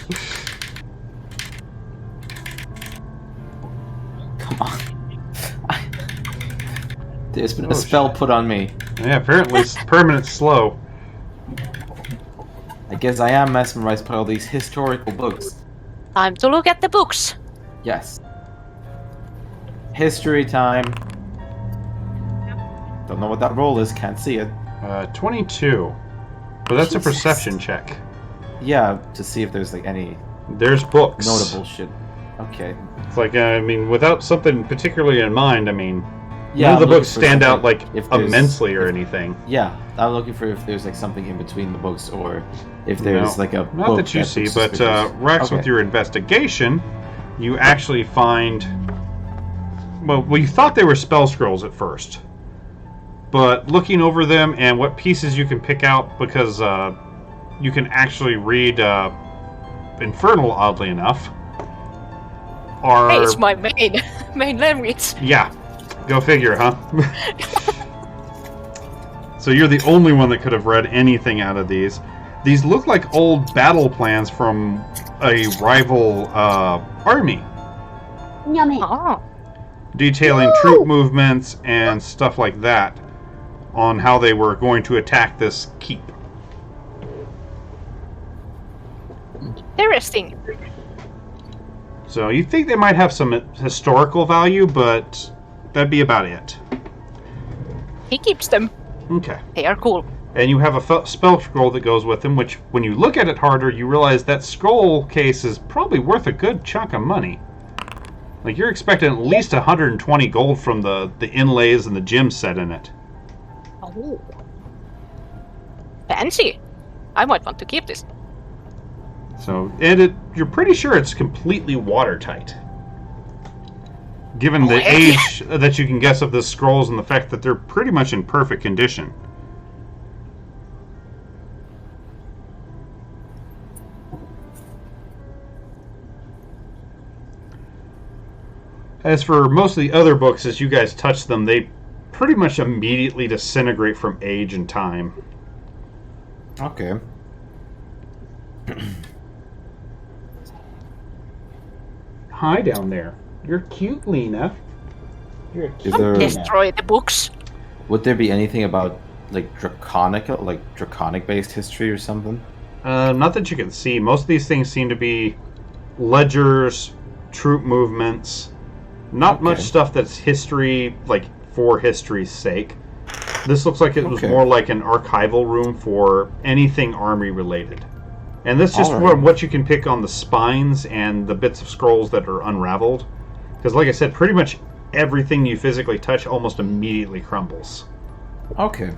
Come on. There's been Oh, a spell put on me. Yeah, apparently it's permanent slow. I guess I am mesmerized by all these historical books. Time to look at the books. Yes. History time. Don't know what that roll is, can't see it. 22. But that's a Jesus. perception check. Yeah, to see if there's like any There's books. notable shit. Okay. It's like, I mean, without something particularly in mind, I mean, Yeah, none of the I'm looking books for stand out something- like if there's- immensely or if- anything. Yeah, I'm looking for if there's like something in between the books or if there's No, like a Not book that you that see, looks but suspicious. Rex, with Okay. your investigation, you actually find. Well, you thought they were spell scrolls at first, but looking over them and what pieces you can pick out, because you can actually read Infernal, oddly enough, are. Hey, it's my main main language. Yeah, go figure, huh? So you're the only one that could have read anything out of these. These look like old battle plans from a rival army, Yummy. Oh. detailing troop movements and stuff like that on how they were going to attack this keep. Interesting. So you think they might have some historical value, but that'd be about it. He keeps them. Okay. They are cool. And you have a spell scroll that goes with them, which, when you look at it harder, you realize that scroll case is probably worth a good chunk of money. Like, you're expecting at least 120 gold from the inlays and the gem set in it. Oh. Fancy. I might want to keep this. So, and you're pretty sure it's completely watertight. Given the heck yeah. age that you can guess of the scrolls and the fact that they're pretty much in perfect condition. As for most of the other books, as you guys touch them, they pretty much immediately disintegrate from age and time. Okay. Hi down there. You're cute, Lena. You're a Is cute there- Lena. Destroy the books. Would there be anything about like draconic based history or something? Not that you can see. Most of these things seem to be ledgers, troop movements. Not much Okay. stuff that's history, like for history's sake. This looks like it was Okay. more like an archival room for anything army related. And that's just Alright. what you can pick on the spines and the bits of scrolls that are unraveled. Because, like I said, pretty much everything you physically touch almost immediately crumbles. Okay.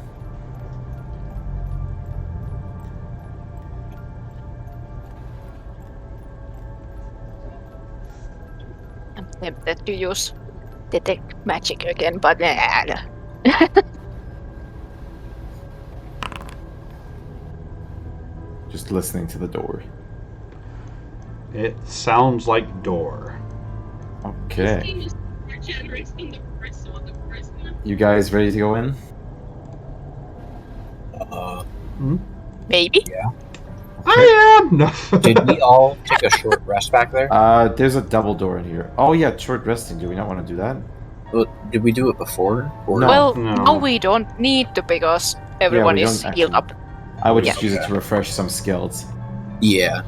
I'm tempted to use detect magic again, but nah. Just listening to the door. It sounds like door. Okay. You guys ready to go in? Maybe. I am! No. Did we all take a short rest back there? There's a double door in here. Oh yeah, short resting. Do we not want to do that? Did we do it before? Or No. Well, No. no, we don't need to because everyone we is don't healed up. I would Yeah. just use it to refresh some skills. Yeah.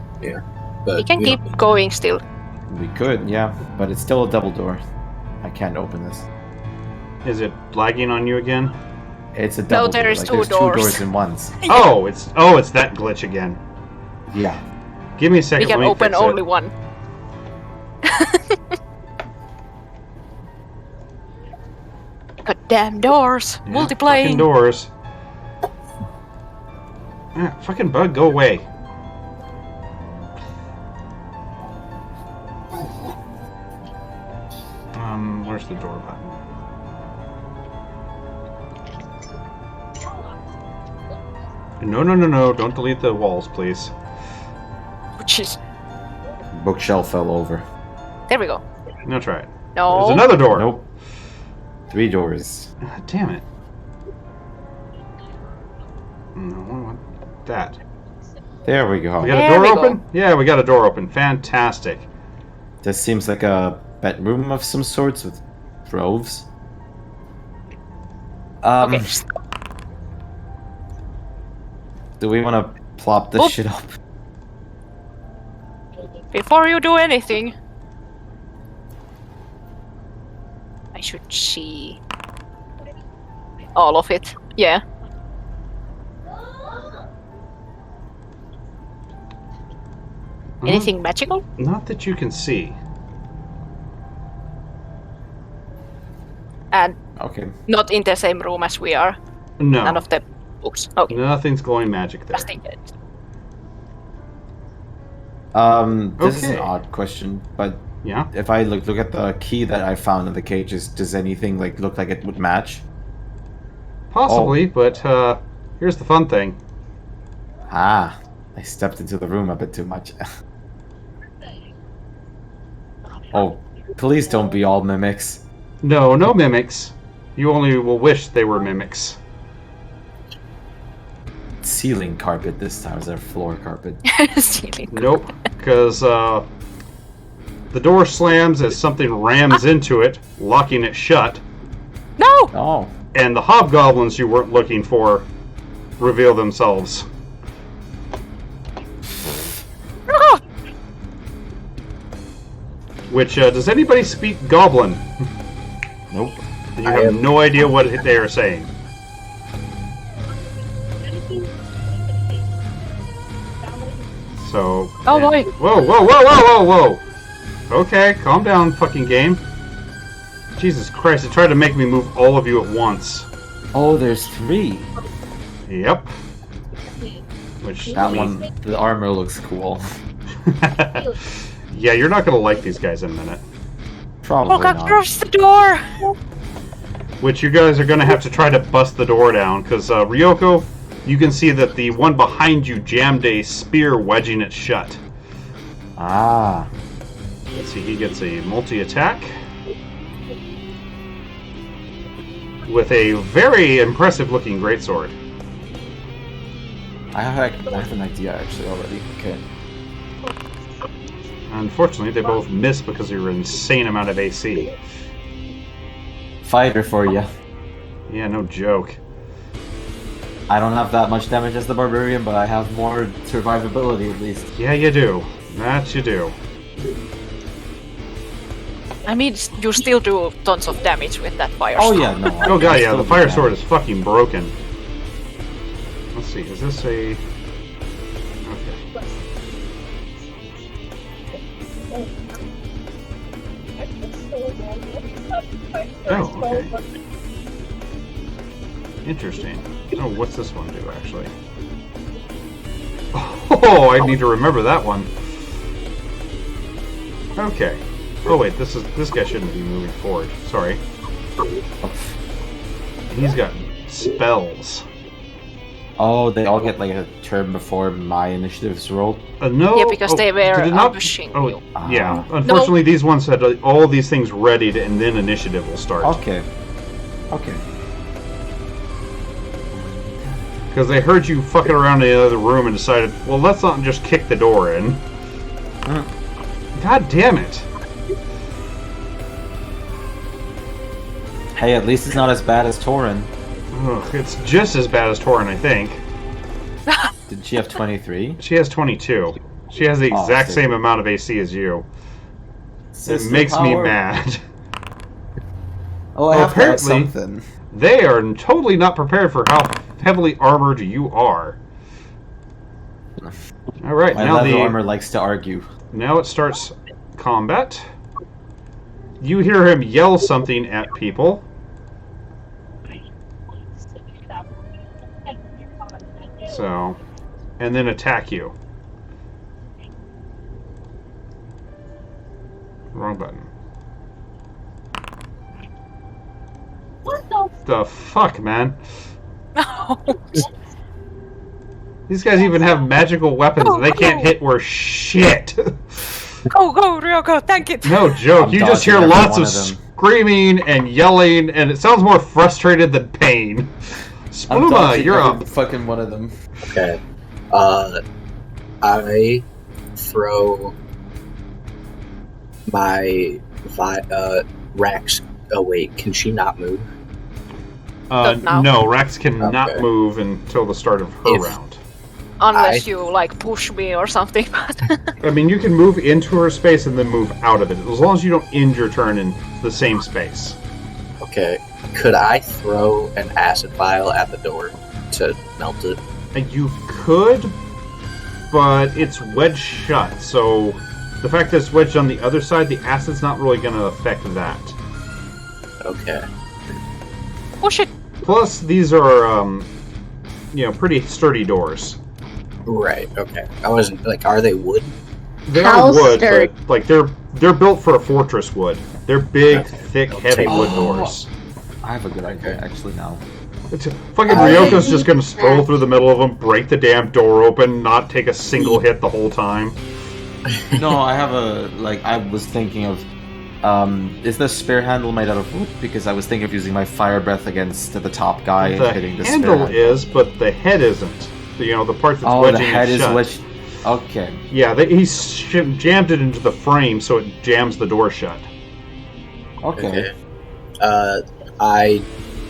But We can we keep don't- going still. We could, yeah, but it's still a double door. I can't open this. Is it lagging on you again? It's a double there door. is like, two there's doors. 2 doors in once. Oh, it's that glitch again. Yeah. Give me a second. We can let me open fix it. only one. Goddamn doors! Yeah, Multiplying! Fucking doors. Ah, fucking bug, go away. Where's the door button? No, don't delete the walls, please. Which is... Bookshelf fell over. There we go. Now try it. No. There's another door. Nope. 3 doors. Ah, damn it. No, I want that. There we go. We got There a door we go. open? Yeah, we got a door open. Fantastic. This seems like a bedroom of some sorts with droves. Okay. Do we want to plop this Oop. shit up. Before you do anything, I should see all of it. Yeah. Anything magical? Not that you can see. And Okay. not in the same room as we are. No. None of the books. Okay. Nothing's glowing magic there. Just in case. This is an Okay. odd question, but Yeah. if I look at the key that I found in the cages, does anything like look like it would match? Possibly, but here's the fun thing. Ah, I stepped into the room a bit too much. Oh, please don't be all mimics. No, no mimics. You only will wish they were mimics. Ceiling carpet this time, is there floor carpet? Ceiling. Nope, because the door slams as something rams into it, locking it shut, No! Oh, and the hobgoblins you weren't looking for reveal themselves. No! Which, does anybody speak goblin? nope. You I have am- no idea what they are saying. So. Oh boy. Whoa, whoa, whoa, whoa, whoa, whoa! Okay, calm down, fucking game. Jesus Christ, it tried to make me move all of you at once. Oh, there's 3. Yep. Which That means- one, the armor looks cool. Yeah, you're not gonna like these guys in a minute. Probably Walk not. across the door! Which you guys are gonna have to try to bust the door down, because Ryoko, you can see that the one behind you jammed a spear wedging it shut. Ah, Let's see, he gets a multi-attack. With a very impressive looking greatsword. I have an idea actually already. Okay. Unfortunately, they both miss because of your insane amount of AC. Fighter for you. Yeah, no joke. I don't have that much damage as the barbarian, but I have more survivability at least. Yeah, you do. That you do. I mean, you still do tons of damage with that fire. Oh sword. yeah, no. Oh god, yeah, still the do fire that. sword is fucking broken. Let's see, is this a... Okay. Oh, okay. Interesting. Oh, what's this one do, actually? Oh, I need to remember that one. Okay. Oh wait, this guy shouldn't be moving forward. Sorry. He's got spells. Oh, they all get like a turn before my initiative's rolled. No. Yeah, because they were did it not- ambushing Oh, you. yeah. Unfortunately, these ones had all these things ready, and then initiative will start. Okay. Okay. Because they heard you fucking around in the other room and decided, well, let's not just kick the door in. God damn it. Hey, at least it's not as bad as Torin. Ugh, it's just as bad as Torin, I think. Did she have 23? She has 22. She has the Oh, exact sick. same amount of AC as you. It Sister makes me power. mad. Oh, I Well, have to add apparently- something. They are totally not prepared for how heavily armored you are. Alright, My now leather the armor likes to argue. now it starts combat. You hear him yell something at people. So, and then attack you. Wrong button. What the fuck, man? These guys even have magical weapons and they can't hit worth shit. Go, go, Ryoko, tank it! No joke. I'm You just hear dodging every lots one of of them. screaming and yelling, and it sounds more frustrated than pain. I'm Spluma, dodging you're every up. fucking one of them. Okay. I throw my Rax. Oh wait, can she not move? Not now. No, Rax cannot Okay. move until the start of her If- round. unless you like push me or something. I mean, you can move into her space and then move out of it, as long as you don't end your turn in the same space. Okay. Could I throw an acid vial at the door to melt it? And you could, but it's wedged shut, so the fact that it's wedged on the other side, the acid's not really going to affect that. Okay. Push it. Plus, these are, pretty sturdy doors. Right, okay. I wasn't, like, are they wood? They How are wood, sturdy? but, like, they're built for a fortress wood. They're big, Okay. thick, I'll heavy take wood one. doors. I have a good idea actually now. Fucking Ryoko's just gonna stroll through the middle of them, break the damn door open, not take a single hit the whole time. No, I have I was thinking of, is the spear handle made out of wood? Because I was thinking of using my fire breath against the top guy The and hitting the spear handle handle. is, but the head isn't. The part that's Oh, wedging the head it is shut. wedged. Okay. Yeah, he's jammed it into the frame, so it jams the door shut. Okay. I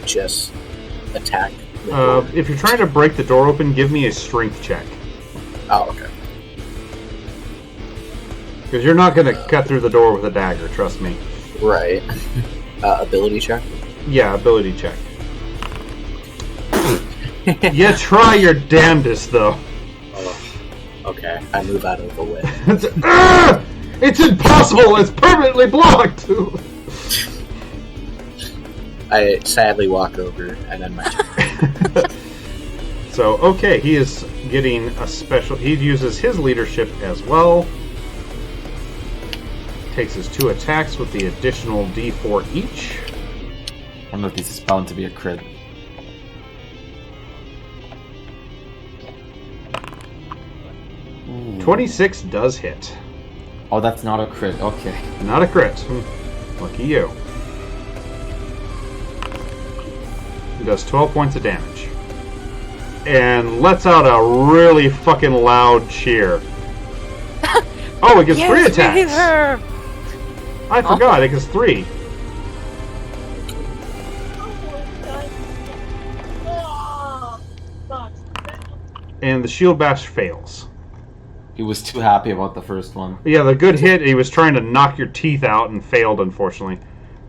just attack the door. If you're trying to break the door open, give me a strength check. Oh, okay. Because you're not going to cut through the door with a dagger, trust me. Right. Ability check? Yeah, ability check. You try your damnedest, though. Oh, okay. I move out of the way. It's impossible! It's permanently blocked! I sadly walk over, and then my turn. So, okay, he is getting a special... He uses his leadership as well. Takes his 2 attacks with the additional d4 each. One of these is bound to be a crit. Ooh. 26 does hit. Oh, that's not a crit. Okay. Not a crit. Lucky you. He does 12 points of damage. And lets out a really fucking loud cheer. Oh, it gets 3 attacks! Her. I forgot, it gets 3. And the shield bash fails. He was too happy about the first one. Yeah, the good hit, he was trying to knock your teeth out and failed, unfortunately.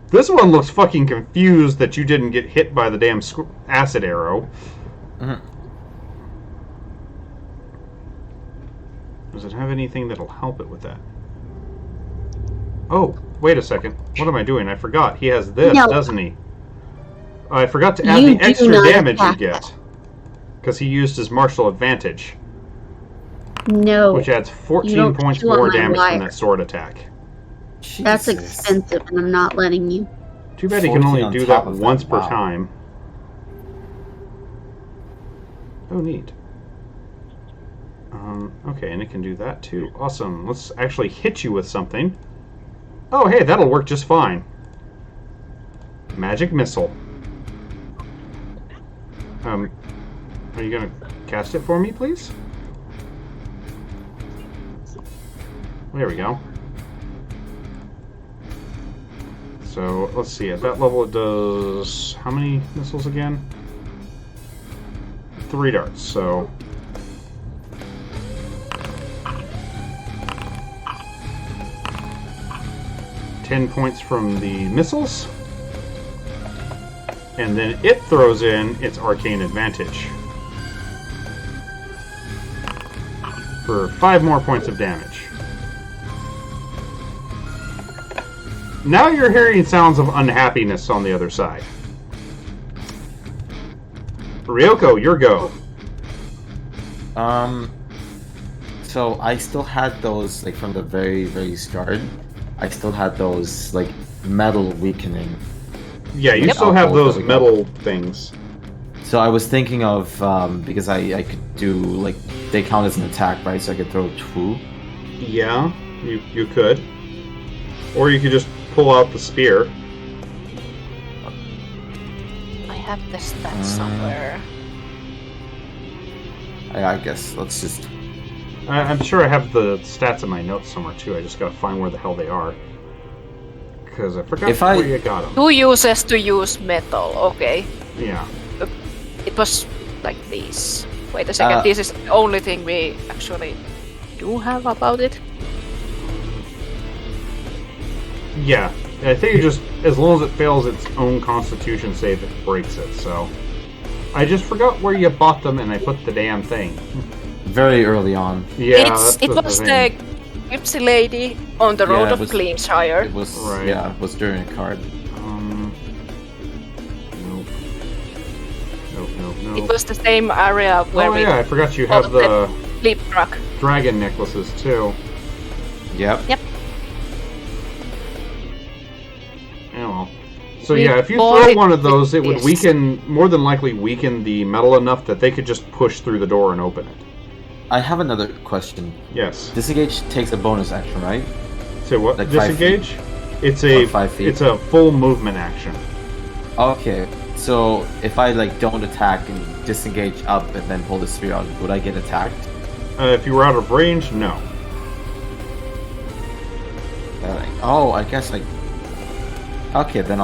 This one looks fucking confused that you didn't get hit by the damn acid arrow. Mhm. Does it have anything that'll help it with that? Oh, wait a second. What am I doing? I forgot. He has this, No. doesn't he? I forgot to add You the do extra not damage you attack get. Because he used his martial advantage, No, which adds You 14 don't points chew on more my damage from wire. that sword attack. that's Jesus. expensive, and I'm not letting you. Too bad he can 14 only on do top that of that, once per wow. time. Oh, neat. Okay, and it can do that too. Awesome. Let's actually hit you with something. Oh, hey, that'll work just fine. Magic missile. Are you gonna cast it for me, please? There we go. So, let's see, at that level it does... How many missiles again? 3 darts, so... $10 points from the missiles. And then it throws in its arcane advantage. For 5 more points of damage. Now you're hearing sounds of unhappiness on the other side. Ryoko, your go. So I still had those, like, from the very, very start. I still had those, like, metal weakening. Yeah, you Yep. still have Alcohol those that we metal things. So I was thinking of, because I could do, like, they count as an attack, right? So I could throw 2. Yeah, you could. Or you could just pull out the spear. I have the stats somewhere. I guess, let's just... I'm sure I have the stats in my notes somewhere too. I just gotta find where the hell they are. Because I forgot If I- where you got them. Who uses to use metal? Okay. Yeah. It was like this. Wait a second, Uh, this is the only thing we actually do have about it. Yeah, I think it just as long as it fails its own Constitution save, it breaks it. So I just forgot where you bought them, and I put the damn thing. Very early on. Yeah, It was the gypsy lady on the road Yeah, it of was- Gleamshire. It was Right. yeah, it was during a card. Nope. Nope. It was the same area where Oh we yeah, I forgot you Oh, have the sleep truck. dragon necklaces too. Yep. Yeah, well. So We yeah, if you bought throw it one of those, it would this. weaken, more than likely weaken the metal enough that they could just push through the door and open it. I have another question. Yes. Disengage takes a bonus action, right? So what? Like 5 Disengage? It's a Or 5 feet. it's a full movement action. Okay. So if I like don't attack and disengage up and then pull the spear out, would I get attacked? If you were out of range, no. Oh, I guess like. Okay, then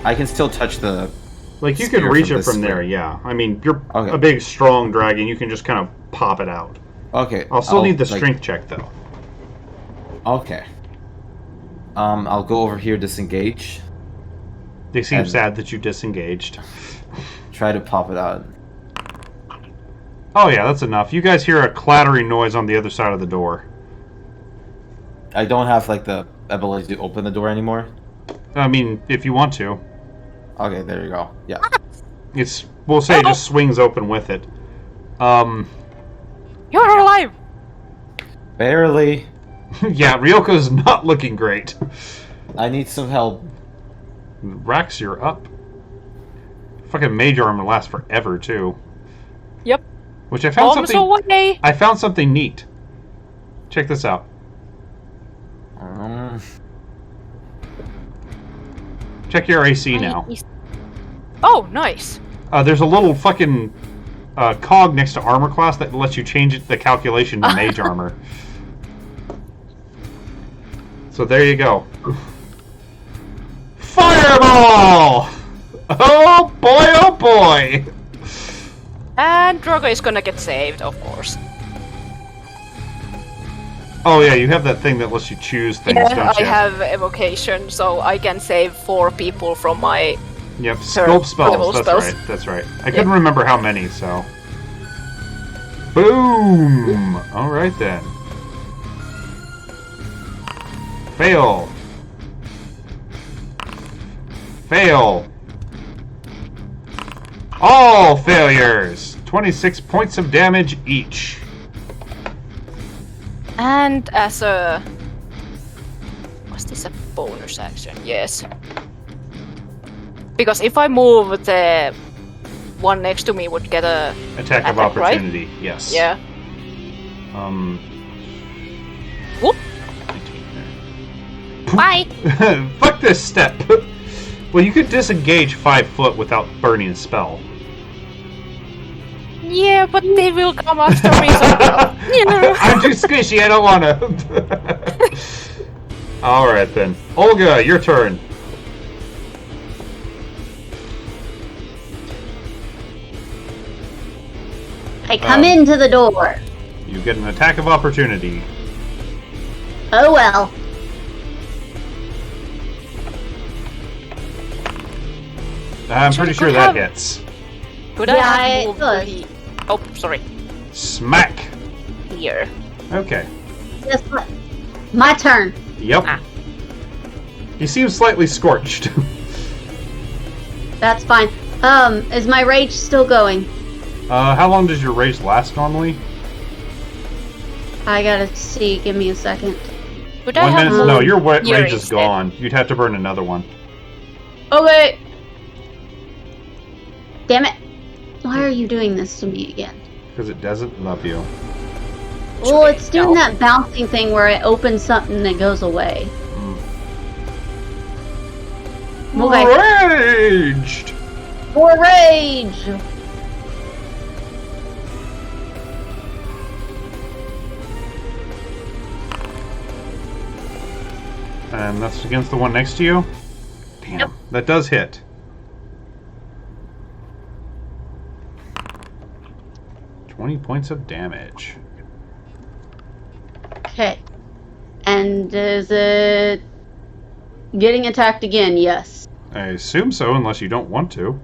I can still touch the. Like you can Spear reach from it this from there, way. yeah. I mean, you're Okay. a big, strong dragon. You can just kind of pop it out. Okay. I'll still need the like- strength check though. Okay. I'll go over here, disengage, They seem And- sad that you disengaged. try to pop it out. Oh yeah, that's enough. You guys hear a clattering noise on the other side of the door. I don't have like the ability to open the door anymore. I mean, if you want to, Okay, there you go. Yeah. we'll say it just swings open with it. You're alive! Barely. Yeah, Ryoko's not looking great. I need some help. Rax, you're up. Fucking mage armor lasts forever too. Yep. Which I found Bombs something. away! I found something neat. Check this out. Check your AC now. Oh, nice. There's a little fucking cog next to armor class that lets you change the calculation to mage armor. So there you go. Fireball! Oh boy, oh boy! And Drogo is gonna get saved, of course. Oh yeah, you have that thing that lets you choose things, Yeah, don't I you? have evocation, so I can save 4 people from my... Yep, scope spells. Scope That's spells. right. That's right. I couldn't remember how many, so. Boom! All right then. Fail. Fail. All failures. 26 points of damage each. And as a... Was this a bonus action? Yes. Because if I move, the one next to me would get a... Attack of Attack, right? opportunity. Yes. Yeah. Whoop! 19 Bye! there. Fuck this step. Well, you could disengage 5 foot without burning a spell. Yeah, but they will come after me, so... Yeah. I'm too squishy, I don't wanna. Alright then. Olga, your turn. I come into the door. You get an attack of opportunity. Oh well. I'm Should pretty we sure go that have- hits. Could Yeah, I have it moved does. he- Oh, sorry. Smack. Here. Okay. Guess what? My turn. Yep. Ah. He seems slightly scorched. That's fine. Is my rage still going? How long does your rage last normally? I gotta see. Give me a second. Could I 1 have minute? moved No, your here rage is instead? gone. You'd have to burn another one. Okay. Damn it. Why are you doing this to me again? Because it doesn't love you. Well, it's doing No. that bouncing thing where it opens something that goes away. Okay. Raged! More rage! And that's against the one next to you? Damn. That does hit. 20 points of damage. Okay. And is it getting attacked again? Yes. I assume so, unless you don't want to.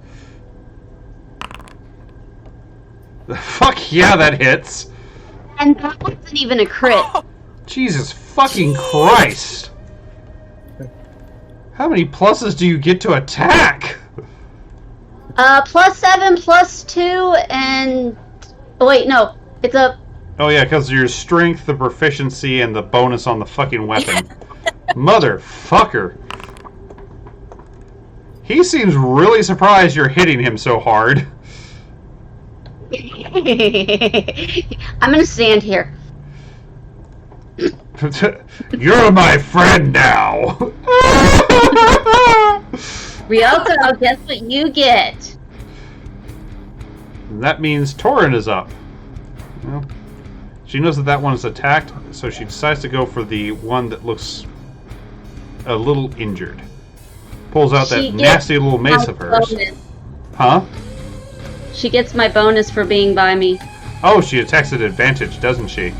Fuck yeah, that hits! And that wasn't even a crit. Jesus fucking Christ! How many pluses do you get to attack? +7, +2, and... Oh, wait, no. It's a... Oh yeah, because of your strength, the proficiency, and the bonus on the fucking weapon. Motherfucker. He seems really surprised you're hitting him so hard. I'm gonna stand here. You're my friend now! Ryoko, guess what you get? That means Torin is up. Well, she knows that that one is attacked, so she decides to go for the one that looks a little injured. Pulls out She that gets nasty little mace my of hers. bonus. Huh? She gets my bonus for being by me. Oh, she attacks at advantage, doesn't she?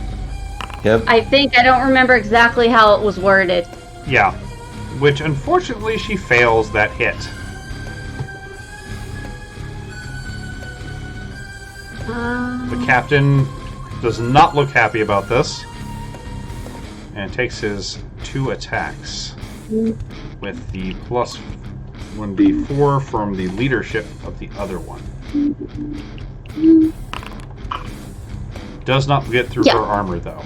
Yep. I think I don't remember exactly how it was worded. Yeah. Which, unfortunately, she fails that hit. The captain does not look happy about this. And takes his 2 attacks. With the plus 1d4 from the leadership of the other one. Does not get through Yeah. her armor, though.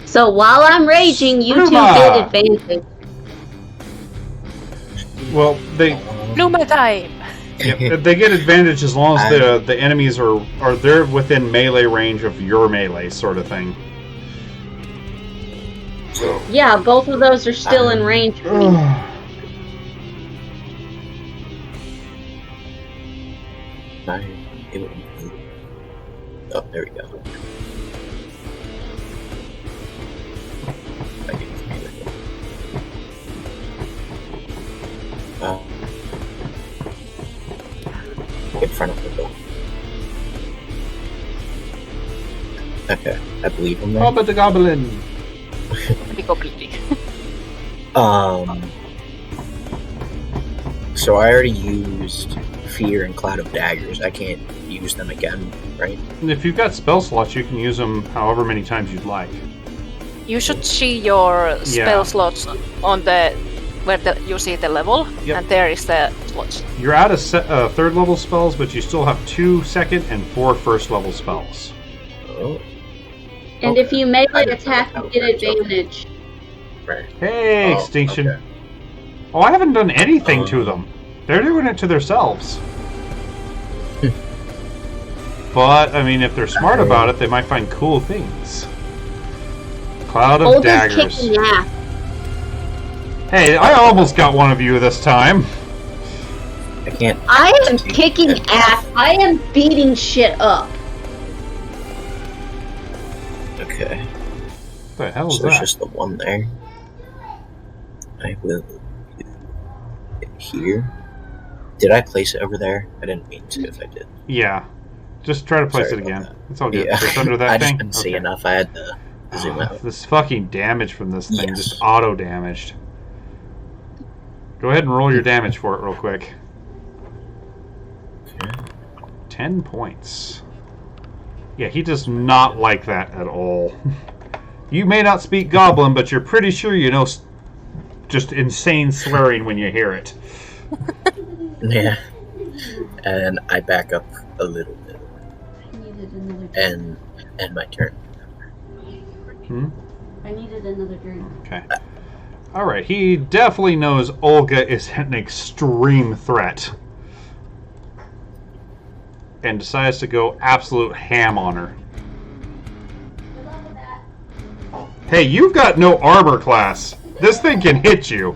So while I'm raging, you two Ruma! get advantage. Well, they Luma time! they get advantage as long as the enemies are they're within melee range of your melee, sort of thing. Yeah, both of those are still in range for me. Oh, there we go. In front of the door. Okay, I believe him there. Oh, but the goblin. So I already used Fear and Cloud of Daggers. I can't use them again, right? If you've got spell slots, you can use them however many times you'd like. You should see your spell Yeah. slots on the where you see the level, Yep. and there is the slots. You're out of third level spells, but you still have 2 second and 4 first level spells. Oh, And Okay. if you melee I didn't attack, know you that get was advantage. right. Hey, Oh, Extinction. okay. Oh, I haven't done anything to them. They're doing it to themselves. But, I mean, if they're smart about it, they might find cool things. Cloud of Olga's Daggers. kicking ass. Hey, I almost got one of you this time. I can't. I am kicking ass. I am beating shit up. Okay. What the hell is So there's that? just the one there. I will do it here. Did I place it over there? I didn't mean to if I did. Yeah. Just try to place Sorry it about again. that. It's all good. Yeah. Just under that I thing? just didn't see Okay. enough. I had to zoom out. This fucking damage from this thing Yes. just auto damaged. Go ahead and roll your damage for it real quick. Okay. 10 points. Yeah, he does not like that at all. You may not speak Goblin, but you're pretty sure you know just insane swearing when you hear it. Yeah. And I back up a little bit. I needed another drink. And my turn. I needed another drink. Okay. Alright, he definitely knows Olga is an extreme threat. And decides to go absolute ham on her. Hey, you've got no armor class. This thing can hit you.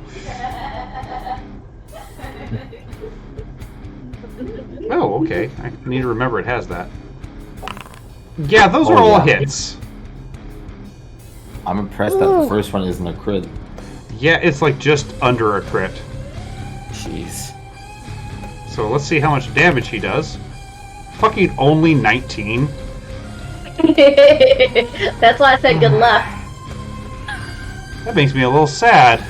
Oh, okay. I need to remember it has that. Yeah, those are Oh, all yeah. hits. I'm impressed that the first one isn't a crit. Yeah, it's like just under a crit. Jeez. So let's see how much damage he does. Fucking only 19? That's why I said good luck. That makes me a little sad.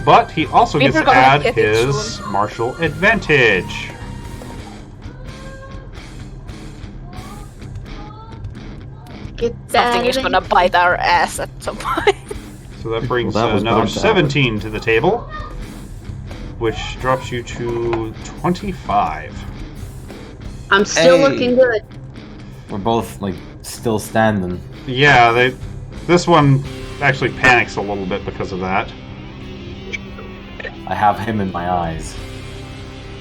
But he also gets We're to gonna add get it his soon. martial advantage. Get Something is that. gonna bite our ass at some point. So that brings Well, that was another not bad. 17 to the table, which drops you to 25. I'm still Hey. looking good. We're both like still standing. Yeah, this one actually panics a little bit because of that. I have him in my eyes.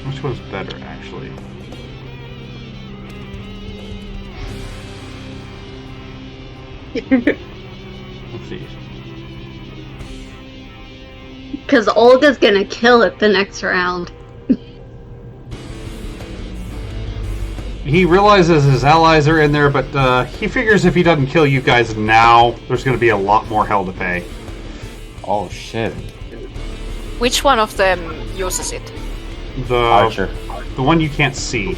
Which one's better, actually? Let's see. Because Olga's gonna kill it the next round. He realizes his allies are in there, but he figures if he doesn't kill you guys now, there's going to be a lot more hell to pay. Oh shit. Which one of them uses it? The Archer. the one you can't see.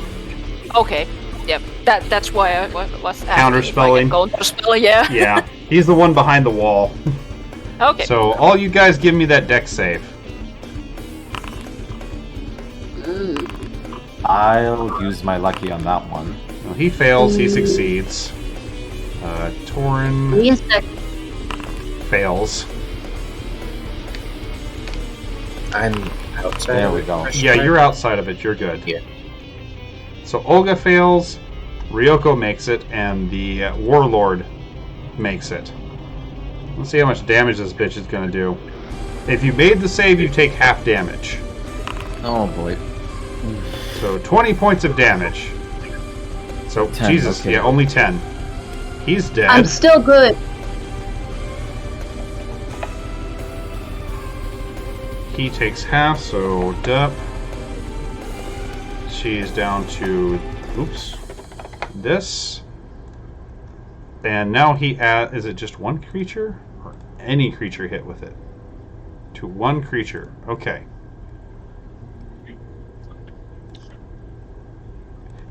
Okay. Yep. That's why I was asking if I Counterspelling. can counterspell. Yeah. Yeah, he's the one behind the wall. Okay. So all you guys give me that dex save. I'll use my lucky on that one. Well, he fails, he succeeds. Torin Yes, sir. fails. I'm outside. There of we it. go. Yeah, you're outside of it, you're good. Yeah. So Olga fails, Ryoko makes it, and the Warlord makes it. Let's see how much damage this bitch is gonna do. If you made the save, you take half damage. Oh boy. So 20 points of damage. So, 10, Jesus, okay. yeah, only 10. He's dead. I'm still good. He takes half, so Dup. She's down to, oops, this. And now he is it just one creature? Or any creature hit with it? To one creature. Okay.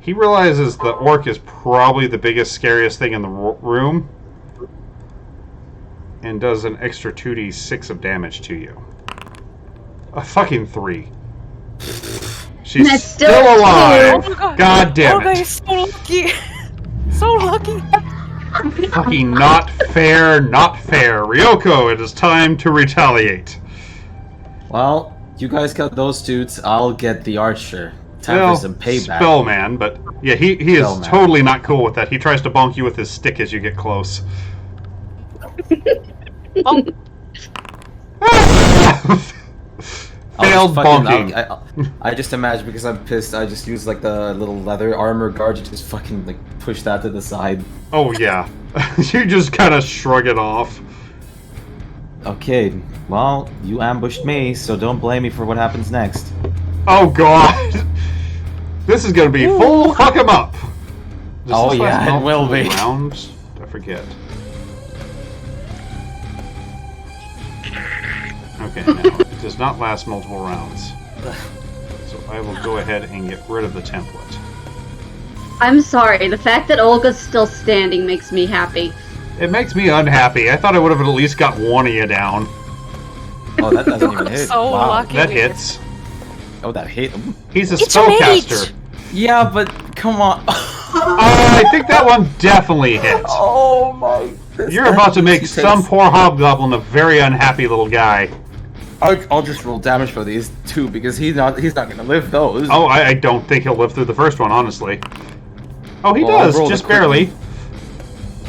He realizes the orc is probably the biggest, scariest thing in the room. And does an extra 2d6 of damage to you. A fucking 3. She's That's still still alive. Oh my God. God damn Olga it. is so lucky. So lucky. Fucking not fair, not fair. Ryoko, it is time to retaliate. Well, you guys got those dudes. I'll get the archer. Time Well, for some payback. Spellman, but yeah, he is Spellman. totally not cool with that. He tries to bonk you with his stick as you get close. Bonk. Failed bonking. I just imagine because I'm pissed. I just use like the little leather armor guard to just fucking like push that to the side. Oh yeah, you just kind of shrug it off. Okay, well, you ambushed me, so don't blame me for what happens next. Oh god, this is gonna be full fuck 'em up. Does Oh, this last yeah, it will multiple be. rounds? I forget. Okay, no, it does not last multiple rounds. So I will go ahead and get rid of the template. I'm sorry. The fact that Olga's still standing makes me happy. It makes me unhappy. I thought I would have at least got one of you down. Oh, that doesn't even hit. So Wow. lucky. That hits. Oh, that hit. He's a It's a spellcaster. mage. Yeah, but come on. I think that one definitely hit. Oh my. You're about to make some poor hobgoblin a very unhappy little guy. I'll just roll damage for these two because he's not gonna live those. Oh, I don't think he'll live through the first one, honestly. Oh, he Well, I'll does, roll the just crit barely.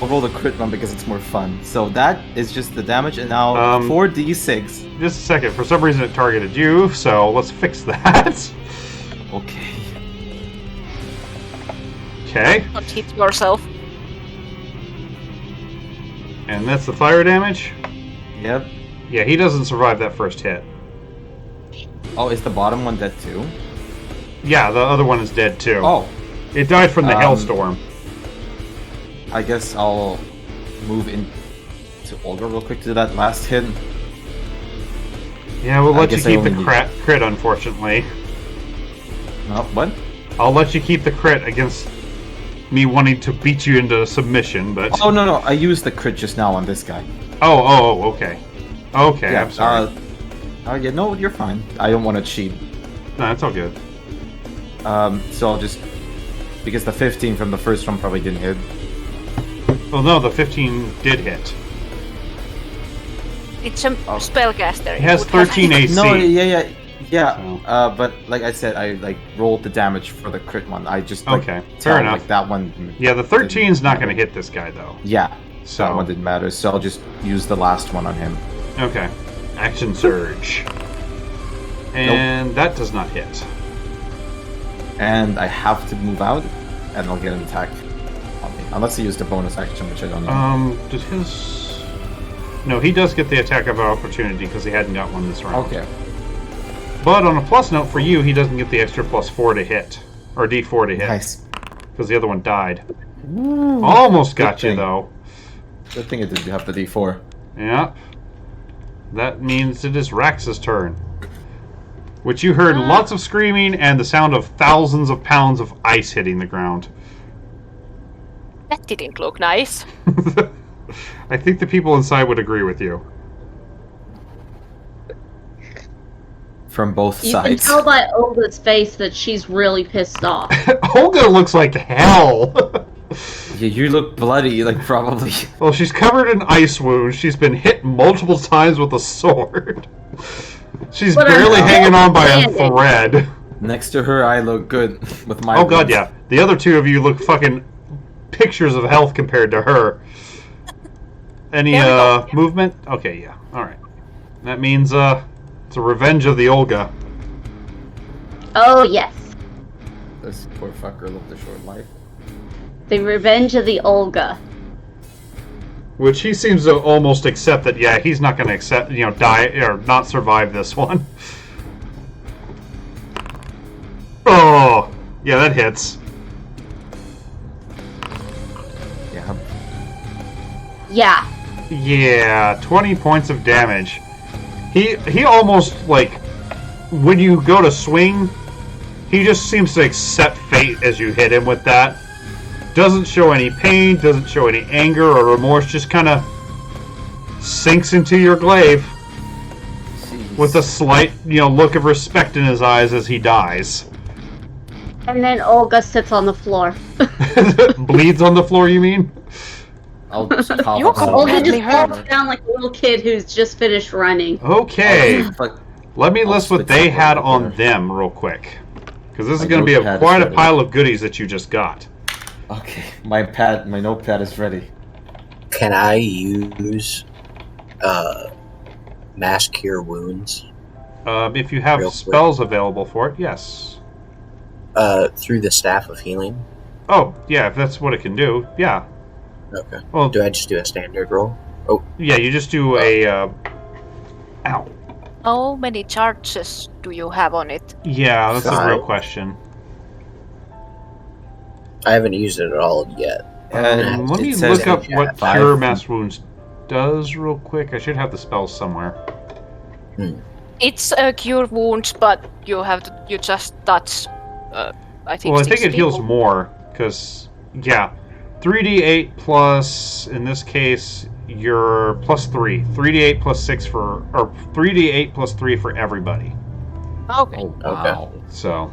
I'll roll the crit one because it's more fun. So that is just the damage, and now 4d6. Just a second. For some reason, it targeted you, so let's fix that. Okay. Okay, Don't hit yourself. and that's the fire damage. Yep. Yeah, he doesn't survive that first hit. Oh, is the bottom one dead too? Yeah, the other one is dead too. Oh, It died from the hailstorm. I guess I'll move in to Olga real quick to that last hit. Yeah, we'll I let you guess I keep the only need- crit, unfortunately. What? I'll let you keep the crit against me wanting to beat you into submission, but... Oh, no, I used the crit just now on this guy. Oh, okay. Okay, I'm sorry. Yeah, no, you're fine. I don't want to cheat. No, it's all good. So I'll just... Because the 15 from the first one probably didn't hit. Well, no, the 15 did hit. It's a spellcaster. It has 13 AC. No, yeah. So- But like I said, I like rolled the damage for the crit one. I just like, Okay, tell, fair enough. Like, that one. Yeah, the 13's not going to hit this guy, though. Yeah, So, that one didn't matter. So I'll just use the last one on him. okay. Action Surge. And that does not hit. And I have to move out, and I'll get an attack on me. Unless he used a bonus action, which I don't know. Did his... No, he does get the attack of opportunity because he hadn't got one this round. Okay. But on a plus note for you, he doesn't get the extra +4 to hit. Or D4 to hit. Nice. Because the other one died. Almost got you, thing. though. Good thing it did have the D4. Yeah. That means it is Rax's turn. Which you heard lots of screaming and the sound of thousands of pounds of ice hitting the ground. That didn't look nice. I think the people inside would agree with you. From both You can sides. tell by Olga's face that she's really pissed off. Olga looks like hell. Yeah, you look bloody, like probably. Well, she's covered in ice wounds. She's been hit multiple times with a sword. She's But I'm barely still hanging on by a standing. thread. Next to her, I look good with my. Oh god, wounds. yeah. The other two of you look fucking pictures of health compared to her. Any There we go. movement? Okay, yeah. Alright. That means it's a revenge of the Olga. Oh, yes. This poor fucker lived a short life. The revenge of the Olga. Which he seems to almost accept that, yeah, he's not going to accept, die or not survive this one. Oh, yeah, that hits. Yeah. Yeah. Yeah, 20 points of damage. He almost, like, when you go to swing, he just seems to accept fate as you hit him with that. Doesn't show any pain, doesn't show any anger or remorse, just kind of sinks into your glaive with a slight, look of respect in his eyes as he dies. And then Olga sits on the floor. Bleeds on the floor, you mean? I'll just cough You're up some Olga just hurt. falls down like a little kid who's just finished running. Okay, But let me I'll list what spit they some had over on there. them real quick. Because this is My going to be notepad is quite a ready. pile of goodies that you just got. okay, my notepad is ready. Can I use Mass Cure Wounds If you have Real quick. spells available for it, yes. through the Staff of Healing? Oh, yeah, if that's what it can do, yeah. Okay. Well, Do I just do a standard roll? yeah, you just do a... Ow. How many charges do you have on it? Yeah, that's a real Five. question. I haven't used it at all yet. Let it me says look up in what chat. Five. Cure Mass Wounds does real quick. I should have the spells somewhere. It's a cure wounds, but you just touch. I think. Well, I think 6 it heals people. more, because, yeah, 3d8 plus, in this case, you're +3. 3d8 plus 6 for, or 3d8 plus 3 for everybody. Okay. Oh wow. So,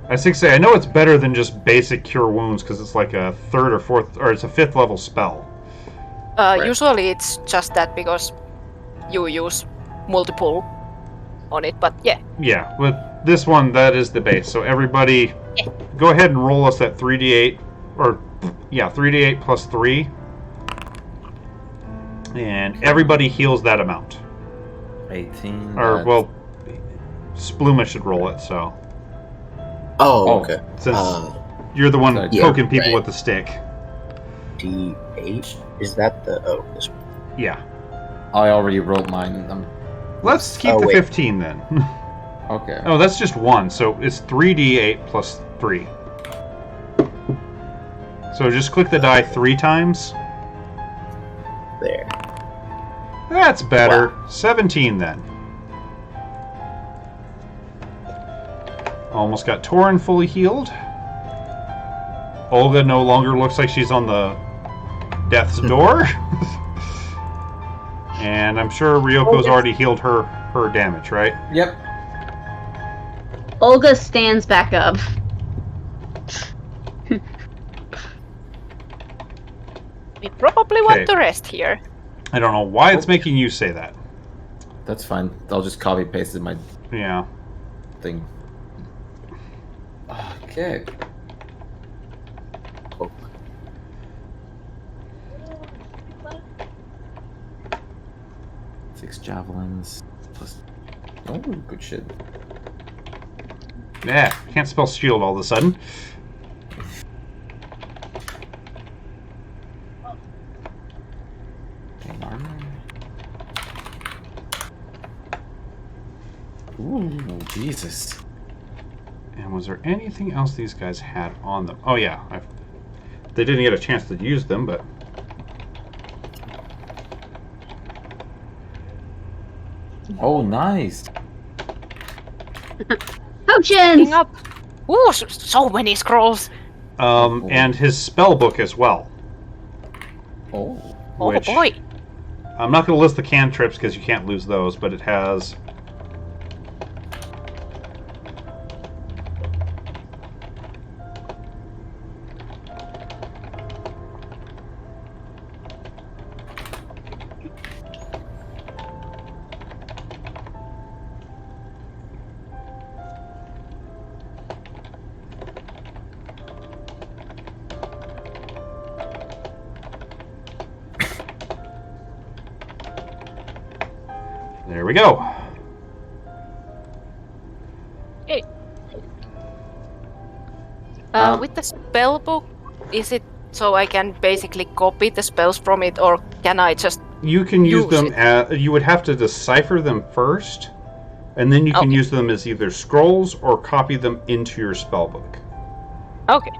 I think I know it's better than just basic Cure Wounds, because it's like a 3rd or 4th, or it's a 5th level spell. Usually it's just that because you use multiple on it, but yeah. Yeah, but this one, that is the base. So everybody, go ahead and roll us that 3d8, or, yeah, 3d8 plus 3. And everybody heals that amount. 18. Or, that's- well, Spluma should roll it, so. Oh, Oh. okay. Since Uh, you're the one Yeah, poking people right. with the stick. D8? Is that the... Oh, this one. Yeah. I already rolled mine. Let's keep Oh, the wait. 15 then. Okay. Oh, that's just 1, so it's 3d8 plus 3. So just click the die 3 times. There. That's better. 17 then. Almost got Torin fully healed. Olga no longer looks like she's on the death's door. And I'm sure Ryoko's already healed her damage, right? Yep. Olga stands back up. We probably want Okay. to rest here. I don't know why it's making you say that. That's fine. I'll just copy paste in my Yeah. thing. Okay. Oh, 6 javelins. Plus... Oh, good shit. Yeah, can't spell shield all of a sudden. Armor. Ooh, Jesus. And was there anything else these guys had on them? Oh yeah, they didn't get a chance to use them, but Oh, nice. Potions! Picking up. Ooh, so many scrolls. and his spell book as well. Oh. Oh Which- boy. I'm not going to list the cantrips because you can't lose those, but it has There we go. Hey. Um, With the spell book, is it so I can basically copy the spells from it, or can I just? You can use Use them it. as, you would have to decipher them first, and then you can Okay. use them as either scrolls or copy them into your spell book. Okay.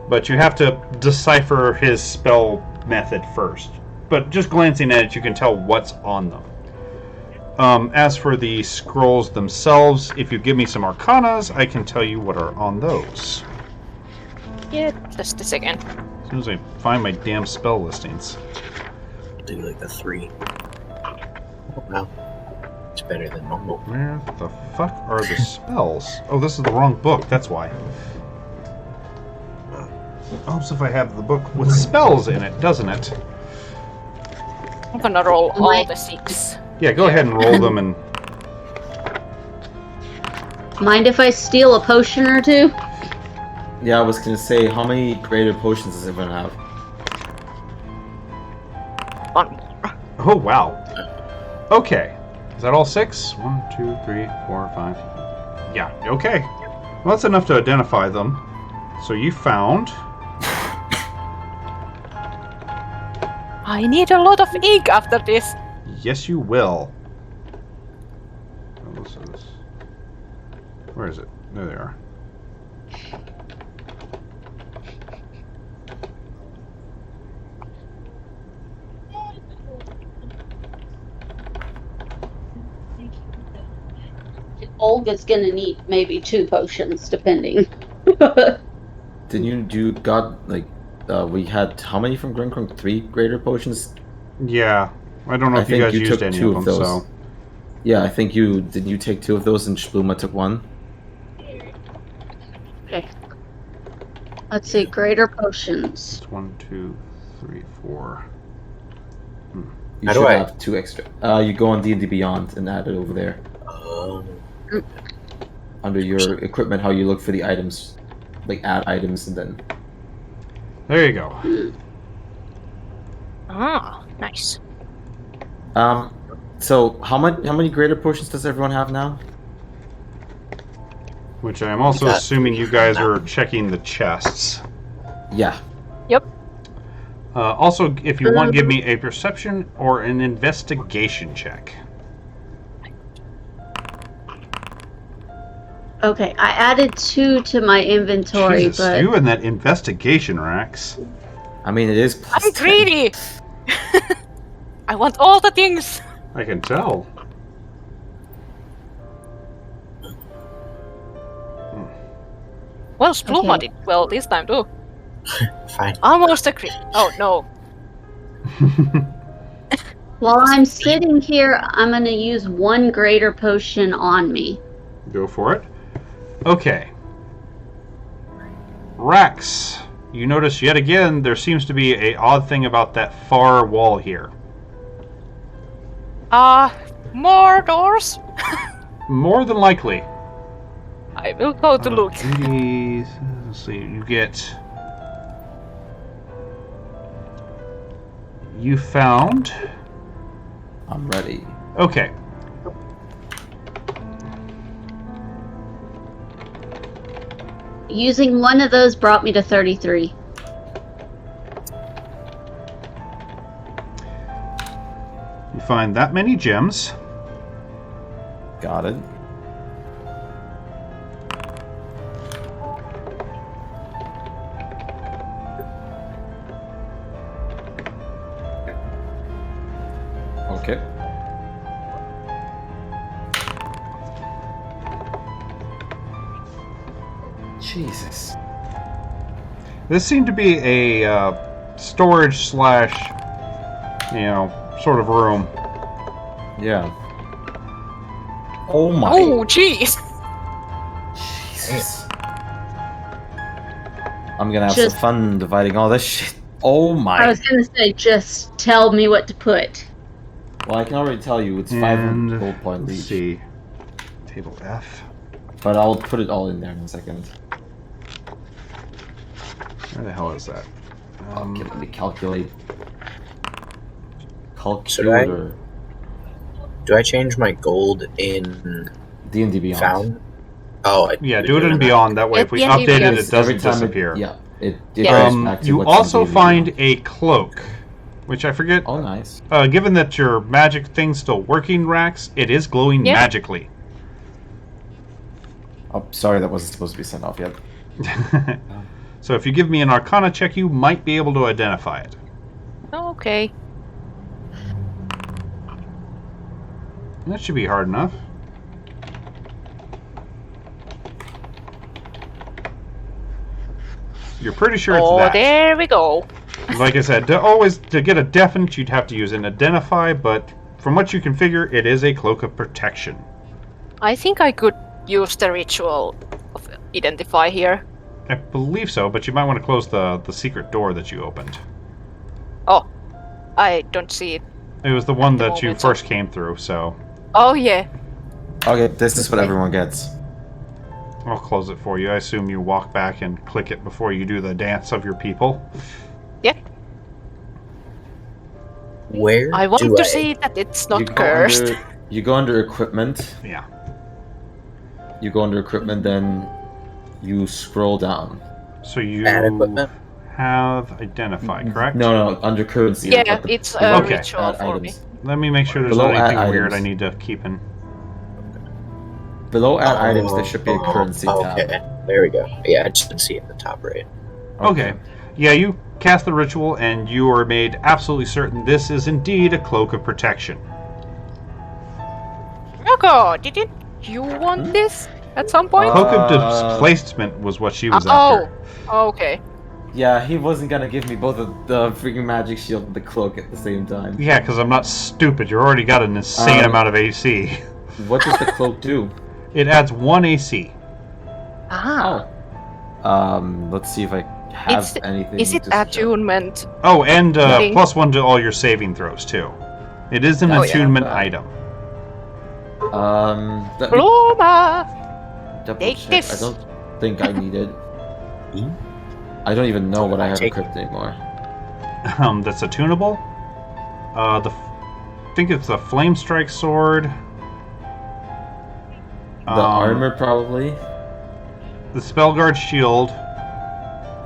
But you have to decipher his spell method first. But just glancing at it, you can tell what's on them. As for the scrolls themselves, if you give me some arcanas, I can tell you what are on those. Yeah. Just a second. As soon as I find my damn spell listings. do like the 3. Oh, wow. It's better than normal. Where the fuck are the spells? Oh, this is the wrong book, that's why. Helps if I have the book with spells in it, doesn't it? I'm gonna roll all Wait. the 6. Yeah, go ahead and roll them and... Mind if I steal a potion or two? Yeah, I was gonna say, how many greater potions does everyone have? One more. Oh, wow. Okay. Is that all 6? 1, 2, 3, 4, 5. Yeah, okay. Well, that's enough to identify them. So you found... I need a lot of ink after this. Yes, you will. Oh, this is... Where is it? There they are. Olga's gonna need maybe 2 potions, depending. Did you got like we had how many from Grimkrunk? 3 greater potions? Yeah. I don't know I if you think guys you used took any 2 of of them, those. so... Yeah, I think you did. You take 2 of those, and Spluma took 1. Okay. Let's see, greater potions. It's 1, 2, 3, 4... You How do should I- have 2 extra. You go on D&D Beyond and add it over there Oh. under your equipment. How you look for the items, like add items, and then There you go. Ah, nice. So how many greater potions does everyone have now? Which I am also That- assuming you guys are checking the chests. Yeah. Also, if you want, give me a perception or an investigation check. Okay, I added 2 to my inventory, Jesus, but you and that investigation, Rax. I mean, it is plus I'm 10. greedy. I want all the things. I can tell. Well, Spluma Okay. did well this time too. Fine. Almost a crit. Oh no. While I'm sitting here, I'm gonna use 1 greater potion on me. Go for it. Okay. Rax, you notice yet again there seems to be a odd thing about that far wall here. More doors? More than likely. I will go to look. Duties. Let's see. You get. You found. I'm ready. Okay. Using one of those brought me to 33. You find that many gems. Got it. Okay. Jesus. This seemed to be a storage slash, sort of room. Yeah. Oh my. Oh jeez. Jesus. I'm gonna have Just- some fun dividing all this shit. Oh my. I was gonna say, just tell me what to put. Well, I can already tell you it's 5 And gold points let's each. see. Table F. But I'll put it all in there in a second. Where the hell is that? Okay, let me calculate. Should I? Calculator. Do I change my gold in D&D Beyond. found? Oh, Yeah, do it in Beyond. That way, if we Yeah, update it, Beyond. it doesn't Every time disappear. it Yeah. goes back to You what's also in D&D find Beyond. a cloak, which I forget. Oh, nice. Given that your magic thing's still working, Rax, it is glowing Yeah. magically. Oh, sorry, that wasn't supposed to be sent off yet. So if you give me an Arcana check, you might be able to identify it. Okay. That should be hard enough. You're pretty sure it's Oh, that. there we go. Like I said, to get a definite, you'd have to use an identify, but from what you can figure, it is a cloak of protection. I think I could use the ritual of identify here. I believe so, but you might want to close the secret door that you opened. Oh, I don't see it. It was the one The that you moment. first came through, so Oh yeah. Okay, this is what everyone gets. I'll close it for you. I assume you walk back and click it before you do the dance of your people. Yeah. Where I want do to I? see that it's You not go cursed. you go under equipment. Yeah. You go under equipment, then you scroll down. So you Add equipment? have identify, correct? No, under currency. Yeah, at the- it's below a Okay. ritual add for me. items. Let me make sure there's Below not add anything weird I items. need to keep in. Below add items, there should be a currency Okay, tab. there we go. Yeah, I just didn't see it in the top right. Okay. Yeah, you cast the ritual and you are made absolutely certain this is indeed a cloak of protection. Yoko, didn't you want this at some point? Cloak of displacement was what she was oh, after. okay. Yeah, he wasn't gonna give me both of the freaking magic shield and the cloak at the same time. Yeah, because I'm not stupid. You already got an insane amount of AC. What does the cloak do? It adds 1 AC. Ah. Let's see if I have It's- anything. Is it to show. attunement? Oh, and Thing. +1 to all your saving throws, too. It is an Oh, yeah. attunement item. Let me Bluma! double Take check. this. I don't think I need it. Hmm? I don't even know what I have Take- equipped anymore. That's attunable. I think it's a Flame Strike Sword. The armor, probably. The Spellguard Shield.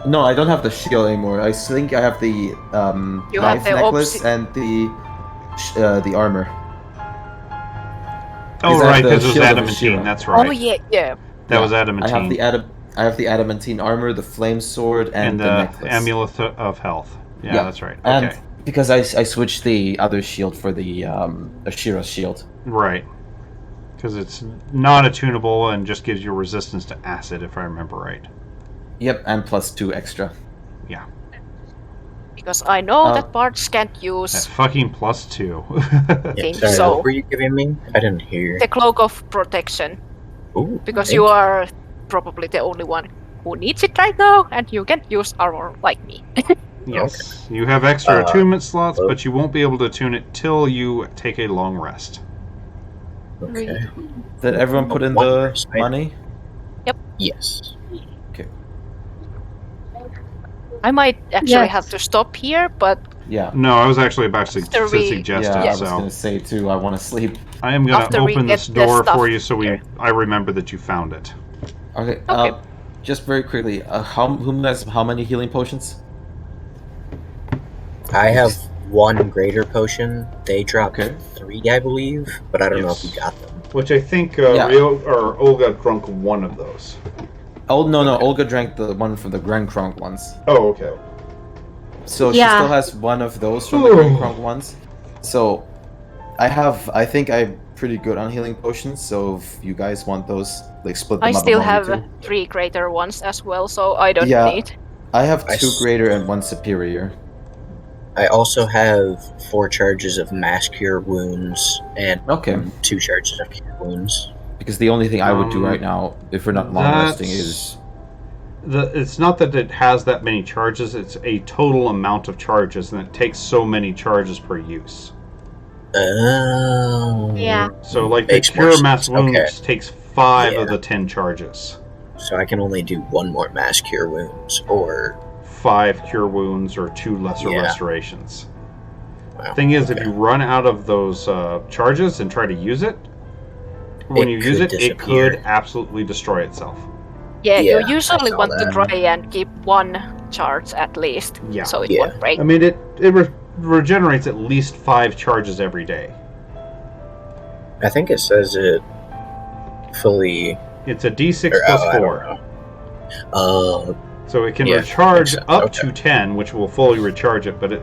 No, I don't have the shield anymore. I think I have the You knife have the necklace obsi- and the armor. Oh, Because I have right, the because it was Shield of adamantine. Ashira. That's right. Oh yeah. That was I adamantine. have the adamantine armor, the flame sword, and, and the the necklace. Amulet of Health. Yeah, Yeah. that's right. And Okay. because I switched the other shield for the Ashira shield. Right. Because it's non-attunable and just gives you resistance to acid, if I remember right. Yep, and +2 extra. Because I know Uh, that bards can't That use fucking +2. Think Sorry, so. what were you giving me? I didn't hear. the cloak of protection. Ooh, Because thank you are probably the only one who needs it right now, and you can use armor like me. Yes. You have extra attunement slots, oh. but you won't be able to attune it till you take a long rest. Okay. Did everyone put in One the rest, right? money? Yes. I might actually Yes. have to stop here, but Yeah. No, I was actually about to After to we- suggest Yeah, it, I was so gonna say too. I want to sleep. I am going After to we open get this the door stuff for you so here. I remember that you found it. Okay. Okay. Just very quickly, who has how many healing potions? I have one greater potion. They dropped Okay. 3, I believe, but I don't know if Yes. you got them. Which I think Yeah. Rio or Olga drunk one of those. Oh no, Olga drank the one from the Grankronk ones. Oh, okay. So she Yeah. still has one of those from the Grankronk ones. So I think I'm pretty good on healing potions. So if you guys want those, like split them I up still among you have two. 3 greater ones as well, so I don't Yeah. need. I have I 2 s- greater and 1 superior. I also have 4 charges of mass cure wounds and Okay. 2 charges of cure wounds. Because the only thing I would do right now, if we're not long resting, That's- is It's not that it has that many charges, it's a total amount of charges, and it takes so many charges per use. Oh. Yeah. So, like, Makes the more Cure Mass sense. Wounds Okay. takes 5 of Yeah. the 10 charges. So I can only do 1 more mass cure wounds, or 5 Cure Wounds or 2 Lesser Yeah. Restorations. wow. Thing is, if Okay. you run out of those charges and try to use it, when It you use could it, it disappear. could absolutely destroy itself. Yeah, Yeah, you usually I saw want to that. try and keep 1 charge at least, Yeah. so it Yeah. won't break. I mean, it regenerates at least 5 charges every day. I think it says it fully. It's a D6 Or, plus I don't 4. know. So it can Yeah, recharge makes sense. up Okay. to 10, which will fully recharge it, but it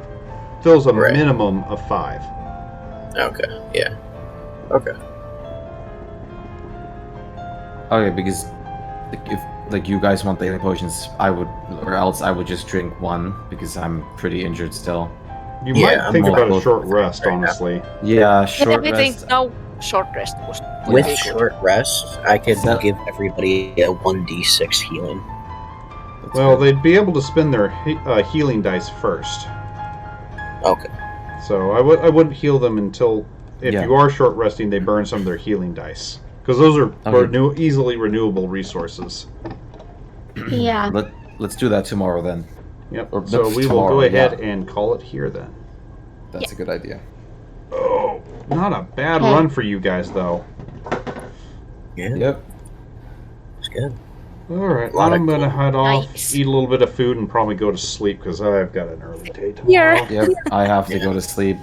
fills a Right. minimum of 5. Okay. Yeah. Okay. okay because if like you guys want the healing potions, I would, or else I would just drink 1 because I'm pretty injured still. You Yeah, might I'm think all about a both short rest, right now. honestly. Yeah, Yeah, short I think rest. now short rest would With be good. short rest, I could Is that- give everybody a 1d6 healing. That's Well, good. they'd be able to spend their healing dice first. Okay. So I wouldn't heal them until, if Yeah. you are short resting, they burn some of their healing dice. Because those are Okay. easily renewable resources. Yeah. Let's do that tomorrow then. Yep. Or So we will tomorrow, go ahead yeah. and call it here then. That's a good idea. Oh, not a bad Okay. run for you guys, though. Yeah, Yep. it's good. All right, Lot of I'm gonna cool- head off, Nice. eat a little bit of food, and probably go to sleep because I've got an early day tomorrow. Here. Yep. I have to Yeah. go to sleep.